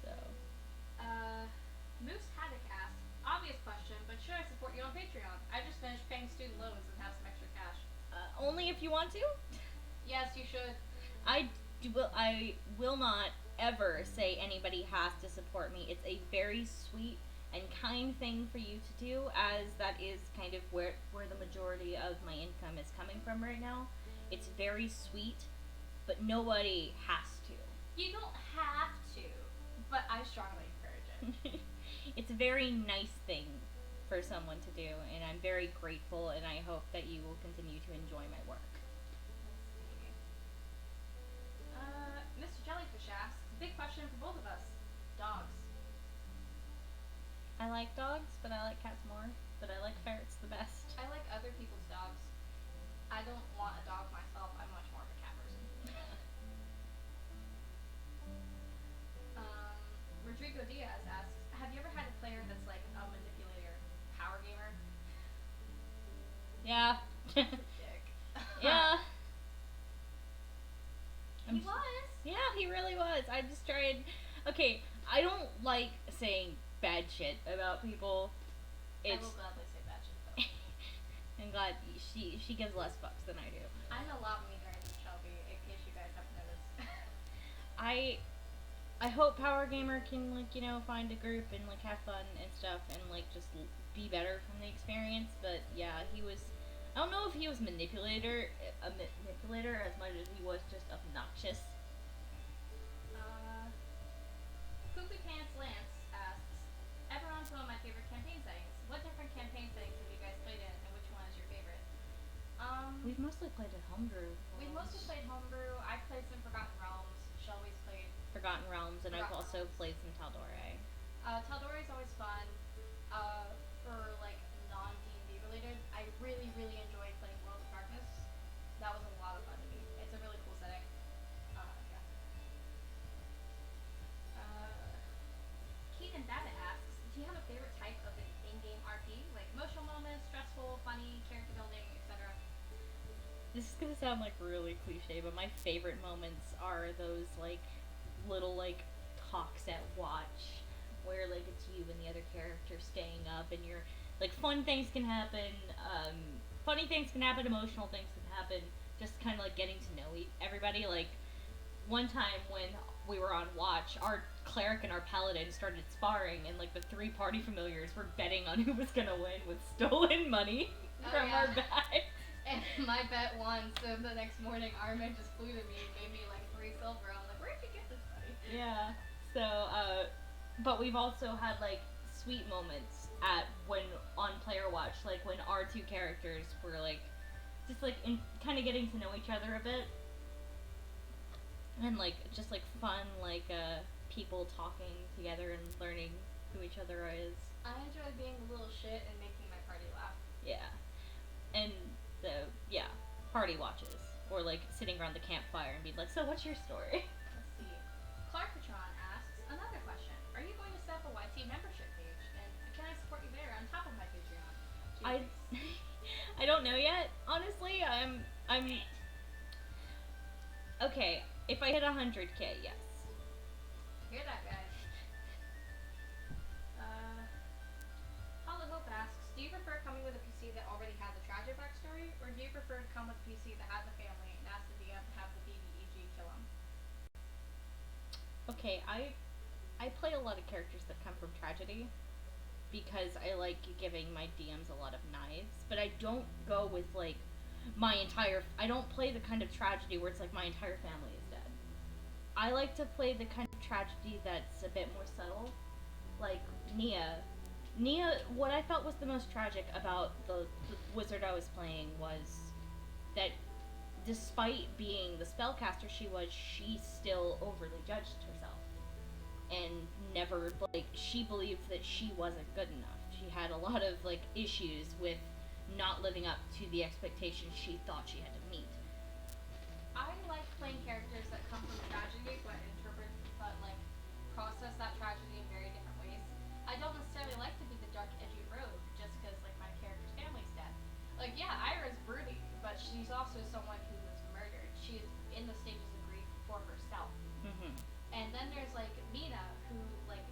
So. Moose Haddock asks, obvious question, but should I support you on Patreon? I just finished paying student loans and have some extra cash. Only if you want to. Yes, you should. I will not ever say anybody has to support me. It's a very sweet and kind thing for you to do, as that is kind of where the majority of my income is coming from right now. It's very sweet, but nobody has to. You don't have to, but I strongly encourage it. It's a very nice thing for someone to do, and I'm very grateful, and I hope that you will continue to enjoy my work. Mr. Jellyfish asks, big question for both of us. Dogs. I like dogs, but I like cats more, but I like ferrets the best. I like other people's dogs. I don't want a dog myself. I'm much more of a cat person. Rodrigo Diaz asks, have you ever had a player that's like a manipulator, power gamer? Yeah. Dick. Yeah. He was. Yeah, he really was. I just tried. Okay, I don't like saying bad shit about people. I will gladly say bad shit though. I'm glad she gives less fucks than I do. I'm a lot meaner than Shelby, in case you guys haven't noticed. I hope Power Gamer can, like, you know, find a group and, like, have fun and stuff and, like, just be better from the experience. But yeah, he was. I don't know if he was a manipulator as much as he was just obnoxious. Poopy Pants Lance asks, everyone's one of my favorite campaign settings. What different campaign settings have you guys played in, and which one is your favorite? We've mostly played at Homebrew. We've mostly played Homebrew. I played some Forgotten Realms. Shelby's played Forgotten Realms, and I've also played some Tal'Dorei. Tal'Dorei is always fun. For like non-D&D related, I really, really enjoyed playing World of Darkness. That was a lot of fun to me. It's a really cool setting. Yeah. Keaton Data asks, do you have a favorite type of an in-game RP? Like emotional moments, stressful, funny, character building, etc.? This is gonna sound like really cliche, but my favorite moments are those like little like talks at watch where like it's you and the other character staying up and you're like funny things can happen, emotional things can happen, just kind of like getting to know everybody. Like one time when we were on watch, our cleric and our paladin started sparring and like the 3 party familiars were betting on who was gonna win with stolen money from our bags. And my bet won, so the next morning Armin just flew to me and gave me like 3 silver. I'm like, where'd you get this, buddy? Yeah. So, but we've also had like sweet moments when on player watch, like when our 2 characters were like just like kind of getting to know each other a bit, and like just like fun like people talking together and learning who each other is. I enjoy being a little shit and making my party laugh. Yeah, and party watches or like sitting around the campfire and be like, so what's your story? Let's see. Clarkatron asks another question. Are you going to set up a YT membership page? And can I support you there on top of my Patreon? I don't know yet. Honestly, I'm okay. If I hit 100K, yes. Hear that, guys? Hollow Hope asks, do you prefer coming with a PC that already has a tragic backstory, or do you prefer to come with a PC that has a family and ask the DM to have the BBEG kill him? Okay, I play a lot of characters that come from tragedy because I like giving my DMs a lot of knives, but I don't go with like I don't play the kind of tragedy where it's like my entire family is dead. I like to play the kind of tragedy that's a bit more subtle, like Nia, what I felt was the most tragic about the wizard I was playing was that despite being the spellcaster she was, she still overly judged herself. And never, like, she believed that she wasn't good enough. She had a lot of, like, issues with not living up to the expectations she thought she had to meet. I like playing characters that come from tragedy, but process that tragedy in very different ways. I don't necessarily like to be the dark, edgy rogue, just because, like, my character's family's dead. Like, yeah, Ira's broody, but she's also someone who was murdered. She's in the stages of grief for herself. Mm-hmm. And then there's, like, Mina, who, like,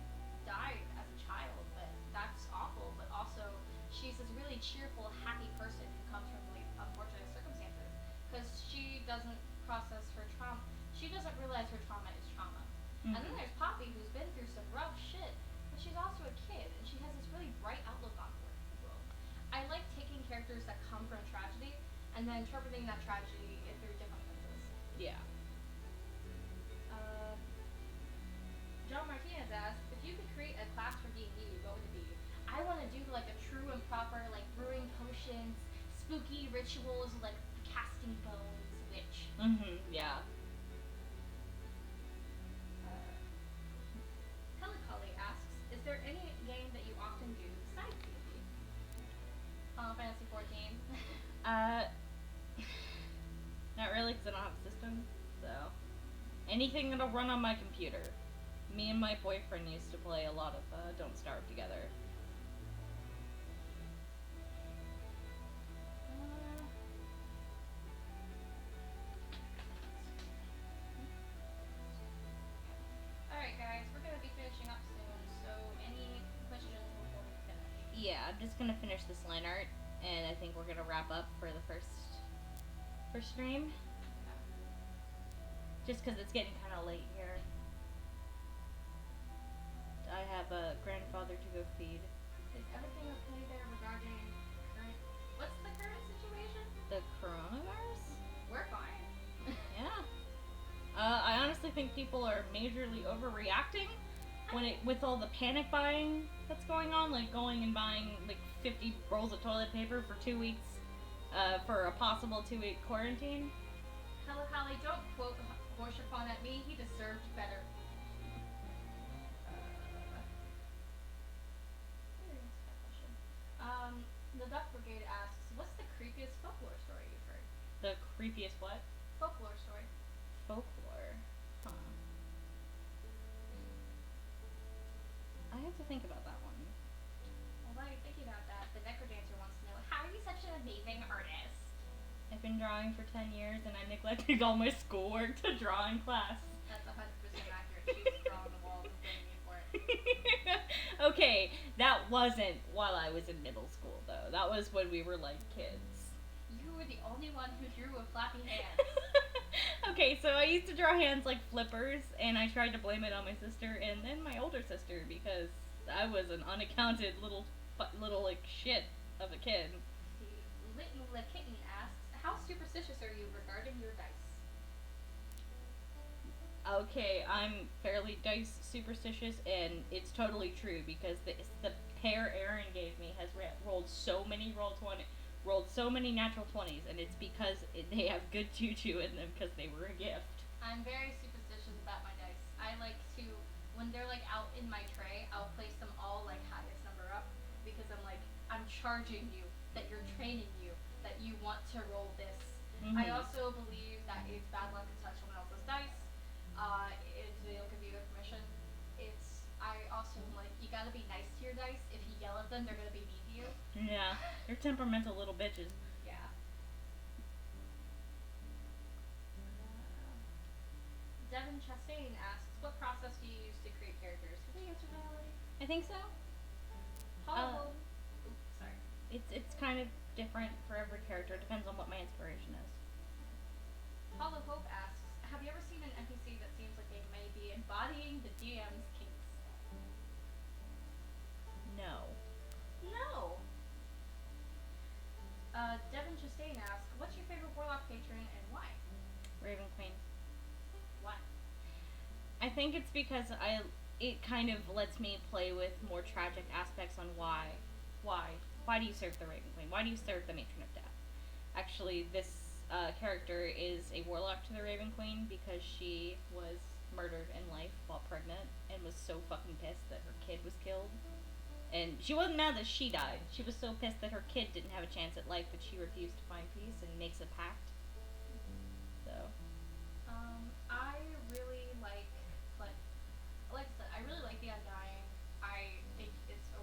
died as a child, but that's awful, but also she's this really cheerful, happy person who comes from really unfortunate circumstances, because she doesn't process her trauma. She doesn't realize her trauma is trauma. Mm-hmm. And then there's Poppy, who's been through some rough shit, but she's also a kid, and she has this really bright outlook on the world. I like taking characters that come from tragedy, and then interpreting that tragedy through different lenses. Yeah. John Martinez asks, if you could create a class for D&D, what would it be? I want to do like a true and proper like brewing potions, spooky rituals, like casting bones witch. Mm-hmm, yeah. Helicully asks, is there any game that you often do besides D&D? Final Fantasy 14. Not really, because I don't have a system, so anything that'll run on my computer. Me and my boyfriend used to play a lot of Don't Starve together. Alright guys, we're going to be finishing up soon, so any yeah, I'm just gonna finish this line art, and I think we're gonna wrap up for the first stream. Just because it's getting kind of late here. I have a grandfather to go feed. Is everything okay there regarding current... What's the current situation? The coronavirus? We're fine. Yeah. I honestly think people are majorly overreacting with all the panic buying that's going on, like going and buying like 50 rolls of toilet paper for 2 weeks, for a possible 2-week quarantine. Hallie, don't quote Horshaphone at me. He deserved better. The Duck Brigade asks, what's the creepiest folklore story you've heard? The creepiest what? Folklore story. Folklore. Huh. I have to think about that one. Well, while you're thinking about that, the Necrodancer wants to know, how are you such an amazing artist? I've been drawing for 10 years and I neglected all my schoolwork to draw in class. That's 100% accurate. She's drawing the walls and blaming me for it. Okay, that wasn't while I was in middle school, though. That was when we were, like, kids. You were the only one who drew with flappy hands. Okay, so I used to draw hands like flippers, and I tried to blame it on my sister and then my older sister because I was an unaccounted little like, shit of a kid. Little Kitten asks, how superstitious are you regarding your dice? Okay, I'm fairly dice superstitious, and it's totally true because the pair Aaron gave me has rolled so many natural 20s, and it's because they have good juju in them because they were a gift. I'm very superstitious about my dice. I like to, when they're like out in my tray, I'll place them all like highest number up because I'm like, I'm charging you, that you're training you, that you want to roll this. Mm-hmm. I also believe that it's bad luck to touch someone else's dice. They'll give you their permission. I also am like, you gotta be nice to your dice. If you yell at them, they're gonna be mean to you. Yeah, they're temperamental little bitches. Yeah. Devin Chastain asks, what process do you use to create characters? Did we answer that already? I think so. Hollow. Oops, sorry. It's kind of different for every character. It depends on what my inspiration is. Hollow Hope asks, have you ever seen an NPC that seems like they may be embodying the DM's kinks? No. No. Devin Chastain asks, what's your favorite Warlock patron and why? Raven Queen. Why? I think it's because it kind of lets me play with more tragic aspects on why do you serve the Raven Queen? Why do you serve the Matron of Death? Actually, this character is a warlock to the Raven Queen because she was murdered in life while pregnant and was so fucking pissed that her kid was killed. And she wasn't mad that she died. She was so pissed that her kid didn't have a chance at life that she refused to find peace and makes a pact. So. I really like I said, I really like the Undying. I think it's a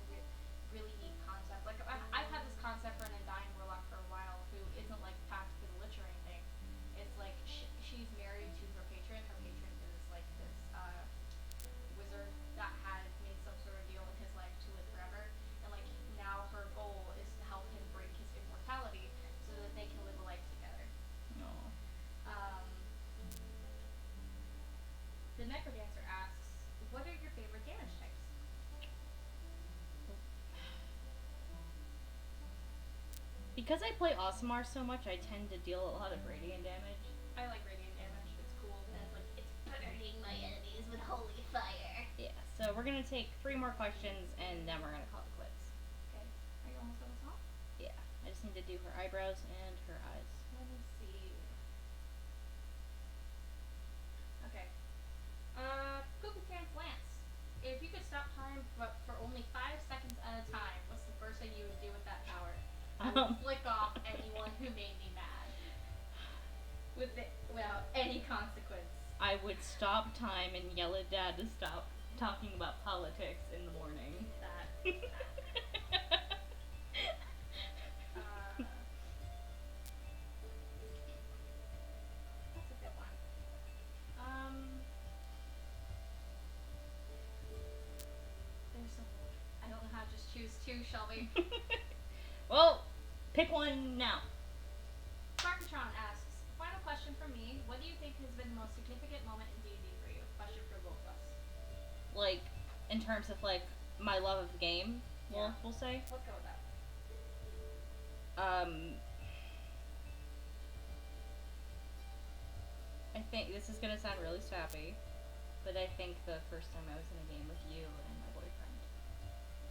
really neat concept. Like, I've had this concept for an Undying Warlock for a while who isn't, like, packed with a lich or anything. It's like, she's married to her patron. Her patron is, like, this, wizard that had made some sort of deal in his life to live forever. And, like, now her goal is to help him break his immortality so that they can live a life together. No. The Necrodancer asks, what are your favorite damage types? Because I play Aasimar so much, I tend to deal a lot of radiant damage. I like radiant damage. It's cool. And it's like, it's burning my enemies with holy fire. Yeah, so we're gonna take 3 more questions and then we're gonna call it quits. Okay. Are you almost done with song? Yeah, I just need to do her eyebrows and her eyes. Let me see. Okay. Cuckoo Pants Lance. If you could stop time but for only 5 seconds at a time, what's the first thing you would do with that power? I would flick off anyone who made me mad. Without any consequence. I would stop time and yell at Dad to stop talking about politics in the morning. That's a good one. I don't know how to just choose to Shelby. Well, pick one now. Sparkatron asks, final question from me. What do you think has been the most significant moment in D&D for you? Question for both of us. Like, in terms of, like, my love of the game, Yeah. we'll say. Let's go with that. I think this is gonna sound really sappy, but I think the first time I was in a game with you and my boyfriend,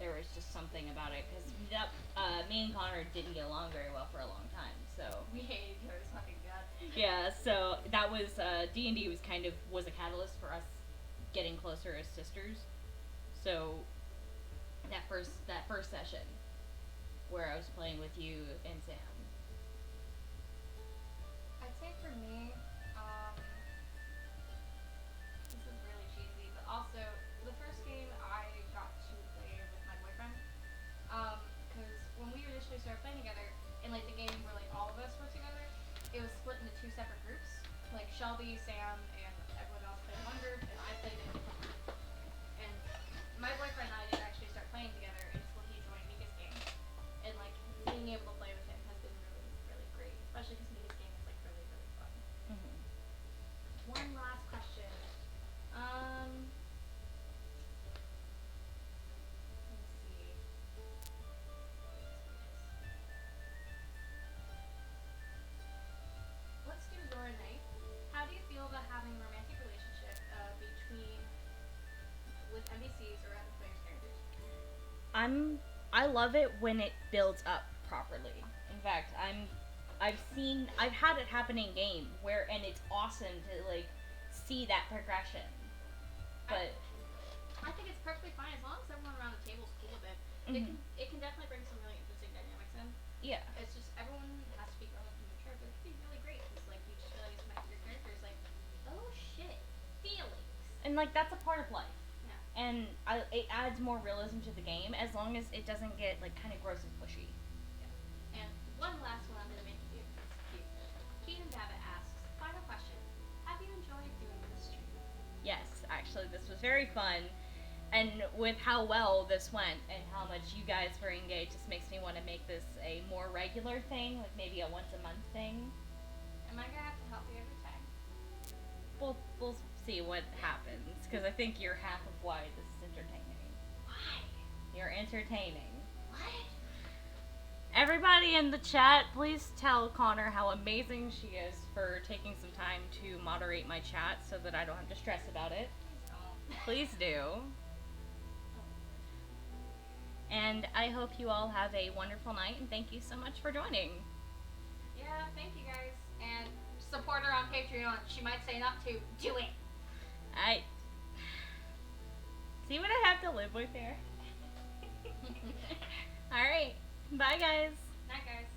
there was just something about it, because me and Connor didn't get along very well for a long time, so. We hated each other's fucking guts. Yeah, so that was, D&D was a catalyst for us getting closer as sisters. So, that first session, where I was playing with you and Sam. I'd say for me, this is really cheesy, but also the first game I got to play with my boyfriend, because when we initially started playing together, in like the game where like all of us were together, it was split into two separate groups. Like Shelby, Sam, and everyone else played in one group, and I played in a different group. And my boyfriend and I didn't actually start playing together until he joined Mika's game, and like being able to play with him has been really, really great, especially because Mika's game is like really, really fun. Mm-hmm. One last question. Let me see. Let's do Zora Knight. How do you feel about having a romantic relationship with NPCs or other players' characters? I love it when it builds up properly. In fact, I've had it happen in game and it's awesome to like see that progression. But I think it's perfectly fine as long as everyone around the table is cool with it. Mm-hmm. It can definitely bring some really interesting dynamics in. Yeah. It's just everyone has to be relatively mature, but it can be really great. It's like you just realize your character is like, oh shit, feelings. And like that's a part of life. Yeah. And it adds more realism to the game as long as it doesn't get like kind of gross and pushy. Yeah. And one last one I'm gonna make you do. It's cute. Keenan Babbitt asks, final question. Have you enjoyed doing this stream? Yes, actually, this was very fun. And with how well this went and how much you guys were engaged, this makes me want to make this a more regular thing, like maybe a once a month thing. Am I gonna have to help you every time? We'll see what happens, because I think you're half of why this is entertaining. Why? You're entertaining. What? Everybody in the chat, please tell Connor how amazing she is for taking some time to moderate my chat so that I don't have to stress about it. Please don't. Please do. And I hope you all have a wonderful night, and thank you so much for joining. Yeah, thank you guys. And support her on Patreon. She might say not to. Do it. See what I have to live with here? Alright. Bye, guys. Night, guys.